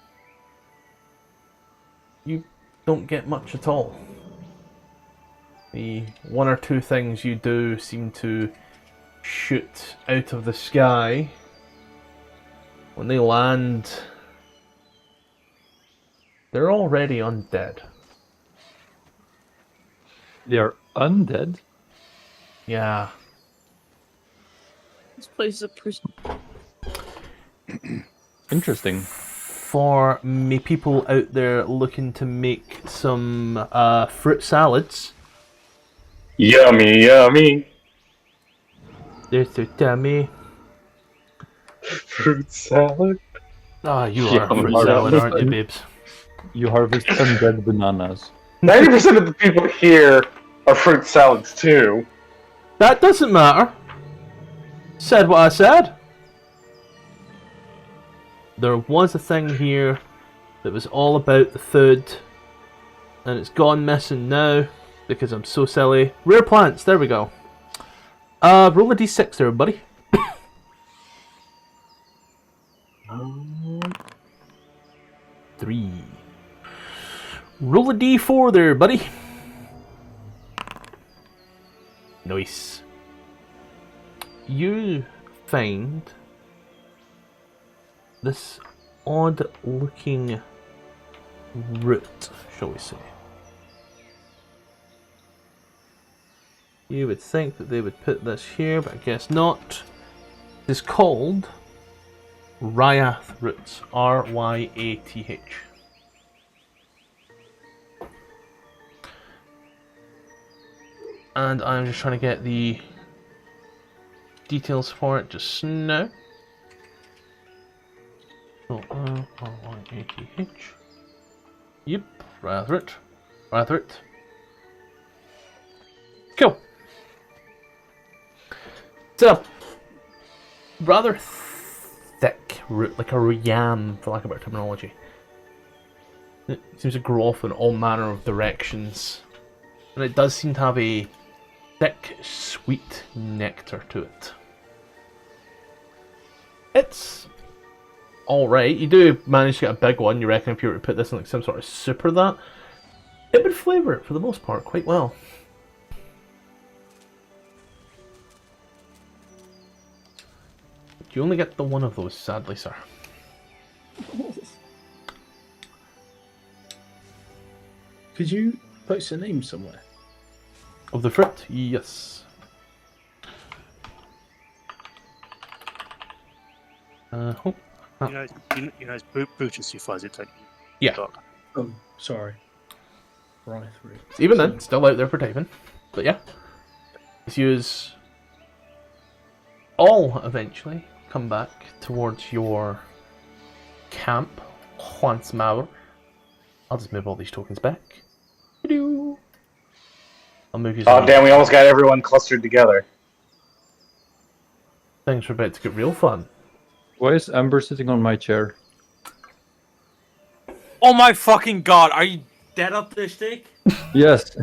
You don't get much at all. The one or two things you do seem to shoot out of the sky. When they land, they're already undead. They are undead? Yeah. This place is a prison. Interesting. For me people out there looking to make some fruit salads. Yummy, yummy. They're so dummy. Fruit salad. Ah, you are Yeah, a fruit I'm salad, alright. aren't you, babes? You harvest undead bananas. 90% of the people here are fruit salads too. That doesn't matter. Said what I said. There was a thing here that was all about the food, and it's gone missing now because I'm so silly. Rare plants, there we go. Roll a d6 there, buddy. 3. Roll a d4 there, buddy. Nice. You find this odd looking root, shall we say. You would think that they would put this here, but I guess not. It's called Ryath roots. Ryath. And I'm just trying to get the details for it just now. So, Ryath. Yep, Ryath root. Ryath root. Cool. So, rather thick root, like a yam, for lack of better terminology. It seems to grow off in all manner of directions, and it does seem to have a thick, sweet nectar to it. It's alright. You do manage to get a big one. You reckon if you were to put this in like some sort of soup or that, it would flavour it for the most part quite well. You only get the one of those, sadly, sir. Could you post a name somewhere? Of the fruit? Yes. Oh. You know it's Brutus who finds it, don't you? Yeah. Doc? Oh, sorry. Right through. Even then, still out there for typing. But yeah. Let's use all eventually come back towards your camp once more. I'll just move all these tokens back. I'll move you. Oh damn, we almost got everyone clustered together. Things are about to get real fun. Why is Amber sitting on my chair? Oh my fucking god, are you dead up this stick? Yes.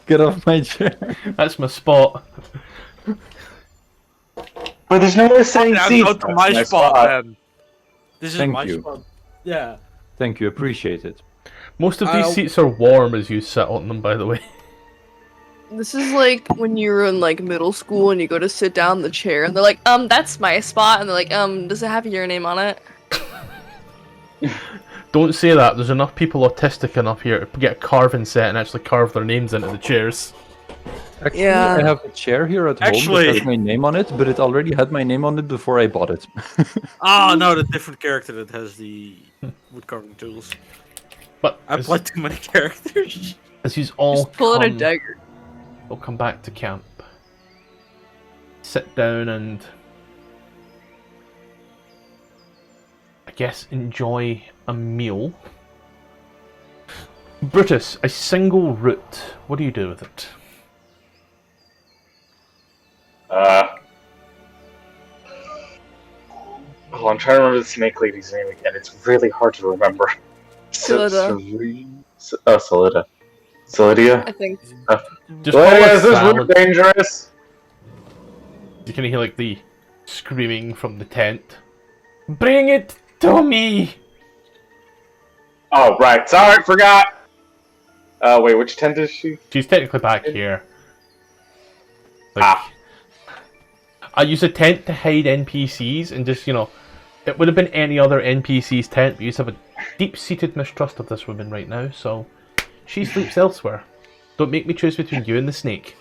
Get off my chair. That's my spot. But there's no more saying Now seats. go to my That's spot, then. This is Thank my you. spot. Yeah. Thank you, appreciate it. Most of these seats are warm as you sit on them, by the way. This is like when you were in like middle school and you go to sit down in the chair and they're like, that's my spot, and they're like, does it have your name on it? Don't say that. There's enough people autistic enough here to get a carving set and actually carve their names into the chairs. Actually, Yeah. I have a chair here at home Actually- that has my name on it, but it already had my name on it before I bought it. Oh no, the different character that has the woodcarving tools. But I played too many characters. as you all Just pull out a come, dagger. we'll come back to camp. Sit down and I guess enjoy a meal. Brutus, a single root. What do you do with it? Oh, I'm trying to remember the snake lady's name again. It's really hard to remember. Solida. Solida. Solidia? I think. Just call it Is this salad. route dangerous? You can hear like the screaming from the tent. Bring it to me! Oh, right. Sorry, forgot. Wait, which tent is she? She's technically back here. Like, Ah. I use a tent to hide NPCs and just, it would have been any other NPC's tent, but you just have a deep-seated mistrust of this woman right now, so she sleeps elsewhere. Don't make me choose between you and the snake.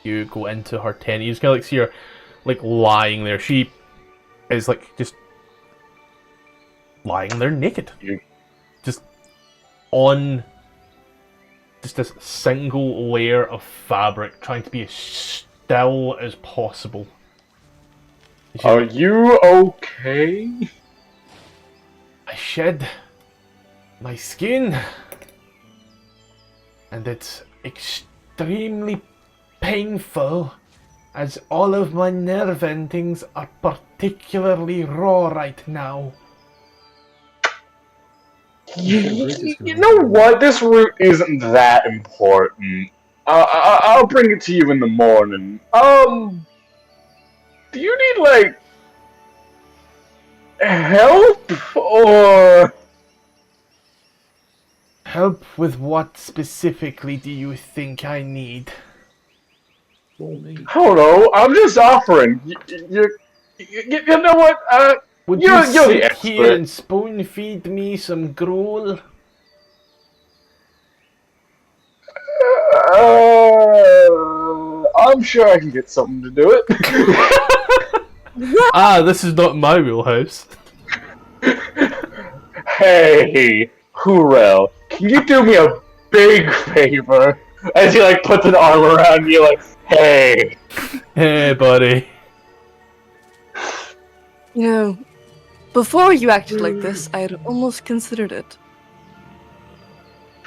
You go into her tent, you just kind of see her, lying there. She is, just lying there naked. Just on just this single layer of fabric, trying to be as still as possible. Are you okay? I shed my skin, and it's extremely painful, as all of my nerve endings are particularly raw right now. You know what? This route isn't that important. I'll bring it to you in the morning. Do you need, help? Or... Help with what specifically do you think I need? I don't know. I'm just offering. You know what? Would You're you the sit expert. here and spoon feed me some gruel? I'm sure I can get something to do it. This is not my wheelhouse. Hey, Hurel, can you do me a big favor? As he puts an arm around you, hey. Hey, buddy. Before you acted like this, I had almost considered it.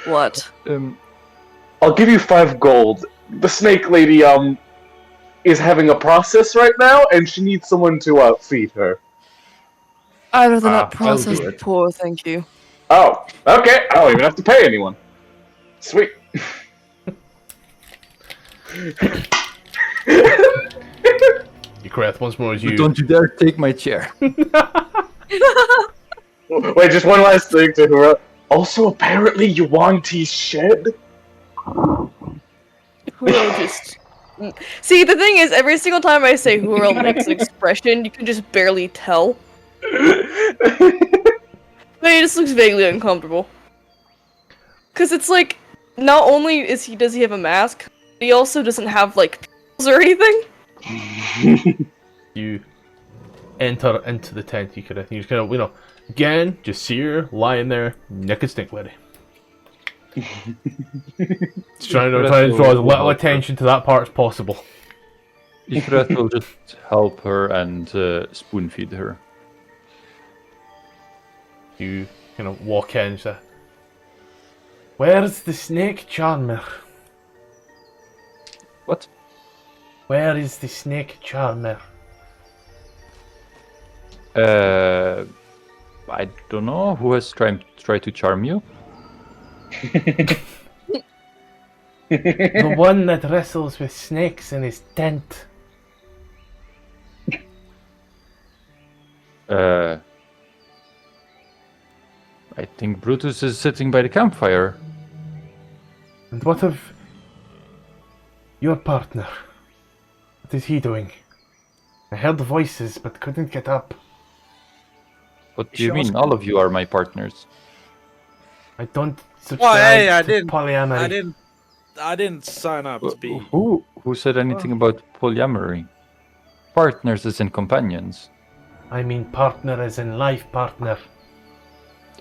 What? I'll give you 5 gold. The snake lady, is having a process right now, and she needs someone to, feed her. I'd rather not I'll do process the it. poor, thank you. Oh, okay. I don't even have to pay anyone. Sweet. You correct once more as you. Don't you dare take my chair. Wait, just one last thing to Hurel. Also, apparently, Yuan-Ti's shed. Hurl just... See, the thing is, every single time I say Hurl makes an expression, you can just barely tell. But he just looks vaguely uncomfortable. Cause it's not only does he have a mask, he also doesn't have pimples or anything. You enter into the tent. You just kind of, again, just see her lying there, naked stink lady. Just trying to draw as little attention to that part as possible. Ifrit will just help her and spoon feed her. You kind of walk in and say, "Where's the snake charmer? What? Where is the snake charmer?" I don't know. Who has tried to charm you? The one that wrestles with snakes in his tent. I think Brutus is sitting by the campfire. And what of your partner? What is he doing? I heard voices but couldn't get up. What do you mean? All of you are my partners. I don't subscribe I to didn't. polyamory. I didn't. I didn't sign up to be. Who said anything about polyamory? Partners as in companions. I mean partner as in life partner.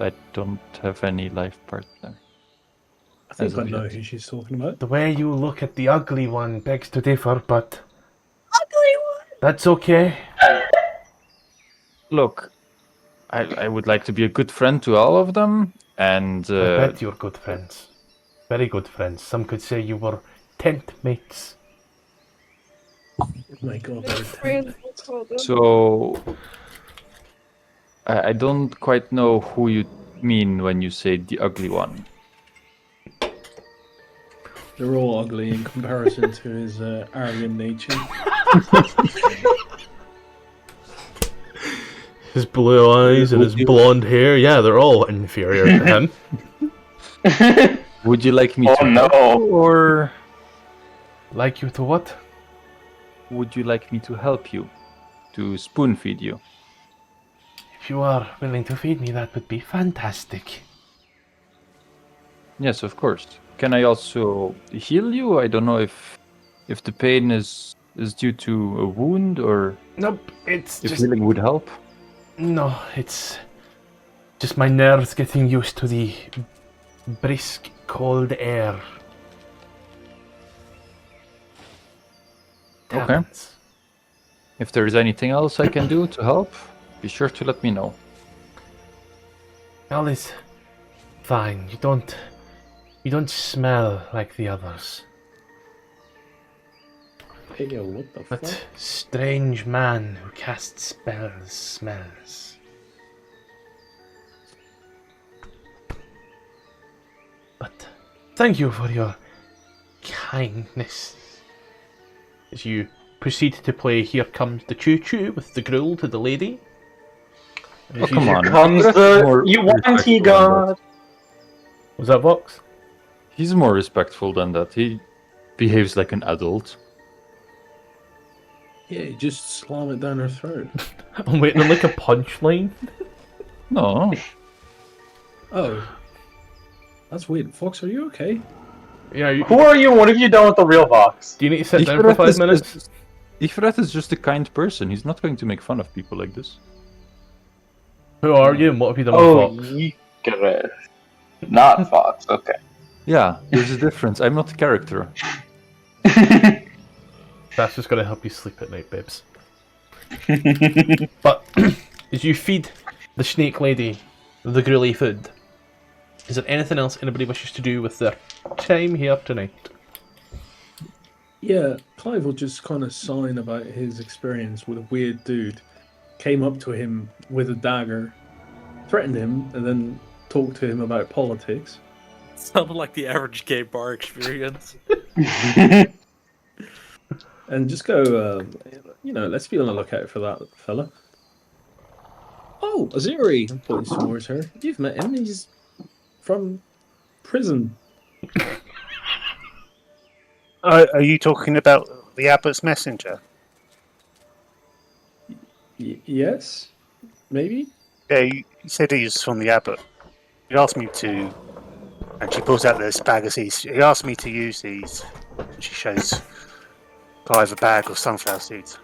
I don't have any life partner. I think As I of know yet. who she's talking about. The way you look at the ugly one begs to differ, but Ugly one. that's okay. Look, I would like to be a good friend to all of them, and I bet you're good friends. Very good friends. Some could say you were tent mates. Oh my god, they're Friends, we'll call them. so I don't quite know who you mean when you say the ugly one. they're all ugly in comparison to his arrogant nature. His blue eyes and his blonde hair, yeah, they're all inferior to him. Would you like me Oh, to no. help you, or Like you to what? would you like me to help you? To spoon feed you? If you are willing to feed me, that would be fantastic. Yes, of course. Can I also heal you? I don't know if the pain is due to a wound or Nope, it's if just... healing would help. No, it's just my nerves getting used to the brisk, cold air. Okay. Damn it. If there is anything else I can do to help, be sure to let me know. All is fine. You don't smell like the others. Hey, yo, what the fuck? That strange man who casts spells smells. But thank you for your kindness. As you proceed to play Here Comes the Choo Choo with the gruel to the lady. Oh, come on. Comes That's the more you want respectful he than god. Was that Vox? that. He's more respectful than that. He behaves like an adult. Yeah, just slam it down her throat. I'm waiting on like a punchline. No. Oh. That's weird. Fox, are you okay? Yeah, Who are you? What have you done with the real Vox? do you need to sit down for 5 minutes? Ifrit is just a kind person. He's not going to make fun of people like this. Who are you and what have you done Oh, with Vox? Ygritte. Not Fox. Okay. Yeah, there's a difference. I'm not a character. That's just gonna help you sleep at night, babes. But as you feed the snake lady the gruely food, is there anything else anybody wishes to do with their time here tonight? Yeah, Clive will just kind of sign about his experience with a weird dude. Came up to him with a dagger, threatened him, and then talked to him about politics. Sounded like the average gay bar experience. And just go, let's be on the lookout for that fella. Oh, Aziri! I'm pointing towards her. You've met him. He's from prison. Are you talking about the Abbott's messenger? Yes? Maybe? Yeah, he said he's from the Abbot. He asked me to, and she pulls out this bag of seeds. He asked me to use these. And she shows Clive a bag of sunflower seeds.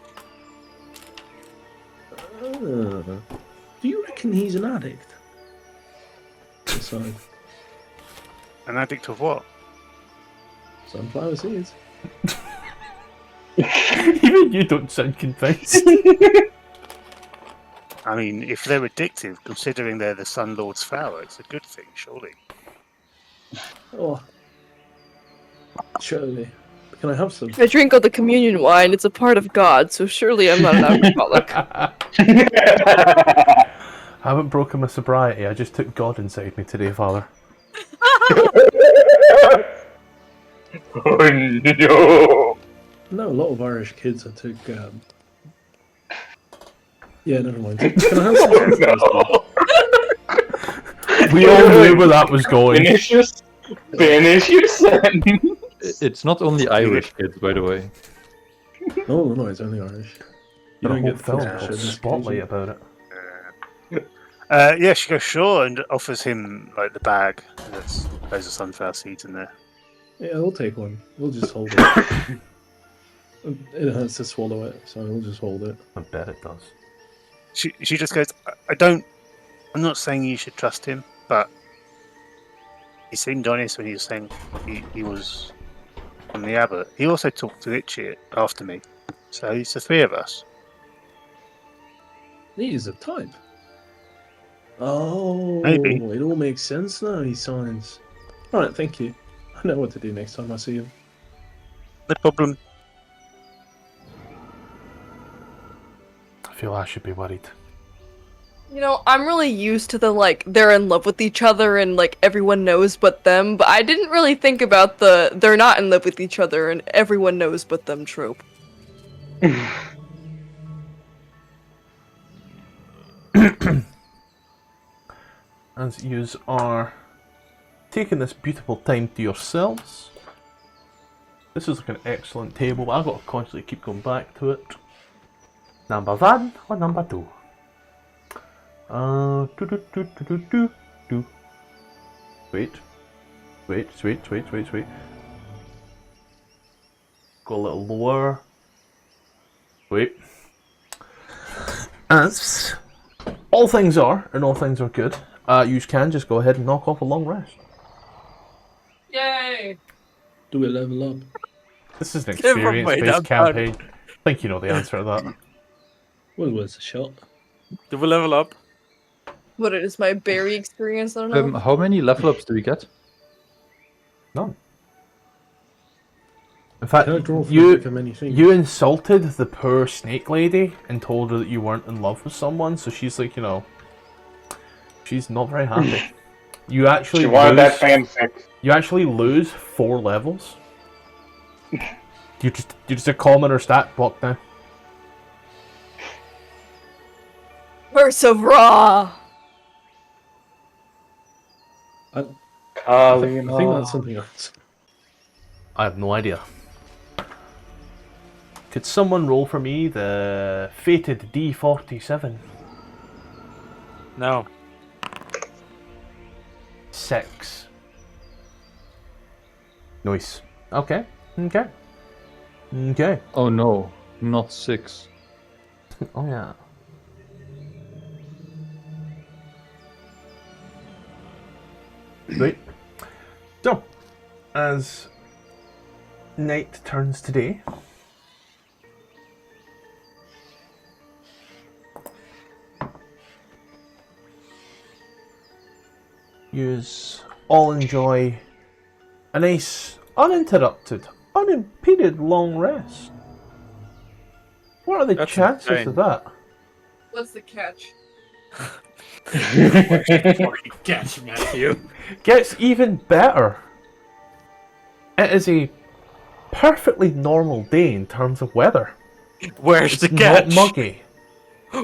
Do you reckon he's an addict? Aside, An addict of what? sunflower seeds. Even you don't sound convinced. I mean, if they're addictive, considering they're the Sun Lord's flower, it's a good thing, surely. Oh. Surely. Can I have some? I drink all the communion wine. It's a part of God, so surely I'm not an alcoholic. I haven't broken my sobriety, I just took God inside me today, Father. Oh no! No, a lot of Irish kids I took. Yeah, never mind. Can I have some? Oh no! We all knew where that was going. Finish your sentence. It's not only Irish kids, by the way. No, it's only Irish. You Got a don't whole get film the called Spotlight about it. Yeah, she goes, sure, and offers him like the bag. There's loads of sunflower seeds in there. Yeah, we'll take one. We'll just hold it. It hurts to swallow it, so we'll just hold it. I bet it does. She just goes, I don't. I'm not saying you should trust him, but he seemed honest when he was saying he was on the abbot. He also talked to Itchy after me, so it's the three of us. He is a type. Oh, Maybe. it all makes sense now. He signs. All right, thank you. I know what to do next time I see him. No problem. I feel I should be worried. You know, I'm really used to the, like, they're in love with each other and, like, everyone knows but them, but I didn't really think about the they're not in love with each other and everyone knows but them trope. As yous are taking this beautiful time to yourselves, this is like an excellent table, but I've got to constantly keep going back to it. Number 1 or number 2? Wait. Go a little lower. Wait. As all things are, and all things are good, you can just go ahead and knock off a long rest. Yay! Do we level up? This is an Never mind, experience-based I'm campaign. I think you know the answer to that. Well, worth a shot. Do we level up? What is my berry experience? I don't know. How many level ups do we get? None. In fact, Can I draw from you many things? you insulted the poor snake lady and told her that you weren't in love with someone, so she's like, you know, she's not very happy. You actually She wanted that lose, fanfic. you actually lose 4 levels. You're just a commoner stat block now. Verse of Raw! I Colleen. think that's something else. I have no idea. Could someone roll for me the fated D47? No. 6. Nice. Okay. Oh no, not 6. Oh yeah. Right. So, as night turns to day, yous all enjoy a nice, uninterrupted, unimpeded long rest. What are the That's chances insane. of that? What's the catch? Fucking catch, Matthew. Gets even better. It is a perfectly normal day in terms of weather. Where's the Not catch? muggy.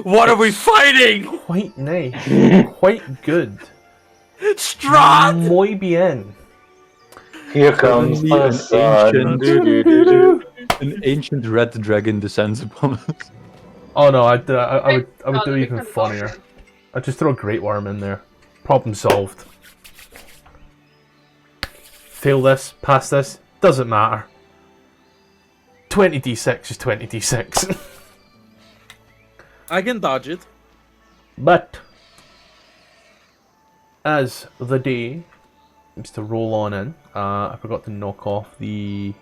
What are we fighting? Quite nice. Quite good. Strahd! Muy bien. Here comes Suddenly the sun. ancient- An ancient red dragon descends upon us. Oh no, I would do even funnier. I'd just throw a great worm in there. Problem solved. Fail this, pass this, doesn't matter. 20d6 is 20d6. I can dodge it. But as the day seems to roll on in, I forgot to knock off the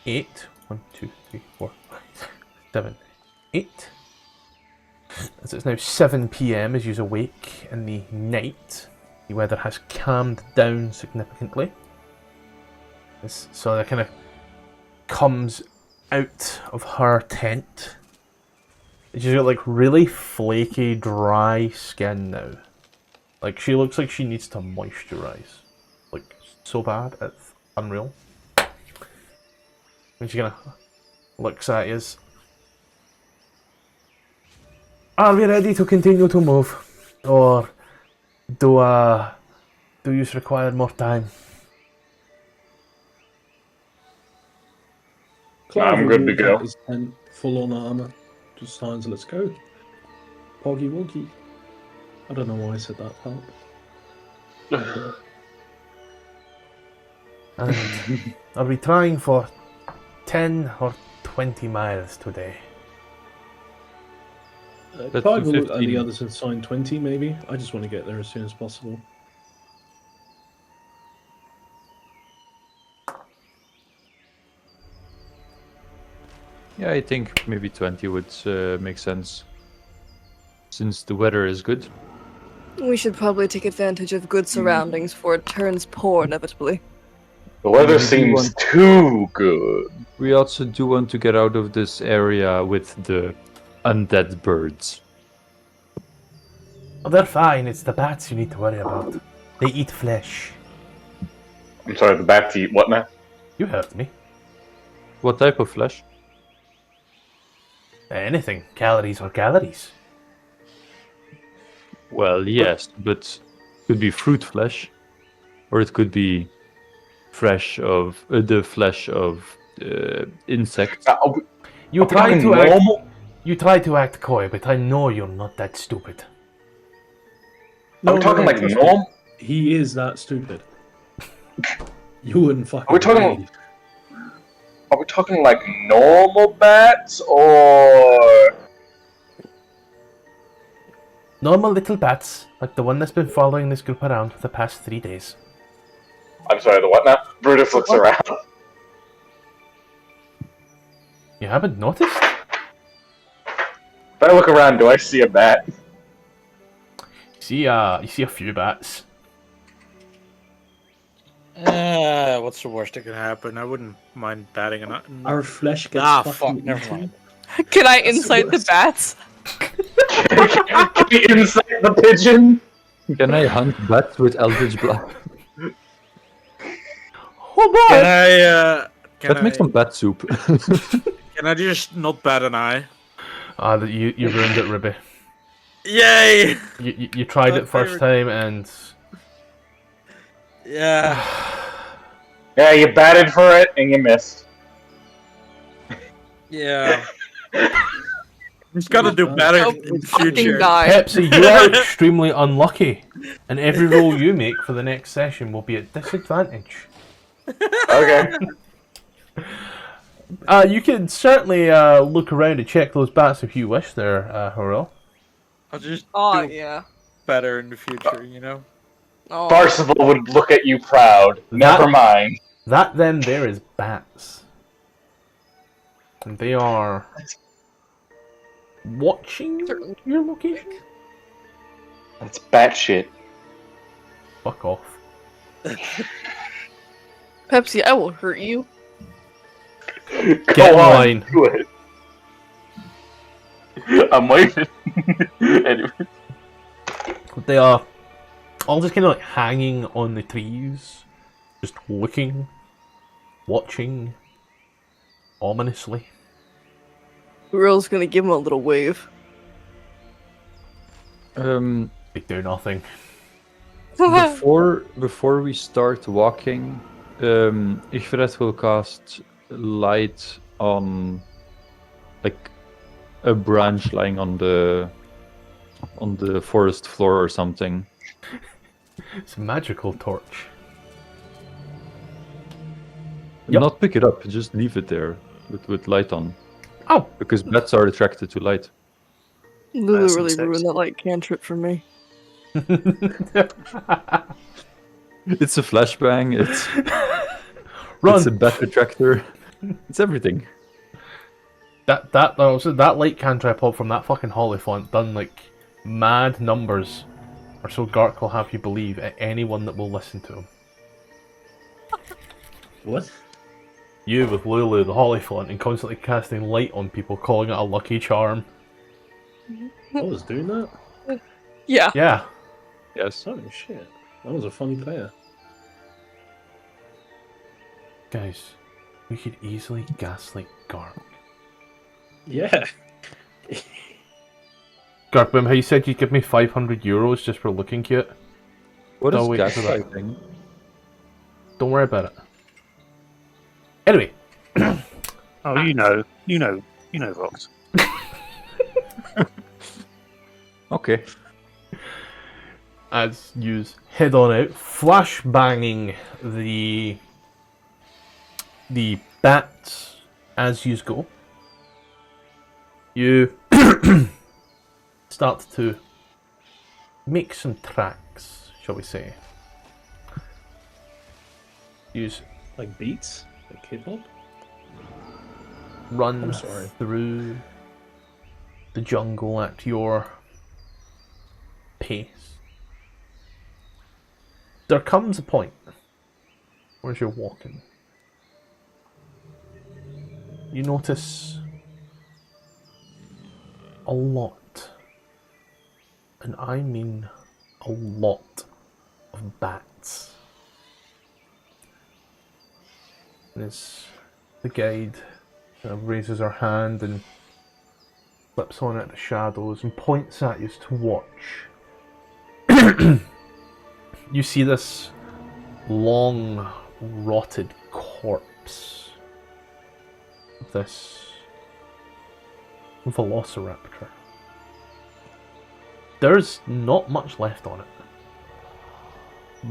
8. 1, 2, 3, 4, 5, 7, 8. As it's now 7 PM as you're awake in the night, the weather has calmed down significantly. So that kind of comes out of her tent. She's got like really flaky, dry skin now. Like she looks like she needs to moisturize. Like so bad, it's unreal. And she kind of looks at you. Are we ready to continue to move, or do you require more time? I'm good to go. His tent, full on armor. Just signs, let's go. Poggy woggy. I don't know why I said that part. And I'll be trying for 10 or 20 miles today. That's Clive will look like 15. the others have signed 20, maybe. I just want to get there as soon as possible. Yeah, I think maybe 20 would make sense. Since the weather is good. We should probably take advantage of good surroundings before it turns poor inevitably. The weather We do seems want- too good. We also do want to get out of this area with the undead birds. Oh, they're fine. It's the bats you need to worry about. They eat flesh. I'm sorry, the bats eat what now? You heard me. What type of flesh? Anything. Calories or calories. Well, yes, but it could be fruit flesh, or it could be the flesh of insects. You Are we try talking to act, normal? you try to act coy, but I know you're not that stupid. Are we talking like trust me, normal? He is that stupid. You wouldn't fucking Are we talking- believe. Are we talking like normal bats or Normal little bats, like the one that's been following this group around for the past 3 days. I'm sorry, the what now? Brutus looks around. You haven't noticed? If I look around, do I see a bat? You see a few bats. What's the worst that can happen? I wouldn't mind batting an. Our flesh gets Fuck, fucking never eaten. mind. Can I That's the insight the worst. bats? Can we insect the pigeon? Can I hunt bats with Eldritch Blast? Oh boy! Can I? Let's make some bat soup. Can I just not bat an eye? You ruined it, Ribby. Yay! You tried My it first favorite. time and Yeah. Yeah, you batted for it and you missed. Yeah. Just gotta do better Oh, in the fucking future. die. Pepsi, you are extremely unlucky, and every roll you make for the next session will be at disadvantage. Okay. You can certainly look around and check those bats if you wish there, Horrell. I'll just Oh, do yeah. better in the future, you know? Oh. Parsifal would look at you proud. Never mind. That then there is bats. And they are watching your location? That's bat shit. Fuck off. Pepsi, I will hurt you. Get in Go on, line. do it. I'm waiting. Anyway. They are all just kind of like hanging on the trees, just looking, watching, ominously. Uriel's gonna give him a little wave. They do nothing. Before we start walking, Igvret will cast light on like a branch lying on the forest floor or something. It's a magical torch. Yep. Not pick it up, just leave it there with light on. Oh! Because bats are attracted to light. Lulu That's really insects. ruined that light cantrip for me. It's a flashbang, Run! it's a bat attractor, it's everything. That light cantrip up from that fucking Hollyphant done like mad numbers, or so Gark will have you believe at anyone that will listen to him. What? You with Lulu the Hollyphant and constantly casting light on people, calling it a lucky charm. I was doing that? Yeah. Yeah. Yes. Oh shit. I was a funny player. Guys, we could easily gaslight Gark. Yeah. Gark, remember how you said you'd give me 500 euros just for looking cute? What is No, wait, for that. gaslighting? Don't worry about it. Anyway, Oh, you know, Vox. Okay. as you head on out, flash banging the the bats as you go. You start to make some tracks, shall we say. Use Like beats? Like hip hop? run I'm sorry. through the jungle at your pace. There comes a point where as you're walking, you notice a lot, and I mean a lot, of bats. And as the guide raises her hand and flips on at the shadows and points at you to watch, you see this long, rotted corpse of this velociraptor. There's not much left on it,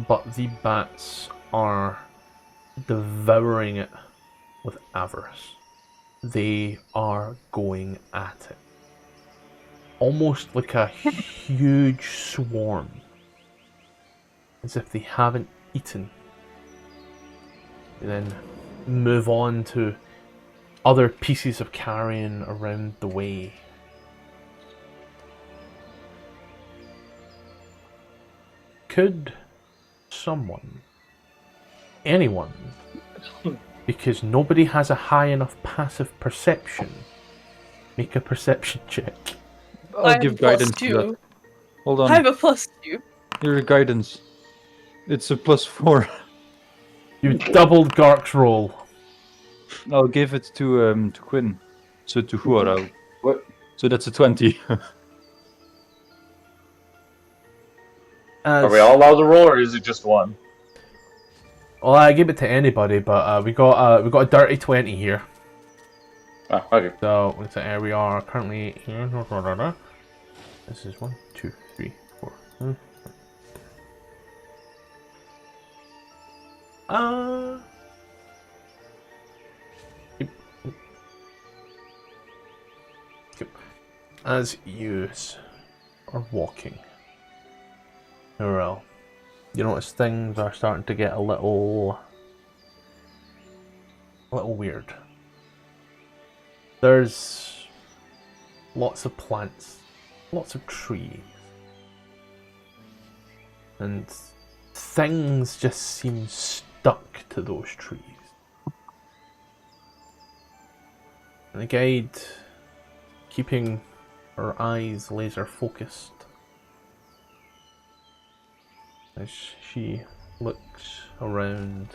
but the bats are devouring it with avarice. They are going at it, almost like a huge swarm, as if they haven't eaten. They then move on to other pieces of carrion around the way. Could someone, anyone, because nobody has a high enough passive perception, make a perception check? I'll I have give a guidance to +2. that. Hold on. I have a +2. Here's guidance. It's a +4. You doubled Gark's roll. I'll give it to Quinn. So to Huarau. What? So that's a 20. Are we all allowed to roll, or is it just one? Well, I give it to anybody, but we got a dirty 20 here. Oh, okay. So we are currently here. This is 1, 2, 3, 4. As you are walking, Norel, you notice things are starting to get a little weird. There's lots of plants, lots of trees, and things just seem stuck to those trees. And the guide, keeping her eyes laser focused as she looks around,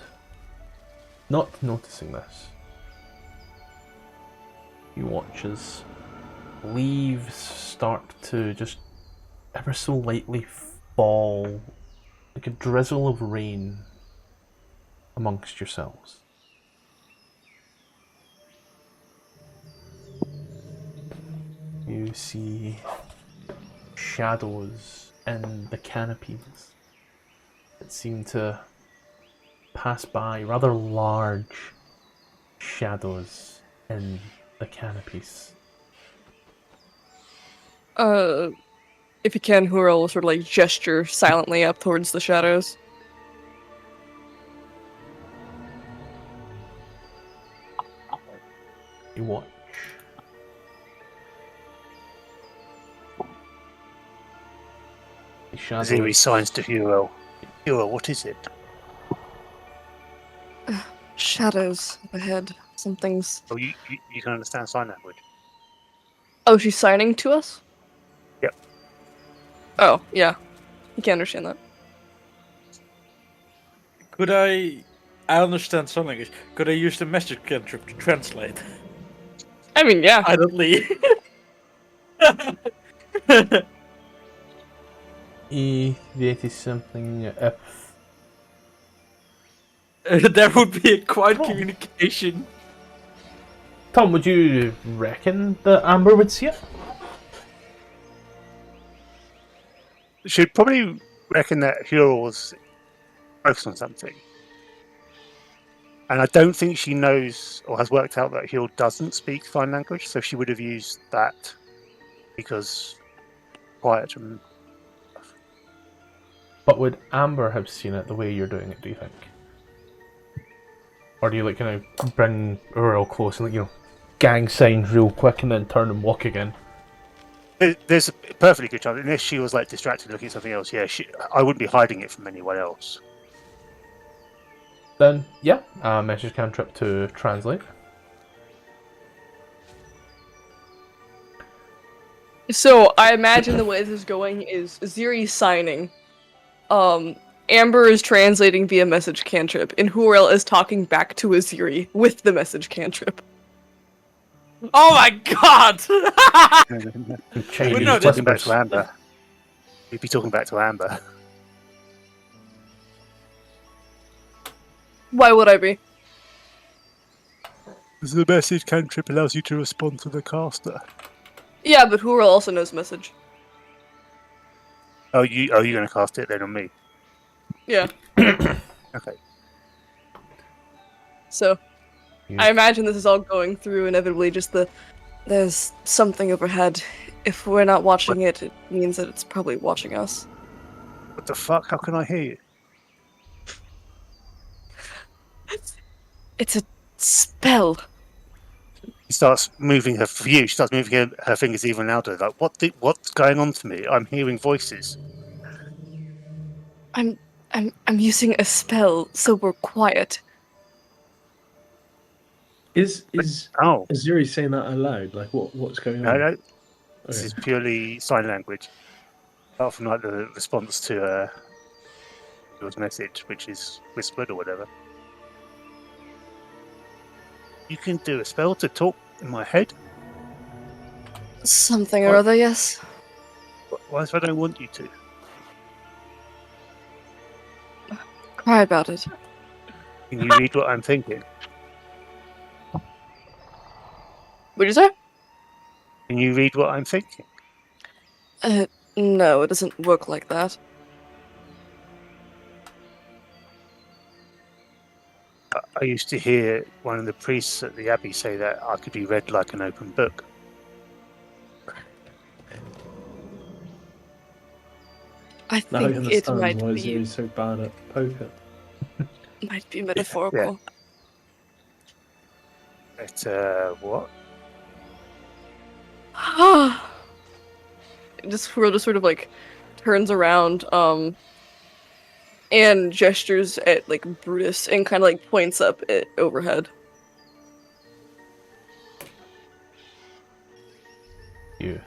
not noticing this. You watch as leaves start to just ever so lightly fall, like a drizzle of rain amongst yourselves. You see shadows in the canopies that seem to pass by, rather large shadows in the canopies. If you can, Hura will sort of like gesture silently up towards the shadows. You watch. The As he shadows. signs to Hero. Hero, what is it? Shadows ahead. Something's. Oh, you can understand sign language. Oh, she's signing to us? Yep. Oh, yeah. You can understand that. Could I understand sign language. Could I use the message cantrip to translate? I mean, yeah. I don't leave. That is something if There would be a quiet communication. Tom, would you reckon that Amber would see it? She'd probably reckon that Hero was focused on something. And I don't think she knows or has worked out that Hill doesn't speak sign language, so she would have used that because quiet and But would Amber have seen it the way you're doing it, do you think? Or do you like kind of bring her real close and like, gang signs real quick and then turn and walk again? there's a perfectly good chance, unless she was like distracted looking at something else. Yeah, I wouldn't be hiding it from anyone else. Then, yeah, message cantrip to translate. So I imagine the way this is going is Ziri signing. Amber is translating via message cantrip, and Hurel is talking back to Aziri with the message cantrip. Oh my god! Change But no, his that's Talking back whispers. to Amber. You'd be talking back to Amber. Why would I be? The message cantrip allows you to respond to the caster. Yeah, but Hurel also knows message. Oh, you're going to cast it then on me? Yeah. Okay. So, I imagine this is all going through inevitably just there's something overhead. If we're not watching it, it means that it's probably watching us. What the fuck? How can I hear you? It's a spell. She starts moving her She starts moving her fingers even louder. Like, what's going on to me? I'm hearing voices. I'm using a spell, so we're quiet. Is Oh, Azuri saying that aloud? Like what's going on? no. This Okay. is purely sign language. Apart from like the response to your message, which is whispered or whatever. You can do a spell to talk in my head? Something or What? other, yes. Why if I don't want you to? Cry about it. Can you read what I'm thinking? What'd you say? Can you read what I'm thinking? No, it doesn't work like that. I used to hear one of the priests at the abbey say that I could be read like an open book. I Now I think it understand might why be Azuri's so bad at poker. metaphorical. But, what? Hurel just sort of like turns around, and gestures at like Brutus and kind of like points up at overhead. You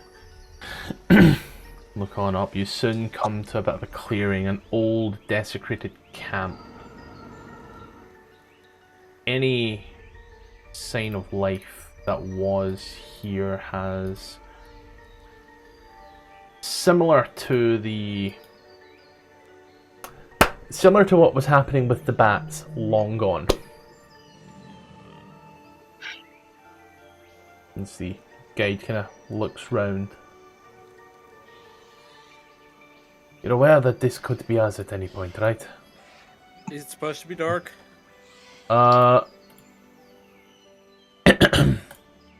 look on up. You soon come to a bit of a clearing, an old desecrated camp. Any sign of life that was here has, similar to what was happening with the bats, long gone. As the guide kind of looks round. You're aware that this could be us at any point, right? Is it supposed to be dark?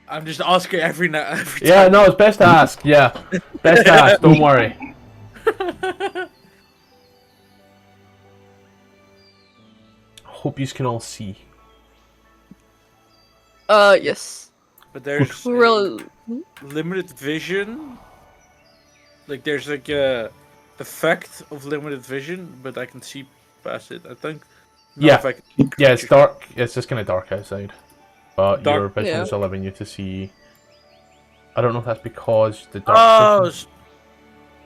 I'm just asking every time. Yeah, no, it's best to ask. Yeah, best to ask. Don't worry. Hope you can all see. Yes. But there's Hurel. limited vision. Like there's like a effect of limited vision, but I can see past it. I think. Not Yeah. if I can- Yeah, it's dark. It's just kind of dark outside. But Dark- your vision Yeah. is allowing you to see. I don't know if that's because the Oh, dark.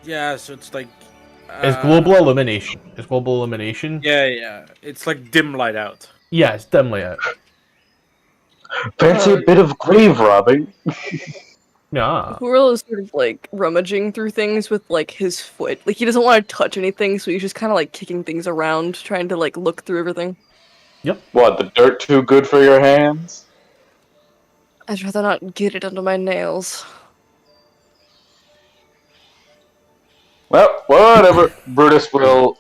yeah. So it's like. It's global illumination. It's global illumination. Yeah. It's like dim light out. Yeah, it's dimly out. Fancy a bit of grave robbing. Yeah. Hurel is sort of like rummaging through things with like his foot. Like he doesn't want to touch anything, so he's just kind of like kicking things around, trying to like look through everything. What, the dirt too good for your hands? I'd rather not get it under my nails. Well, whatever. Brutus will,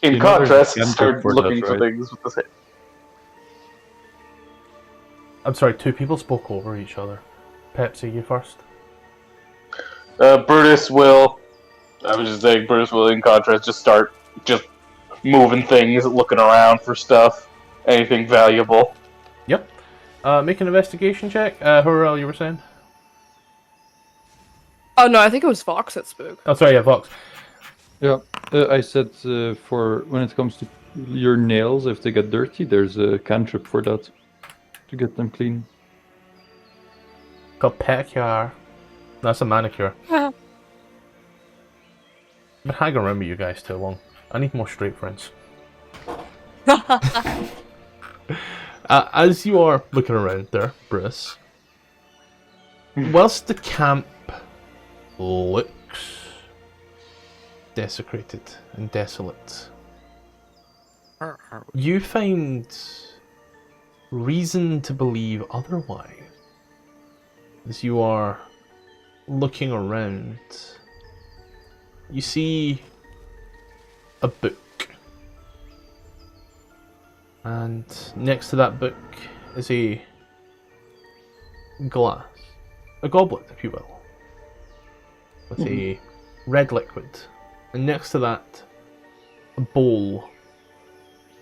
in You know there's a contrast, cantrip start for that, looking for right? things with his head. I'm sorry, two people spoke over each other. Pepsi, you first. Brutus will. I was just saying, Brutus will, in contrast, just start moving things, looking around for stuff, anything valuable. Yep. Make an investigation check. Hurrell, you were saying? Oh no, I think it was Fox that spoke. Oh, sorry, yeah, Vox. Yeah, I said for when it comes to your nails, if they get dirty, there's a cantrip for that to get them clean. Called pedicure. That's a manicure. I've been hanging around with you guys too long. I need more straight friends. As you are looking around there, Bruce, whilst the camp looks desecrated and desolate, you find reason to believe otherwise. As you are looking around, you see a book. And next to that book is a glass. A goblet, if you will. With a red liquid. And next to that, a bowl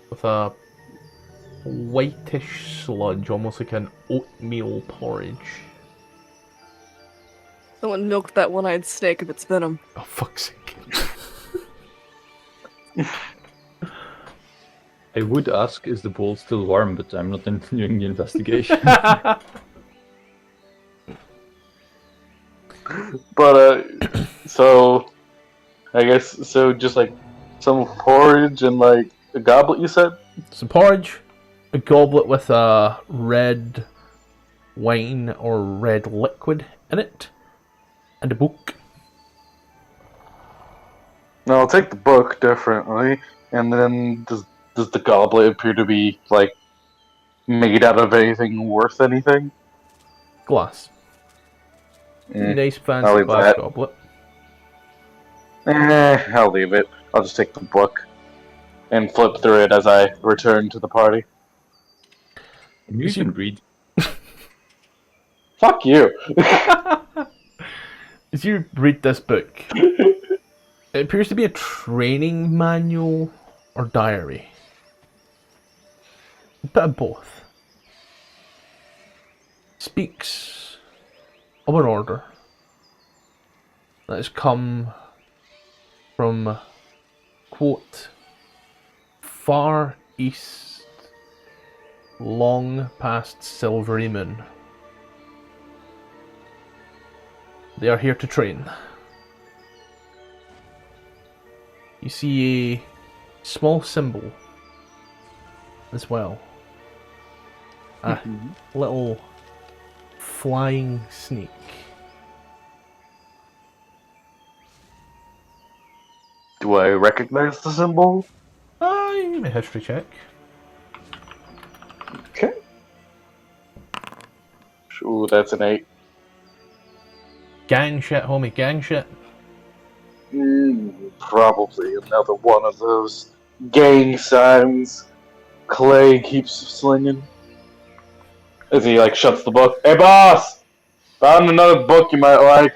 with a whitish sludge, almost like an oatmeal porridge. Someone milked that one-eyed snake of its venom. Oh, fuck's sake. I would ask, is the bowl still warm? But I'm not doing the investigation. But, so, I guess, so just like some porridge and like a goblet, you said? Some porridge, a goblet with a red wine or red liquid in it, and a book. No, I'll take the book, definitely. And then, does the goblet appear to be, like, made out of anything worth anything? Glass. Nice I'll fancy leave glass that. goblet. I'll leave it. I'll just take the book and flip through it as I return to the party. You can read. Fuck you! As you read this book, it appears to be a training manual or diary. A bit of both. Speaks of an order that has come from, quote, far east, long past Silvery Moon. They are here to train. You see a small symbol as well. A little flying snake. Do I recognize the symbol? You need a history check. Okay. Ooh, that's an 8. Gang shit, homie, gang shit. Probably another one of those gang signs Clay keeps slinging. As he, like, shuts the book. Hey, boss! Found another book you might like.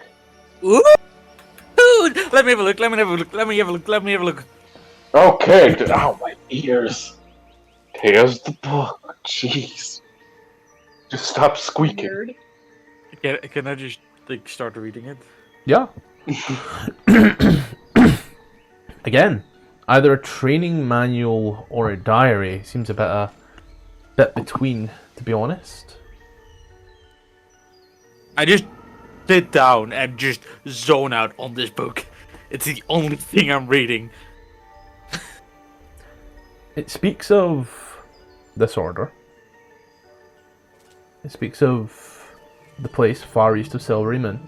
Ooh! Let me have a look, let me have a look, let me have a look, let me have a look. Okay, dude. Ow, my ears. Here's the book. Jeez. Just stop squeaking. Can I just, like, start reading it? Yeah. Again, either a training manual or a diary. Seems a bit between, to be honest. I just sit down and just zone out on this book. It's the only thing I'm reading. It speaks of this order. It speaks of the place far east of Silvery Moon.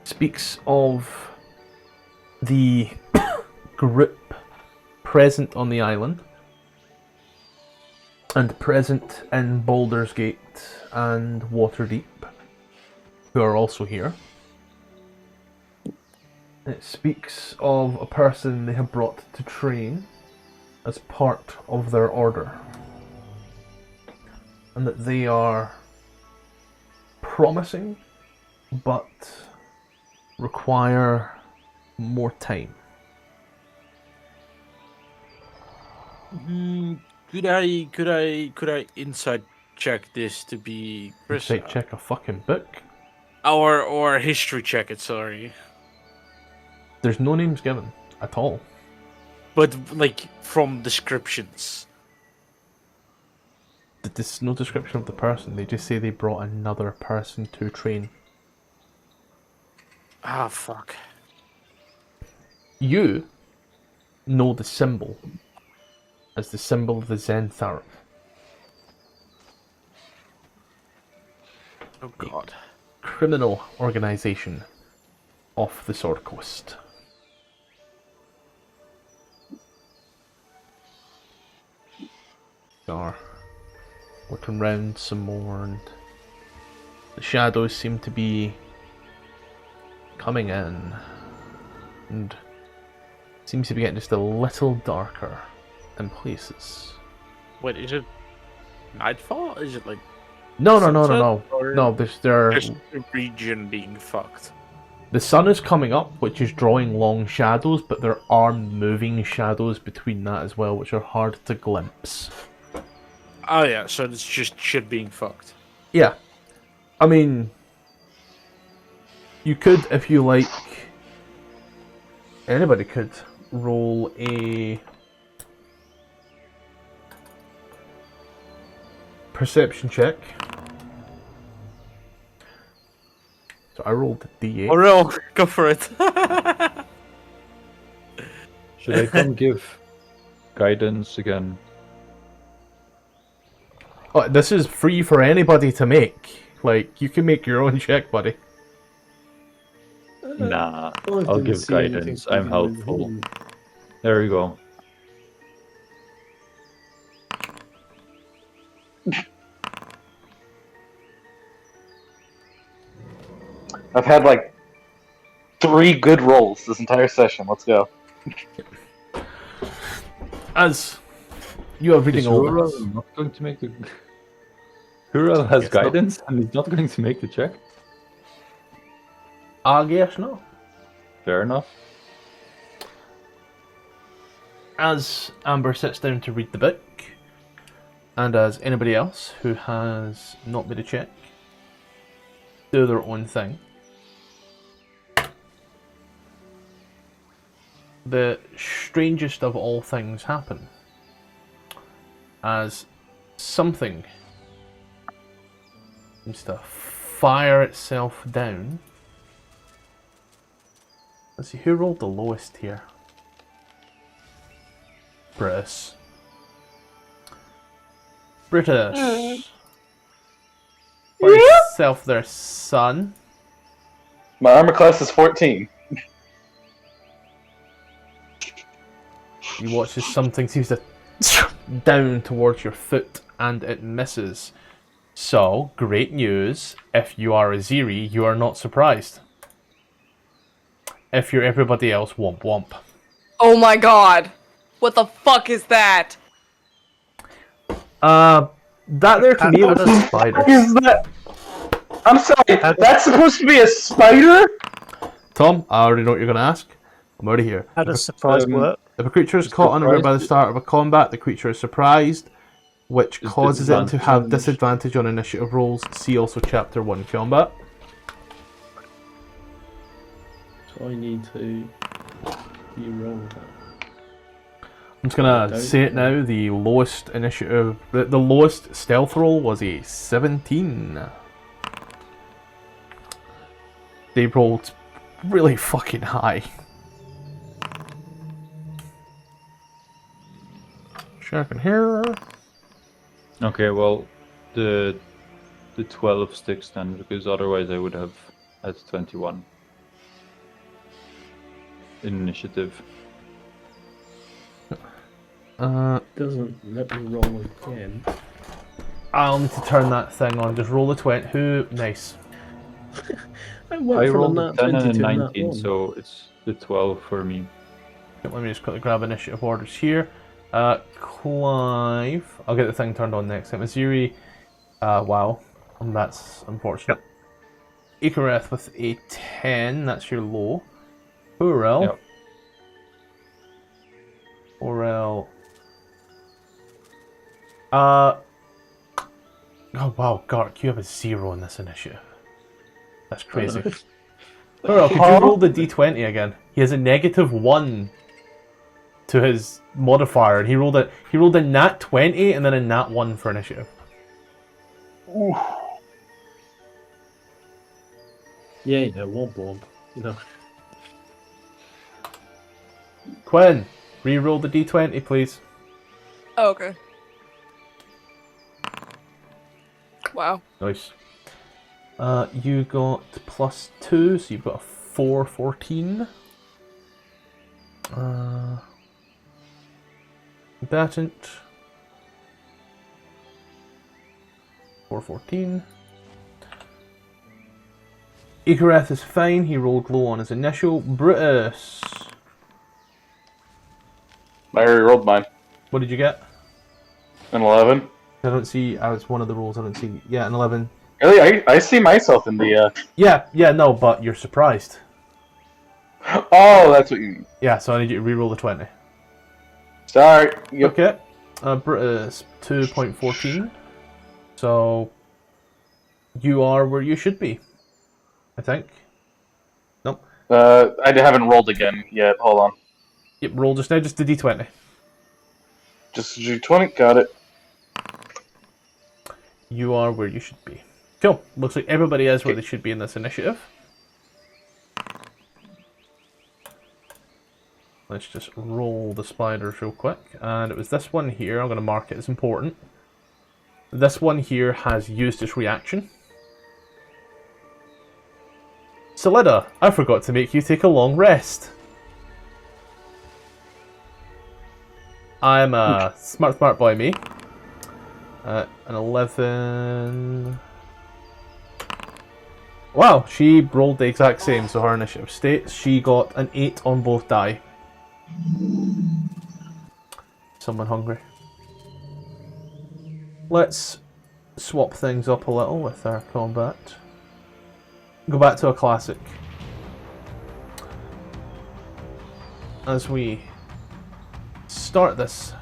It speaks of the group present on the island and present in Baldur's Gate and Waterdeep, who are also here. It speaks of a person they have brought to train as part of their order. and that they are promising, but require more time. Could I insight check this to be Say check a fucking book. or history check it? Sorry, There's no names given at all. but like from descriptions. There's no description of the person. They just say they brought another person to train. Ah, fuck. You know the symbol as the symbol of the Zentharp. Oh god. Criminal organization off the Sword Coast. Are looking round some more, and the shadows seem to be coming in, and seems to be getting just a little darker in places. Wait, is it nightfall? Is it like No. or No, there's just the region being fucked? the sun is coming up, which is drawing long shadows, but there are moving shadows between that as well, which are hard to glimpse. Oh yeah, so it's just shit being fucked. Yeah. I mean, you could, if you like, anybody could roll a perception check. So I rolled a d8. Oh no, go for it. Should I come give guidance again? Oh, this is free for anybody to make. Like, you can make your own check, buddy. Nah, I I'll didn't give see anything guidance. I'm funny with helpful. him. There we go. I've had like 3 good rolls this entire session. Let's go. As you are reading Is all Hural this, not going to make the... Hural has Guess not. guidance and he's not going to make the check? I guess no. Fair enough. As Amber sits down to read the book, and as anybody else who has not made a check do their own thing, the strangest of all things happen. As something seems to fire itself down. Let's see, who rolled the lowest here? Brutus. Brutus. For yourself there, son. My armor class is 14. You watch as something seems to down towards your foot and it misses. So, great news. If you are a Ziri, you are not surprised. If you're everybody else, womp womp. Oh my god! What the fuck is that? That there to me looks like a spider. What is that? I'm sorry, that's supposed to be a spider? Tom, I already know what you're going to ask. I'm out of here. How does surprise work? If a creature is caught unaware by the start of a combat, the creature is surprised, which Is causes it to disadvantage have on disadvantage on initiative rolls. See also Chapter 1 Combat. So I need to re-roll that. I'm just gonna say it now. The lowest initiative, the lowest stealth roll was a 17. They rolled really fucking high. Checking here. Okay, well, the 12 sticks then, because otherwise I would have had 21 in initiative. Doesn't let me roll again. I'll need to turn that thing on. Just roll the 20. Who? Nice. I I went from rolled a a nat 10 20 and a to a nat 19, 1. so it's the 12 for me. Let me just quickly grab initiative orders here. Clive. I'll get the thing turned on next time. Aziri, Wow. That's unfortunate. Icareth with a 10, that's your low. Urel. Yep. Urel. Oh wow, Gark, you have a 0 in this initiative. That's crazy. Urel, could you roll the d20 again? He has a -1 to his modifier, and he rolled a nat 20 and then a nat 1 for initiative. Ooh. Yeah, womp womp. You know. Quinn, re-roll the d20, please. Oh, okay. Wow. Nice. You got +2, so you've got a 4, 14. Combatant. 4, 14. Icareth is fine, he rolled low on his initial. Brutus. I already rolled mine. What did you get? An 11. I don't see, it's one of the rolls, I don't see. Yeah, an 11. Really? I see myself in the, Yeah, no, but you're surprised. Oh, that's what you mean. Yeah, so I need you to re-roll the 20. Sorry. Yep. Okay. Brutus, 2.14. So, you are where you should be, I think. Nope. I haven't rolled again yet. Hold on. Yep, roll just now, just the d20. Just G20. Got it. You are where you should be. Cool. Looks like everybody is where they should be in this initiative. Let's just roll the spiders real quick. And it was this one here. I'm going to mark it as important. This one here has used its reaction. Solida, I forgot to make you take a long rest. I'm a smart boy, me. An 11. Wow, she rolled the exact same, so her initiative states she got an 8 on both die. Someone hungry. Let's swap things up a little with our combat. Go back to a classic. As we start this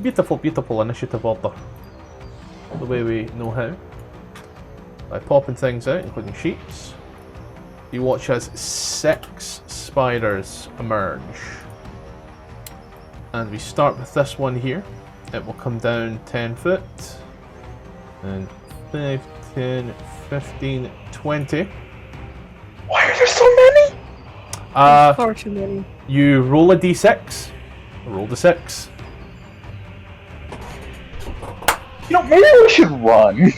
beautiful, beautiful initiative order the way we know how. By popping things out, including sheets. You watch as 6 spiders emerge. And we start with this one here. It will come down 10 foot. And 5, 10, 15, 20. Why are there so many? Far too many. You roll a d6. Roll the 6. You know, maybe we should run.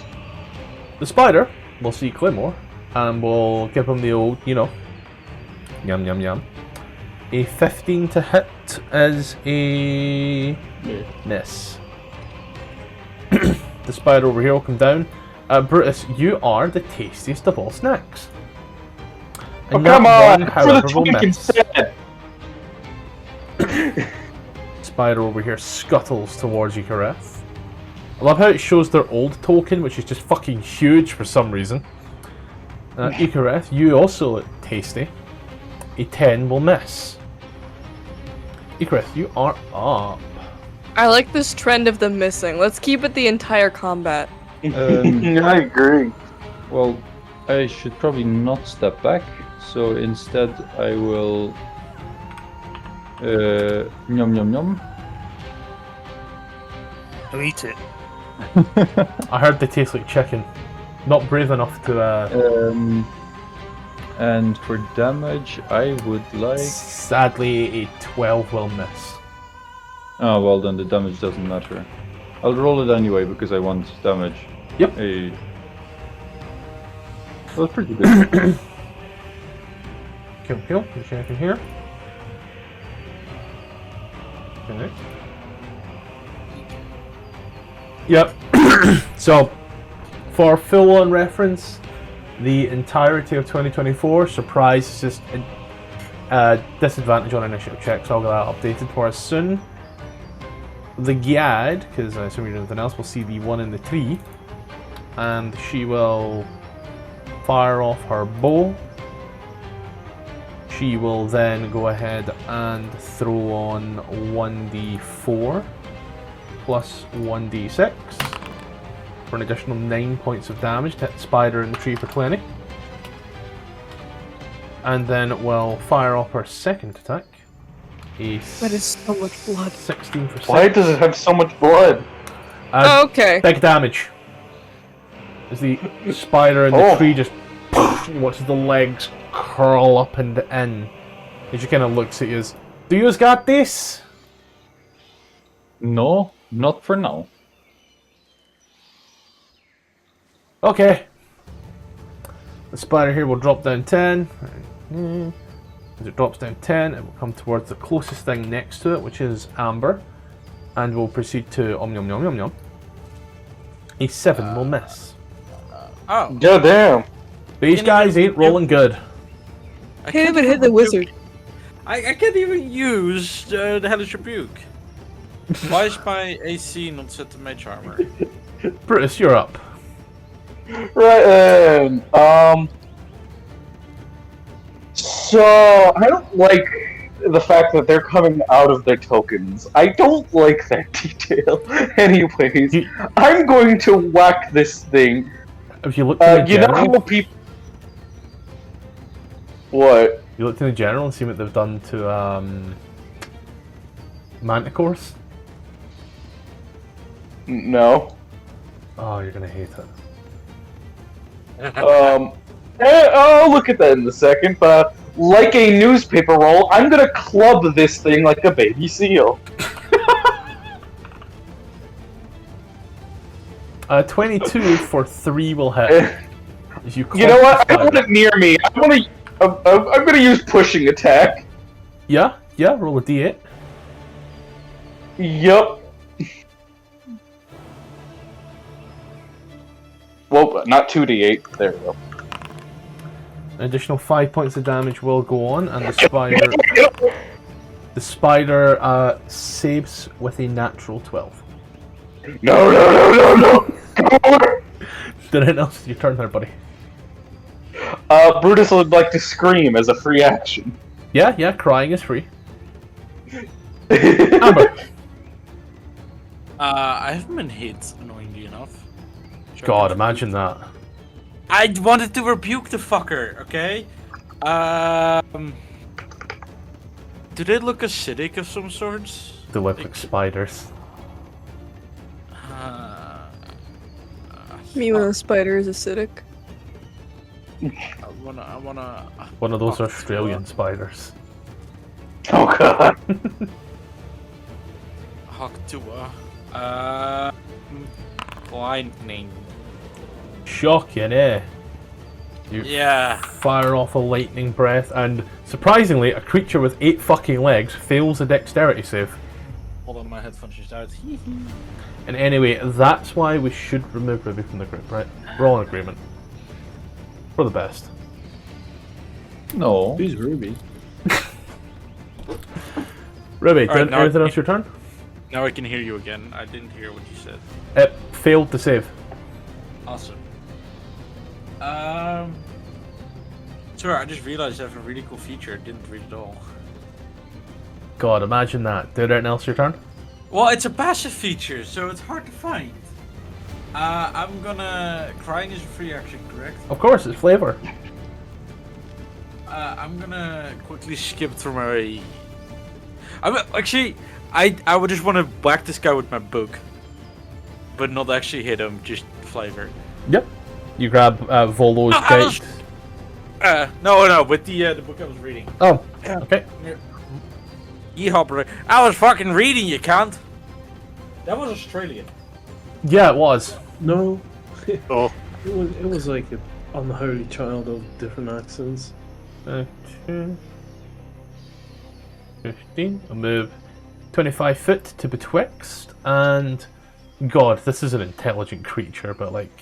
The spider will see Claymore and will give him the old, yum yum yum. A 15 to hit is a miss. The spider over here will come down. Brutus, you are the tastiest of all snacks. And come on! one, For however, the will twink miss. instead! Spider over here scuttles towards you, Icareth. I love how it shows their old token, which is just fucking huge for some reason. Icareth, you also look tasty. A 10 will miss. Icareth, you are up. I like this trend of them missing. Let's keep it the entire combat. I agree. Well, I should probably not step back, so instead I will yum yum yum. To eat it. I heard they taste like chicken. Not brave enough to And for damage, I would like. Sadly, a 12 will miss. Oh well, then the damage doesn't matter. I'll roll it anyway because I want damage. Yep. Well, pretty good. Kill. You check in here. Okay. Yep. So, for full-on reference, the entirety of 2024, surprise is just a disadvantage on initiative checks. I'll get that updated for us soon. the Gyad, because I assume you're doing anything else, will see the one in the tree, and she will fire off her bow. She will then go ahead and throw on 1d4 plus 1d6 for an additional 9 points of damage to hit the spider in the tree for 20. And then we'll fire off her second attack. That is so much blood. 16 for 6. Why does it have so much blood? Okay. Big damage. As the spider in the tree just watches the legs curl up and in. As she kind of looks at you as, do you got this? No, not for now. Okay. The spider here will drop down 10. As it drops down 10, it will come towards the closest thing next to it, which is Amber. And will proceed to Om Yum Yum Yum Yum. A 7 will miss. Oh. Goddamn. These guys ain't rolling good. I Can't even hit the wizard. I can't even use the Hellish Rebuke. Why is my AC not set to Mage Armor? Brutus, you're up. Right then. So I don't like the fact that they're coming out of their tokens. I don't like that detail. Anyways, I'm going to whack this thing. If you look in the You know general, how people. What? you looked in the general and see what they've done to Manticores. No. Oh, you're gonna hate it. I'll look at that in a second, but like a newspaper roll, I'm gonna club this thing like a baby seal. 22 for 3 will hit. As you know what? I don't want it near me. I'm gonna use pushing attack. Yeah, roll a d8. Yup. Well, not 2d8. There we go. An additional 5 points of damage will go on, and the spider saves with a natural 12. No! Come over! Anything else? Your turn there, buddy. Brutus would like to scream as a free action. Yeah, crying is free. Amber. I haven't been hit, annoyingly enough. God, imagine that. I wanted to rebuke the fucker, okay? Do they look acidic of some sorts? They look like spiders. Me when a spider is acidic. I wanna. One of those Australian spiders. Oh god. Haktua. Lightning. Shocking, eh? You Yeah. fire off a lightning breath, and surprisingly, a creature with 8 fucking legs fails a dexterity save. Hold on, my headphones just out. And anyway, that's why we should remove Ruby from the group, right? We're all in agreement. For the best. No. Who's Ruby? Ruby, Alright, now anything else your turn? Now I can hear you again. I didn't hear what you said. It failed to save. Awesome. Sorry, I just realized I have a really cool feature. I didn't read it all. God, imagine that. Do anything else your turn? Well, it's a passive feature, so it's hard to find. I'm gonna... Crying is a free action, correct? Of course, it's flavor. I'm gonna quickly skip through my... Actually, I would just want to whack this guy with my book. But not actually hit him, just flavor. Yep. You grab Volo's gate. No, with the book I was reading. Oh, okay. Yeehaw, I was fucking reading, you cunt! That was Australian. Yeah, it was. No. Oh. It was like an unholy child of different accents. 15. I'll move 25 foot to betwixt, and God, this is an intelligent creature, but like,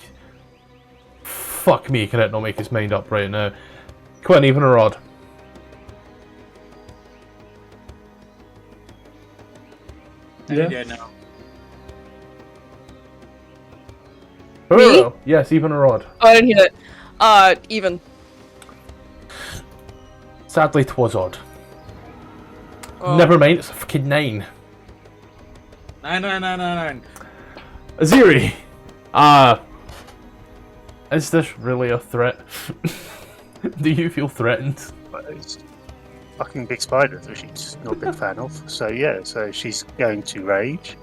fuck me, can it not make his mind up right now? Come on, even or odd? Yeah. Yeah, no. Me? Oh, yes, even or odd. Oh, I didn't hear that. Even. Sadly, 'twas odd. Oh. Never mind, it's a fucking 9. 9. Aziri! Is this really a threat? Do you feel threatened? But it's fucking big spider, which she's not a big fan of. So yeah, so she's going to rage.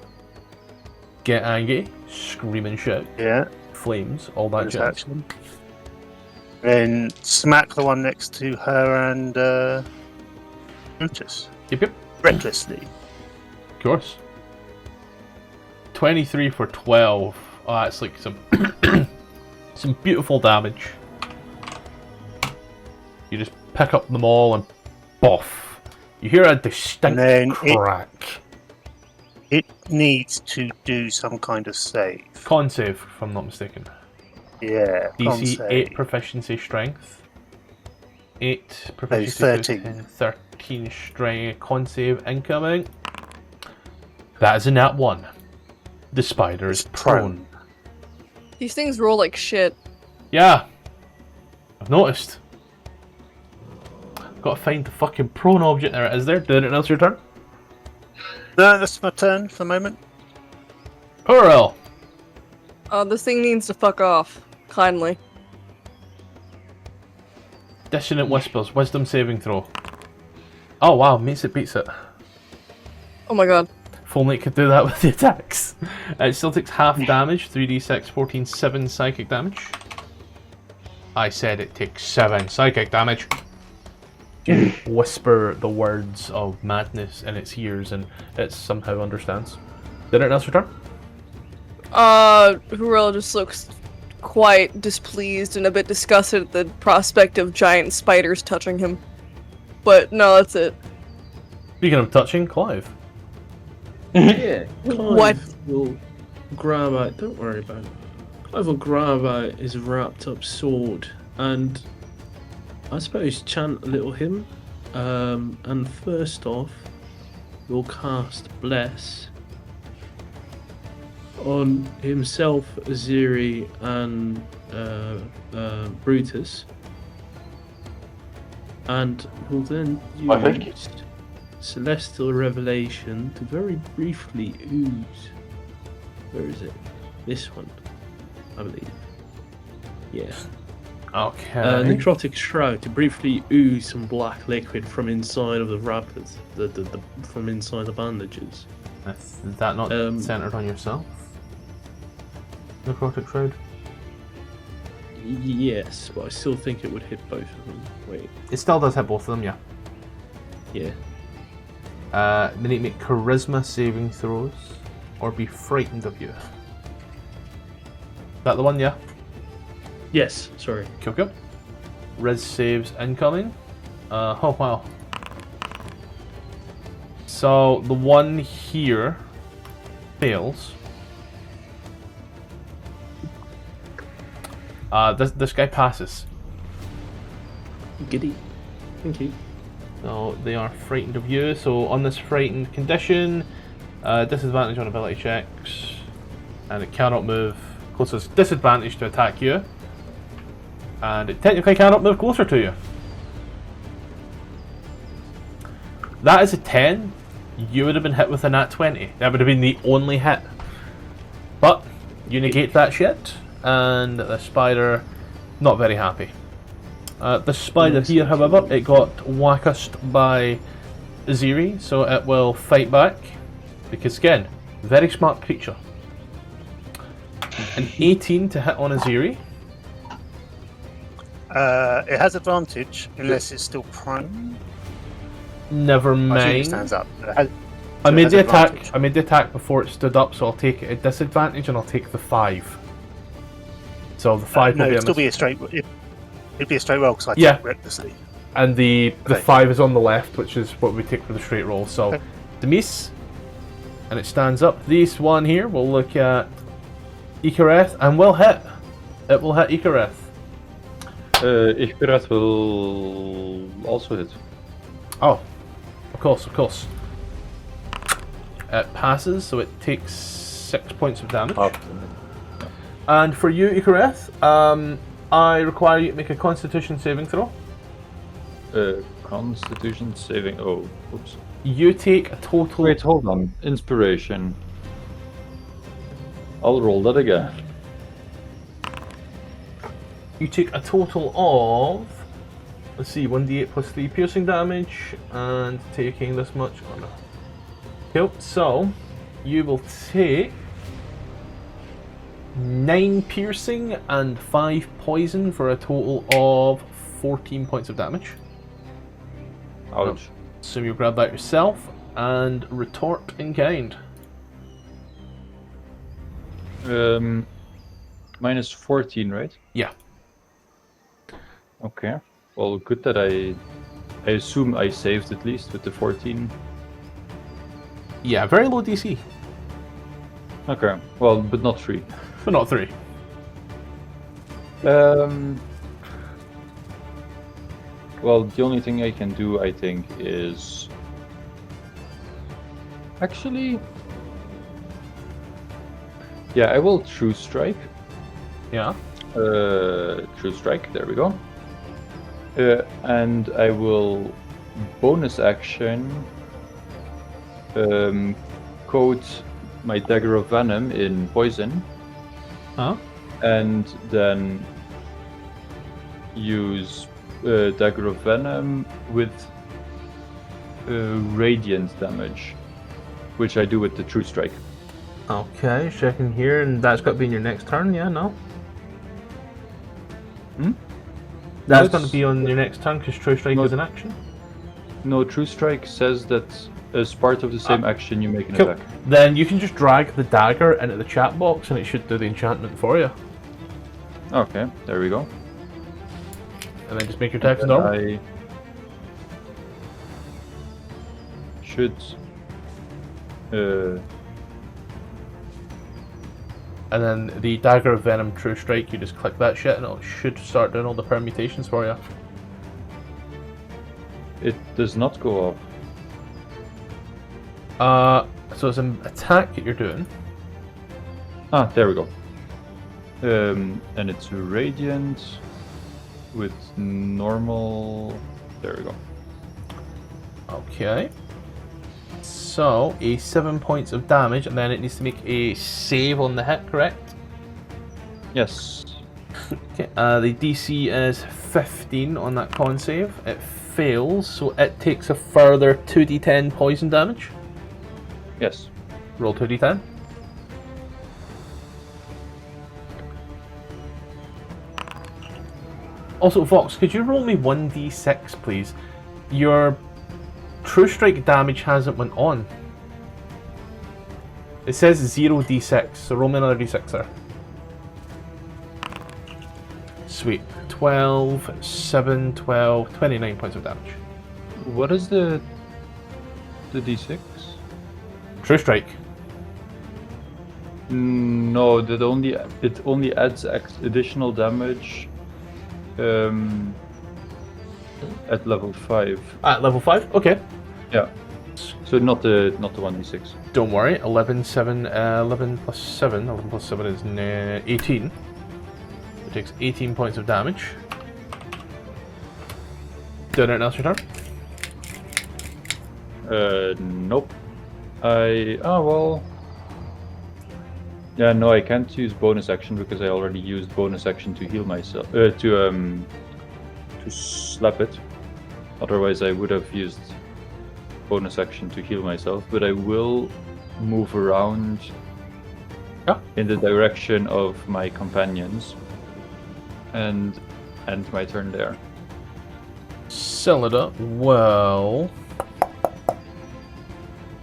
Get angry, scream and shout, Yeah, flames, all that jazz. action. Then smack the one next to her and Brutus Yep. recklessly. Of course. 23 for 12. Oh, that's like some some beautiful damage. You just pick up them all and boff. You hear a distinct crack. It needs to do some kind of save. Con save, if I'm not mistaken. Yeah. con DC save. 8 proficiency strength. 8 proficiency 13. 13 strength. Con save incoming. That is a nat 1. The spider is prone. These things roll like shit. Yeah. I've noticed. Gotta find the fucking prone object. There it is there. Did anything else your turn? No, that's my turn for the moment. Urel. This thing needs to fuck off. Kindly. Dissonant Whispers. Wisdom saving throw. Oh wow, meets it, beats it. Oh my god. If only it could do that with the attacks. It still takes half damage. 3d6, 14, 7 psychic damage. I said it takes 7 psychic damage. You whisper the words of madness in its ears and it somehow understands. Did it else return? Hurel just looks quite displeased and a bit disgusted at the prospect of giant spiders touching him. But no, that's it. Speaking of touching, Clive. Yeah. Clive What? will grab out. Don't worry about it. Clive will grab out his wrapped up sword and I suppose chant a little hymn. And first off, we'll cast Bless on himself, Aziri, and Brutus. And we'll then use Celestial Revelation to very briefly ooze. Where is it? This one, I believe. Yeah. Okay. Necrotic Shroud to briefly ooze some black liquid from inside of the wrappers, from inside the bandages. Is that not centered on yourself? Necrotic Shroud? Yes, but I still think it would hit both of them. Wait. It still does hit both of them, yeah. Yeah. They need to make charisma saving throws or be frightened of you. Is that the one, yeah? Yes, sorry. Cool. Riz saves incoming. Oh wow. So the one here fails. This guy passes. Giddy. Thank you. So they are frightened of you. So on this frightened condition, disadvantage on ability checks, and it cannot move closer. Disadvantage to attack you. And it technically cannot move closer to you. That is a 10. You would have been hit with a nat 20. That would have been the only hit. But you negate that shit, and the spider not very happy. The spider here, however, it got whacked by Aziri, so it will fight back. Because again, very smart creature. An 18 to hit on Aziri. It has advantage unless it's still prone. Never I assume it mind. stands up. I made the advantage. attack. I made the attack before it stood up, so I'll take it at disadvantage, and I'll take the 5. So the 5 No, will be it'd still be a straight. It'd be a straight roll because I Yeah. took recklessly. and the Okay. 5 is on the left, which is what we take for the straight roll. So Okay. the miss, and it stands up. This one here, we'll look at Ikareth, and will hit. It will hit Ikareth. Ichberet will also hit. Oh, of course. It passes, so it takes 6 points of damage. And for you, Icareth, I require you to make a Constitution saving throw. Constitution saving. Oh, oops. You take a total. Wait, hold on. Inspiration. I'll roll that again. You take a total of. Let's see, 1d8 plus 3 piercing damage, and taking this much. Oh no. Cool. So, you will take 9 piercing and 5 poison for a total of 14 points of damage. Ouch. So you grab that yourself and retort in kind. Minus 14, right? Yeah. Okay. Well, good that I assume I saved at least with the 14. Yeah, very low DC. Okay. Well, but not 3. But not 3. Well, the only thing I can do, I think, is actually, yeah, I will True Strike. Yeah. True Strike. There we go. And I will bonus action coat my Dagger of Venom in poison. Huh? And then use Dagger of Venom with radiant damage, which I do with the True Strike. Okay, checking here, and that's got to be in your next turn, yeah, no? That's going to be on your next turn, because True Strike is an action? No, True Strike says that as part of the same action you make an Cool. attack. Then you can just drag the dagger into the chat box, and it should do the enchantment for you. Okay, there we go. And then just make your attacks normal. I should And then the Dagger of Venom True Strike, you just click that shit and it should start doing all the permutations for you. It does not go off. So it's an attack that you're doing. Ah, there we go. And it's radiant with normal. There we go. Okay. So, a 7 points of damage, and then it needs to make a save on the hit, correct? Yes. Okay. The DC is 15 on that con save. It fails, so it takes a further 2d10 poison damage. Yes. Roll 2d10. Also, Vox, could you roll me 1d6, please? Your True Strike damage hasn't went on. It says 0d6, so roll me another d6 there. Sweet. 12, 7, 12, 29 points of damage. What is the d6? True Strike. No, it only adds additional damage at level 5. At level 5? Okay. Yeah. So not the 1d6. Don't worry. 11 plus 7 is 18. It takes 18 points of damage. Do anything else your turn? Nope. Well. Yeah, no, I can't use bonus action because I already used bonus action to heal myself. To slap it. Otherwise, I would have used bonus action to heal myself. But I will move around in the direction of my companions and end my turn there. Celida, well,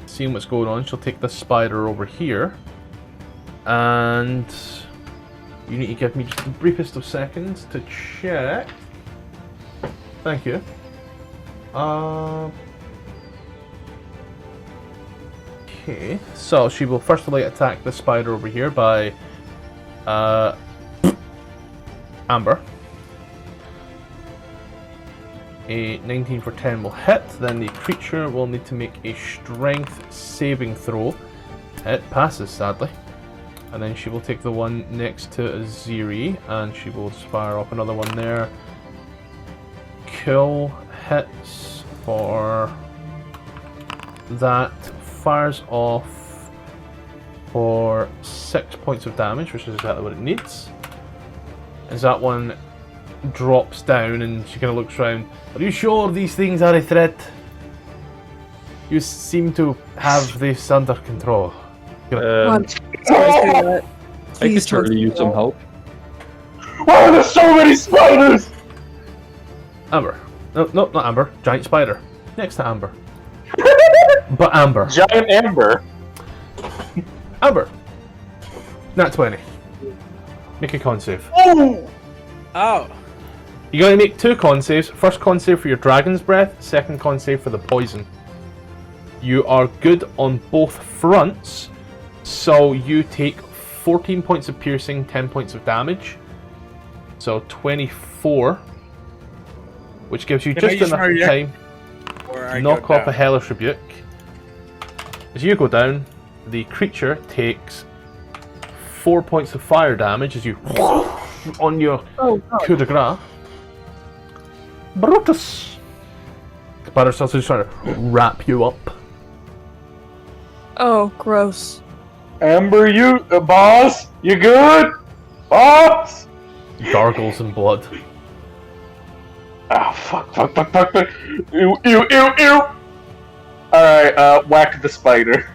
seeing what's going on, she'll take this spider over here, and you need to give me just the briefest of seconds to check. Thank you. Okay, so she will first of all attack the spider over here by Amber. A 19 for 10 will hit, then the creature will need to make a strength saving throw. It passes, sadly. And then she will take the one next to Aziri, and she will fire up another one there. Cool. Hits for that. Fires off for 6 points of damage, which is exactly what it needs. As that one drops down, and she kind of looks around. Are you sure these things are a threat? You seem to have this under control. I could surely use some help. Why are there so many spiders? Amber. No, not Amber. Giant spider. Next to Amber. But Amber. Giant Amber. Amber. Nat 20. Make a con save. Oh! Oh. You're going to make 2 con saves. First con save for your dragon's breath. Second con save for the poison. You are good on both fronts. So you take 14 points of piercing, 10 points of damage. So 24. Which gives you just enough time to knock off a hellish rebuke. As you go down, the creature takes 4 points of fire damage as you on your coup de grace. Brutus! Spider starts to try to wrap you up. Oh, gross. Amber, boss, you good? Boss? Gargles and blood. Oh, fuck. Ew. Alright, whack the spider.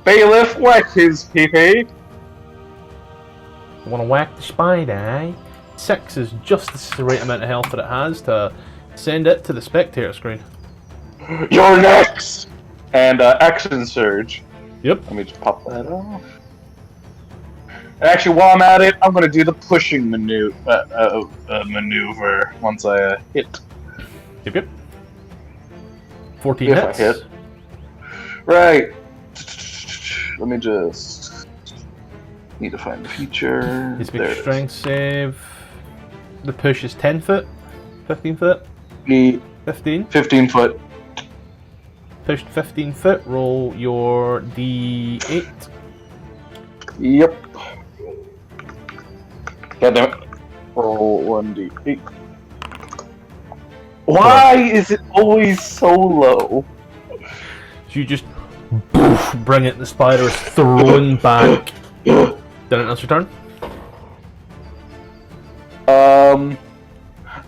Bailiff, whack his pee-pee. Want to whack the spider, eh? 6 is just the right amount of health that it has to send it to the spectator screen. You're next! And, action surge. Yep. Let me just pop that off. Actually, while I'm at it, I'm gonna do the pushing maneuver once I hit. Yep. 14 If hits. I hit. Right. Let me just need to find the feature. His There big it is. strength save. The push is 10 foot, 15 foot, 15. 15 foot. Pushed 15 foot. Roll your d8. Yep. God damn it. Roll 1d8. Why is it always so low? So you just bring it. The spider is thrown back. Then it's your turn.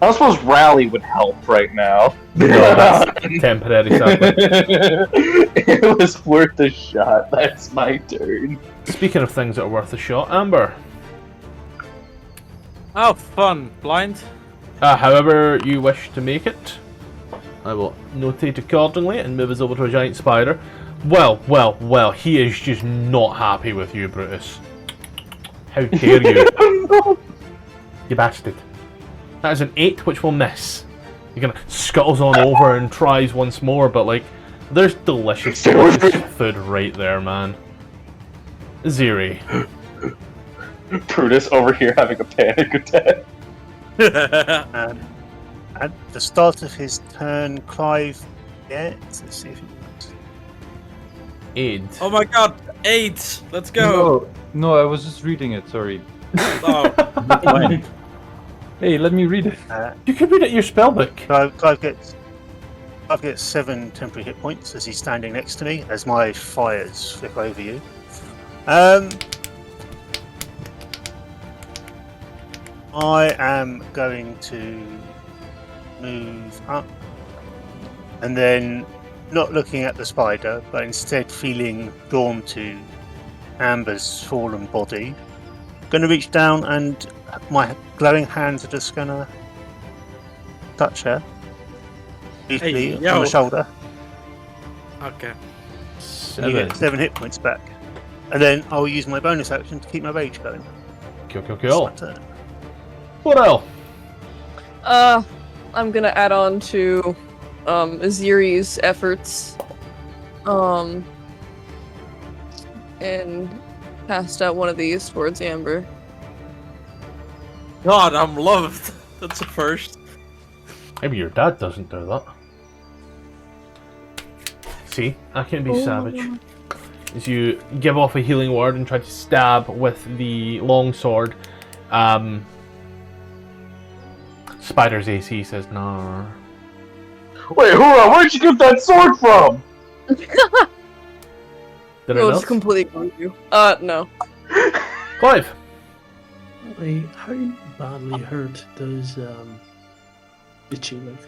I suppose rally would help right now. No, that's temporary, sadly. It was worth a shot. That's my turn. Speaking of things that are worth a shot, Amber. Oh, fun. Blind? However you wish to make it, I will notate accordingly and move us over to a giant spider. Well, he is just not happy with you, Brutus. How dare you? You bastard. That is an 8, which will miss. He kind of scuttles on over and tries once more, but like, there's delicious food right there, man. Ziri. Brutus over here having a panic attack. And at the start of his turn, Clive. Yeah, let's see if he works. Aid. Oh my god, 8! Let's go! No, I was just reading it, sorry. Oh. Hey, let me read it. You can read it in your spellbook. Clive gets 7 temporary hit points as he's standing next to me as my fires flip over you. I am going to move up and then not looking at the spider, but instead feeling drawn to Amber's fallen body. Going to reach down and my glowing hands are just going to touch her briefly Hey, yo. on the shoulder. Okay. And you get 7 hit points back. And then I'll use my bonus action to keep my rage going. Cool. That's my turn. What else? I'm gonna add on to Aziri's efforts. And cast out one of these towards Amber. God, I'm loved. That's a first. Maybe your dad doesn't do that. See, I can be savage. as you give off a healing word and try to stab with the longsword. Spider's AC says no. Wait, Hurrah, where'd you get that sword from? Did No, I just not? completely ignore you. No. Clive. How badly hurt does Itchy look?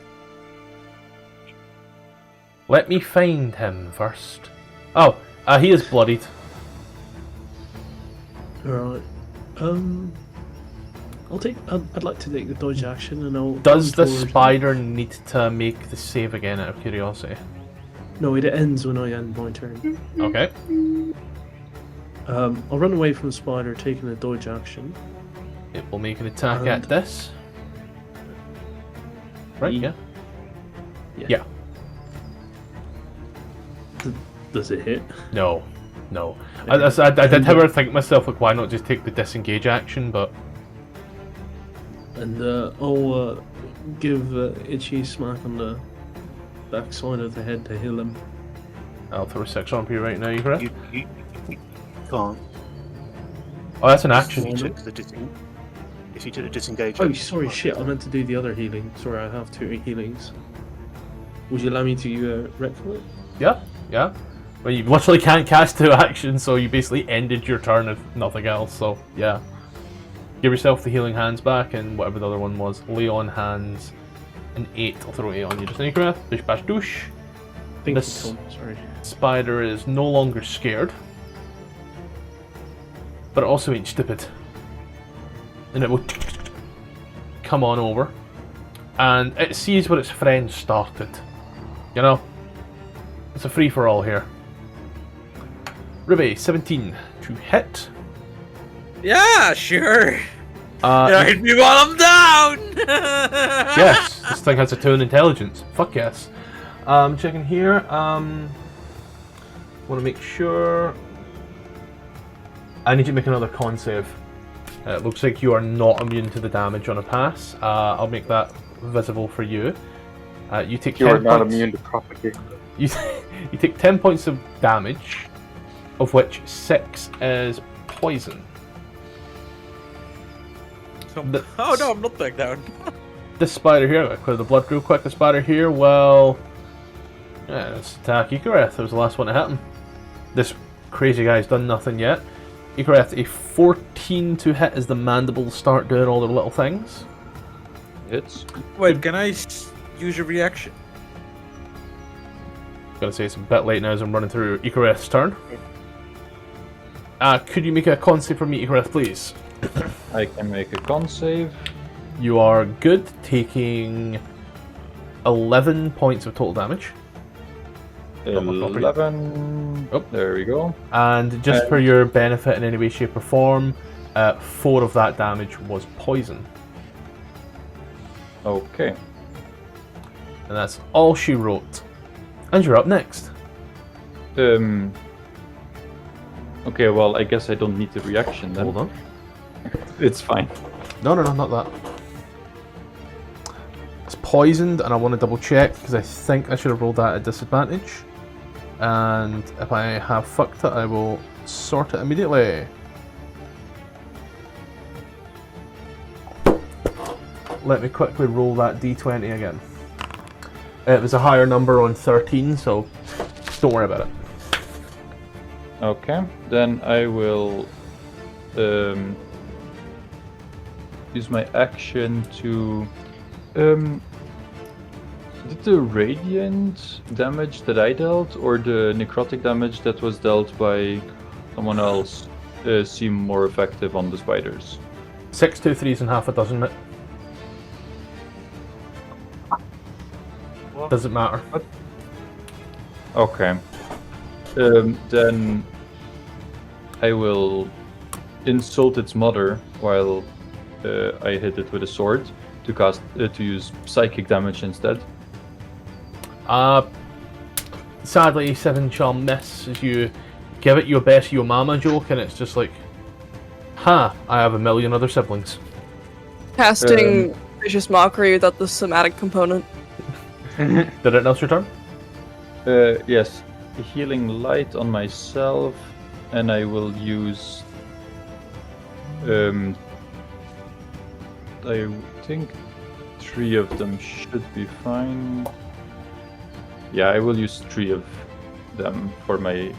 Let me find him first. Oh, he is bloodied. Alright. I'd like to take the dodge action and I'll Does the run toward- spider need to make the save again out of curiosity? No, it ends when I end my turn. Okay. I'll run away from the spider, taking a dodge action. It will make an attack And- at this. Right, yeah. Yeah. Does it hit? No. I did however think myself, like, why not just take the disengage action, but... And I'll give Itchy a smack on the backside of the head to heal him. I'll throw 6 on for you right now, you correct? You can't. Oh, that's an If action. you took the disengage. Oh, sorry, shit, I meant to do the other healing. Sorry, I have 2 healings. Would you allow me to recall it? Yeah. Well, you literally can't cast 2 actions, so you basically ended your turn if nothing else, so yeah. Give yourself the healing hands back, and whatever the other one was. Leon hands, an 8. I'll throw 8 on you just anyway. Bish bash douche. Thank This- you, Tom. Sorry. Spider is no longer scared, but it also ain't stupid. And it will come on over, and it sees where its friend started. You know? It's a free-for-all here. Ruby, 17 to hit. Yeah, sure. Yes, Hit me while I'm down. this thing has a 2 in intelligence. Fuck yes. Checking here. Want to make sure. I need to make another con save. It looks like you are not immune to the damage on a pass. I'll make that visible for you. You take. You 10 are not points. immune to propagation. You take 10 points of damage, of which 6 is poison. Oh no, I'm not back down. This spider here, I'm gonna clear the blood real quick. The spider here, well, yeah, let's attack Ikareth. That was the last one to hit him. This crazy guy's done nothing yet. Ikareth, a 14 to hit as the mandibles start doing all their little things. Hits. Wait, can I use a reaction? Gotta say it's a bit late now as I'm running through Ikareth's turn. Could you make a con save for me, Ikareth, please? I can make a con save. You are good, taking 11 points of total damage. 11. Oh. There we go. And just for your benefit in any way, shape, or form, 4 of that damage was poison. Okay. And that's all she wrote. And you're up next. Okay, well, I guess I don't need the reaction then. Hold on. It's fine. No, not that. It's poisoned, and I want to double check because I think I should have rolled that at disadvantage. And if I have fucked it, I will sort it immediately. Let me quickly roll that d20 again. It was a higher number on 13, so don't worry about it. Okay, then I will use my action to did the radiant damage that I dealt or the necrotic damage that was dealt by someone else seem more effective on the spiders? 6, 2, 3s, and half a dozen, mate. Doesn't matter. Okay. Then I will insult its mother while I hit it with a sword to use psychic damage instead. Sadly, 7 shall miss as you give it your best your mama joke, and it's just like, I have a million other siblings. Casting vicious mockery without the somatic component. Did it else your turn? Yes. healing light on myself, and I will use. I think 3 of them should be fine. Yeah, I will use 3 of them for my.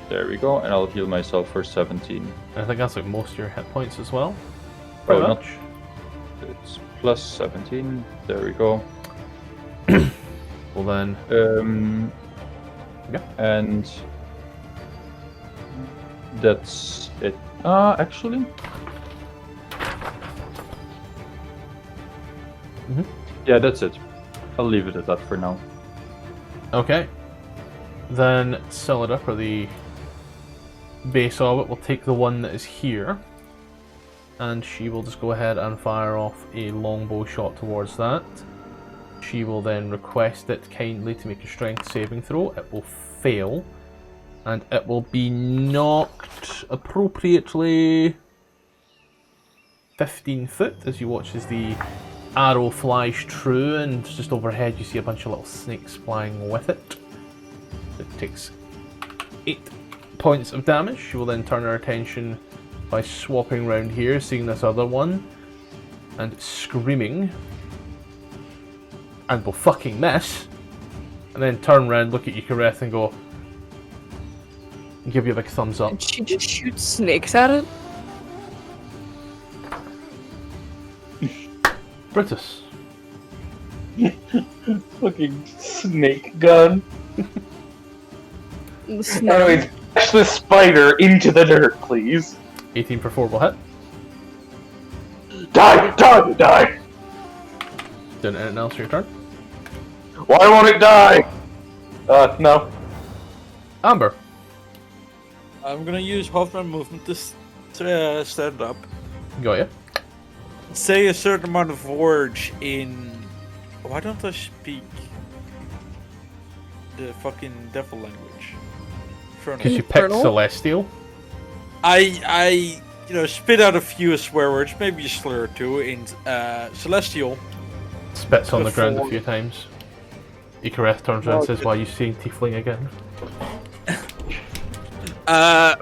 There we go, and I'll heal myself for 17. I think that's like most of your hit points as well. Oh, Pretty not. much. It's plus 17. There we go. Well then. Yeah. And that's it. Actually. Yeah, that's it. I'll leave it at that for now. Okay. Then Cylinder, for the base of it, will take the one that is here. And she will just go ahead and fire off a longbow shot towards that. She will then request it kindly to make a strength saving throw. It will fail. And it will be knocked appropriately 15 foot as you watch as the arrow flies true, and just overhead you see a bunch of little snakes flying with it. It takes 8 points of damage. She will then turn her attention by swapping around here, seeing this other one, and screaming. And will fucking miss. And then turn around, look at Icareth and go, give you a big thumbs up. And she just shoots snakes at it? Brutus. Fucking snake gun. Anyways, dash the spider into the dirt, please. 18 for 4 will hit. Die! Die! Die! Doing anything else for your turn? Why won't it die? No. Amber. I'm gonna use half my movement to stand up. Got ya. Say a certain amount of words in. Why don't I speak the fucking devil language? Because you picked Infernal? Celestial. I spit out a few swear words, maybe a slur or two in Celestial. Spits on the ground a Before- few times. Icareth turns around and says, why are you seeing Tiefling again?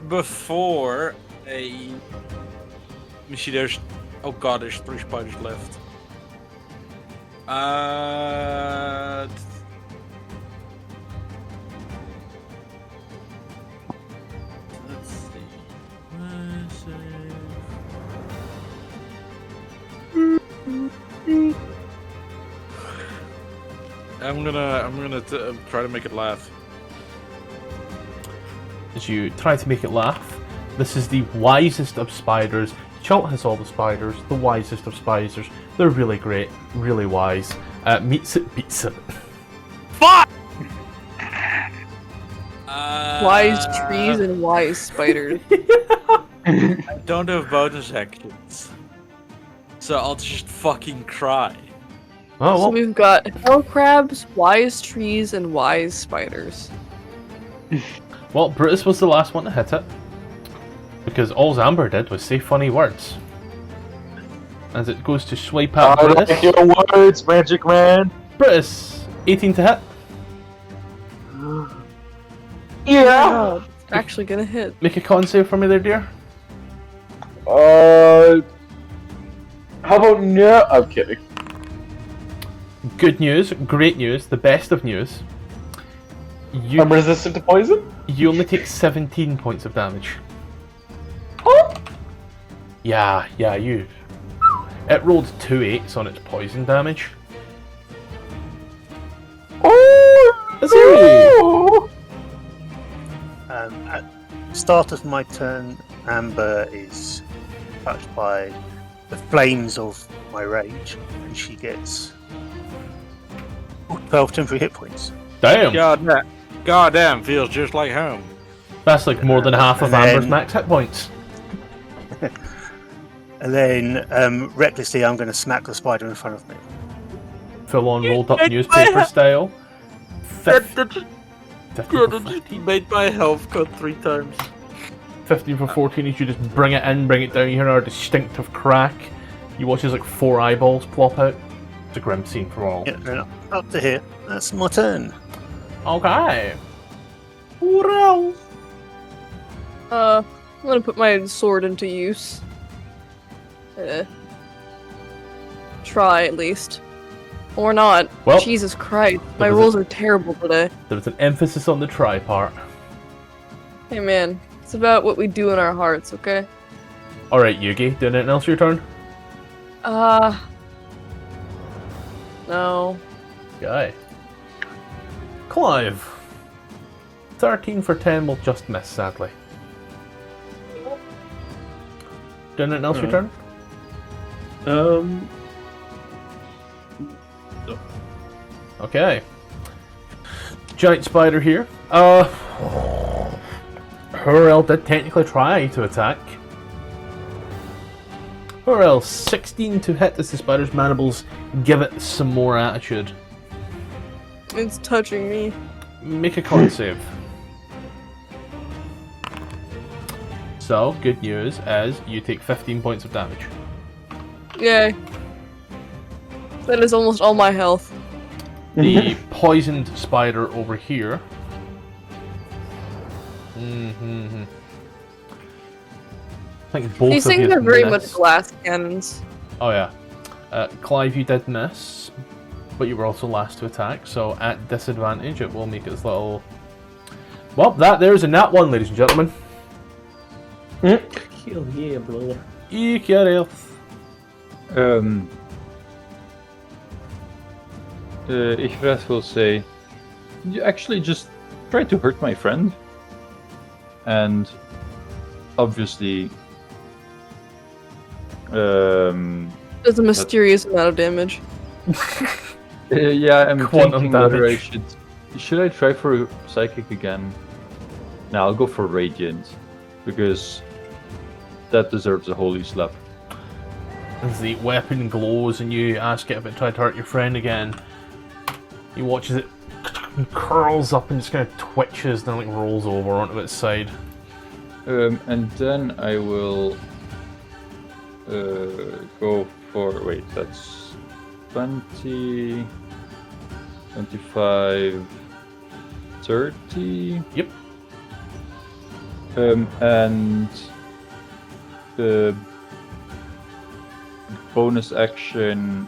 Before a. Let me see, there's. Oh god, there's 3 spiders left. Let's see. I'm gonna try to make it laugh. As you try to make it laugh, this is the wisest of spiders. Chult has all the spiders, the wisest of spiders. They're really great, really wise. Meets it, beats it. Fuck! Wise trees and wise spiders. I don't have bonus actions. So I'll just fucking cry. Oh, So well, we've got hell crabs, wise trees, and wise spiders. well, Brutus was the last one to hit it. Because all Amber did was say funny words. As it goes to swipe at I Brutus. like your words, Magic Man. Brutus, 18 to hit. Yeah. Oh, it's actually gonna hit. Make a con save for me there, dear. How about no? I'm kidding. Good news, great news, the best of news. I'm resistant to poison? You only take 17 points of damage. Oh. Yeah, you. It rolled 2 8s on its poison damage. Oh. Huzzah! At the start of my turn, Amber is touched by the flames of my rage, and she gets 12 temporary hit points. Damn! Goddamn, feels just like home. That's like more than half of And then- Amber's max hit points. And then, recklessly, I'm going to smack the spider in front of me. Full on rolled up made newspaper my- style. That 50 just for 15. made my health cut 3 times. 15 for 14 as you just bring it in, bring it down. You hear a distinctive crack. You watch as like 4 eyeballs plop out. It's a grim scene for all. Yeah, then up to here. That's my turn. Okay. What else? I'm gonna put my sword into use. Try at least. Or not. Well, Jesus Christ. My there was rolls are terrible today. There's an emphasis on the try part. Hey man, it's about what we do in our hearts, okay? Alright, Yugi, doing anything else your turn? No. Guy. Clive. 13 for 10 will just miss, sadly. Doing anything else your turn? Okay. Giant spider here. Hurl did technically try to attack. Hurl, 16 to hit as the spider's mandibles give it some more attitude. It's touching me. Make a con save. So, good news is you take 15 points of damage. Yay. That is almost all my health. The poisoned spider over here. I think both These of things you are very much missed. glass cannons. Oh yeah. Clive, you did miss, but you were also last to attack, so at disadvantage it will make its little... Well, there's a nat 1, ladies and gentlemen. Kill yeah, bro. Eek your health. Ichras will say, you actually just tried to hurt my friend. And obviously, Does a mysterious amount of damage. yeah, I'm Quantum thinking whether I damage. should I try for psychic again? No, I'll go for radiant because that deserves a holy slap. As the weapon glows and you ask it if it tried to hurt your friend again, you watch as it curls up and just kind of twitches, then like rolls over onto its side. And then I will go for, wait, that's 20, 25, 30. Yep. And the bonus action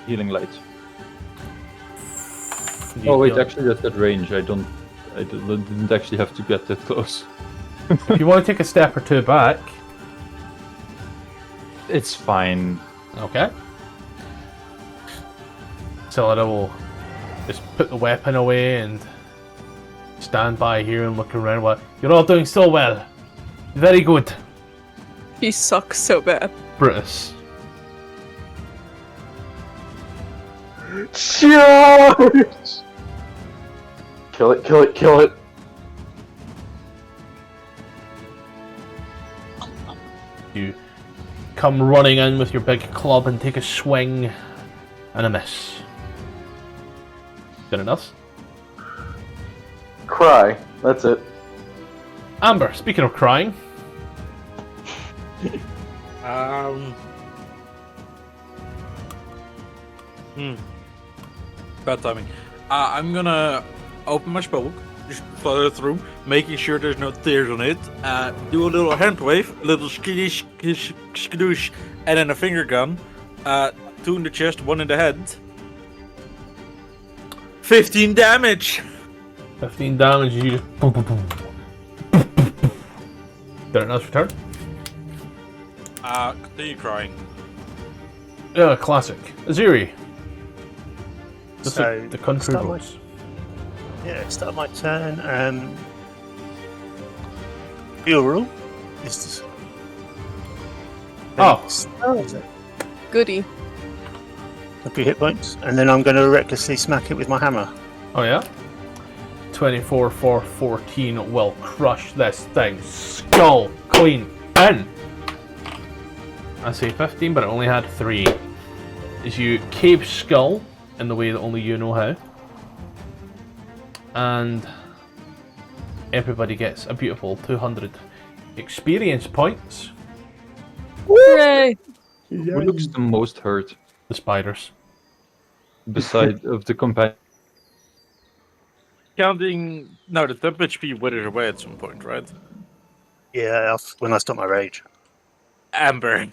healing light. Oh wait, actually that's at range. I didn't actually have to get that close. If you want to take a step or two back, It's fine. okay. Celida will just put the weapon away and stand by here and look around. What? You're all doing so well. Very good, He sucks so bad. Brutus. Charge! Kill it, kill it, kill it. You come running in with your big club and take a swing and a miss. Good enough. Cry. That's it. Amber, speaking of crying, Bad timing. I'm gonna open my spellbook, just flutter through, making sure there's no tears on it. Do a little hand wave, a little skidoosh, skidoosh, and then a finger gun. 2 in the chest, 1 in the head. 15 damage! 15 damage, you just boom, boom, boom. Did it else return? Continue crying. Yeah, classic. Aziri. Just So, like the country start my- roads. Yeah, start my turn. Fural is Oh. is it? Goody. A few hit points, and then I'm going to recklessly smack it with my hammer. Oh yeah? 24 for 14 will crush this thing. Skull clean in! I say 15, but it only had 3. As you cave skull in the way that only you know how. And everybody gets a beautiful 200 experience points. Hooray! Who looks the most hurt The spiders. beside of the companion? counting. No, the temp HP withers away at some point, right? Yeah, when I stop my rage. Amber.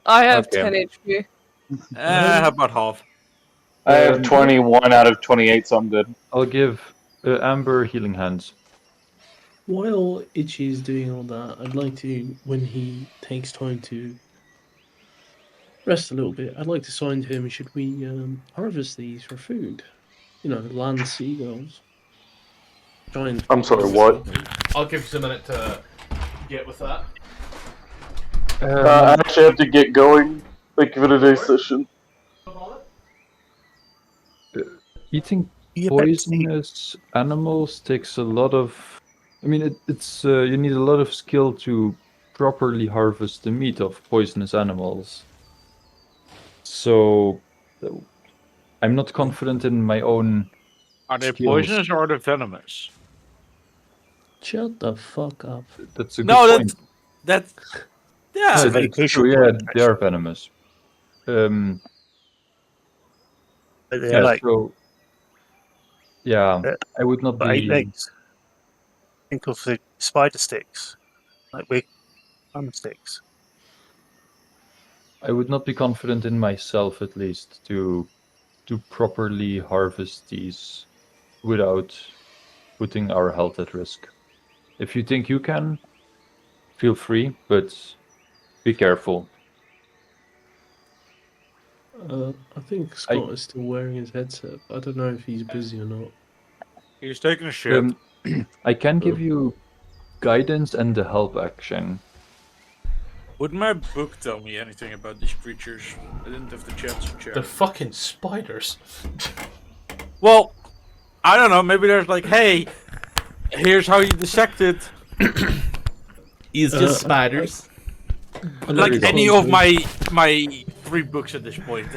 I have Okay. 10 HP. How about half? I have 21 out of 28, so I'm good. I'll give Amber healing hands. While Itchy is doing all that, I'd like to, when he takes time to rest a little bit, I'd like to sign to him, should we harvest these for food? You know, land seagulls. Giant. I'm sorry, what? I'll give you a minute to get with that. I actually have to get going. Thank you for today's session. Eating Yeah, but poisonous animals takes a lot of. I mean, it's you need a lot of skill to properly harvest the meat of poisonous animals. So, I'm not confident in my own. Are they skills. poisonous or are they venomous? Shut the fuck up. That's a good No, point. that's That's yeah. a very It's crucial true, yeah, point, they are venomous. But they're Yeah, like so. Yeah, Uh, I would not got 8 be. legs. Think of the spider sticks, like big thumb sticks. I would not be confident in myself, at least, to properly harvest these without putting our health at risk. If you think you can, feel free, but be careful. I think Scott is still wearing his headset. I don't know if he's busy or not. He's taking a shit. I can give you guidance and the help action. Would my book tell me anything about these creatures? I didn't have the chance to check. They're fucking spiders. Well, I don't know. Maybe there's like, hey, here's how you dissect it. He's just spiders. Like any of my 3 books at this point.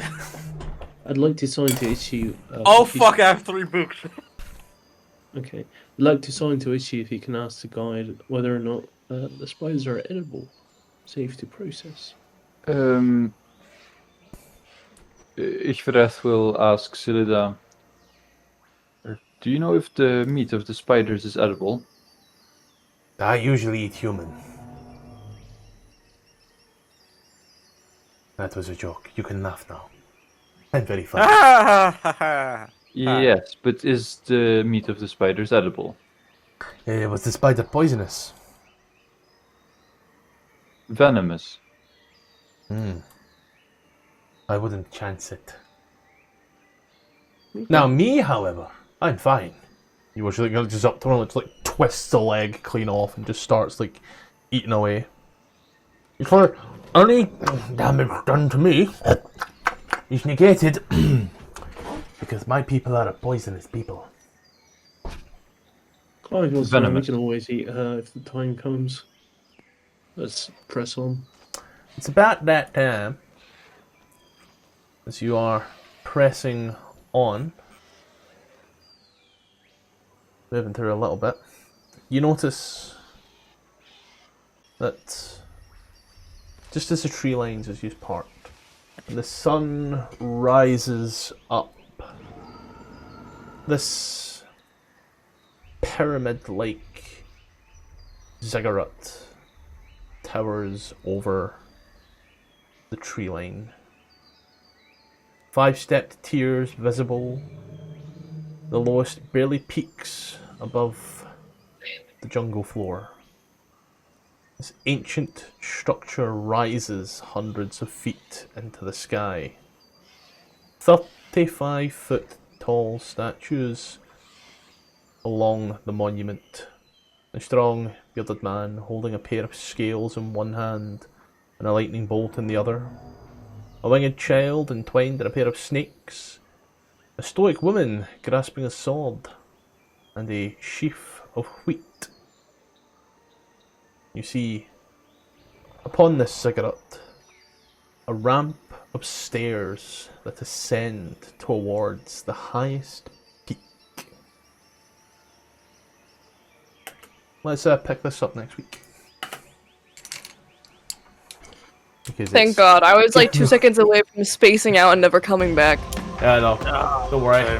I'd like to sign to issue. Oh fuck! I have 3 books. Okay. I'd like to sign to issue if you can ask the guide whether or not the spiders are edible, safe to process. Ishvareth will ask Silida, do you know if the meat of the spiders is edible? I usually eat human. That was a joke. You can laugh now. I'm very funny. Yes, but is the meat of the spiders edible? Was the spider poisonous? Venomous. I wouldn't chance it. Now me, however, I'm fine. You watch like just up to her, like twists the leg clean off and just starts like eating away. It's for any damage done to me is negated because my people are a poisonous people. Clive was Venomous. we can always eat her if the time comes. Let's press on. It's about that time as you are pressing on, moving through a little bit. You notice that just as the tree lines as you part, the sun rises up. This pyramid-like ziggurat towers over the tree line. 5-stepped tiers visible. The lowest barely peaks above the jungle floor. This ancient structure rises hundreds of feet into the sky. 35-foot tall statues along the monument. A strong, bearded man holding a pair of scales in one hand and a lightning bolt in the other. A winged child entwined in a pair of snakes. A stoic woman grasping a sword and a sheaf of wheat. You see, upon this ziggurat, a ramp of stairs that ascend towards the highest peak. Let's pick this up next week. Because Thank God. I was like 2 seconds away from spacing out and never coming back. Yeah, no. Don't worry.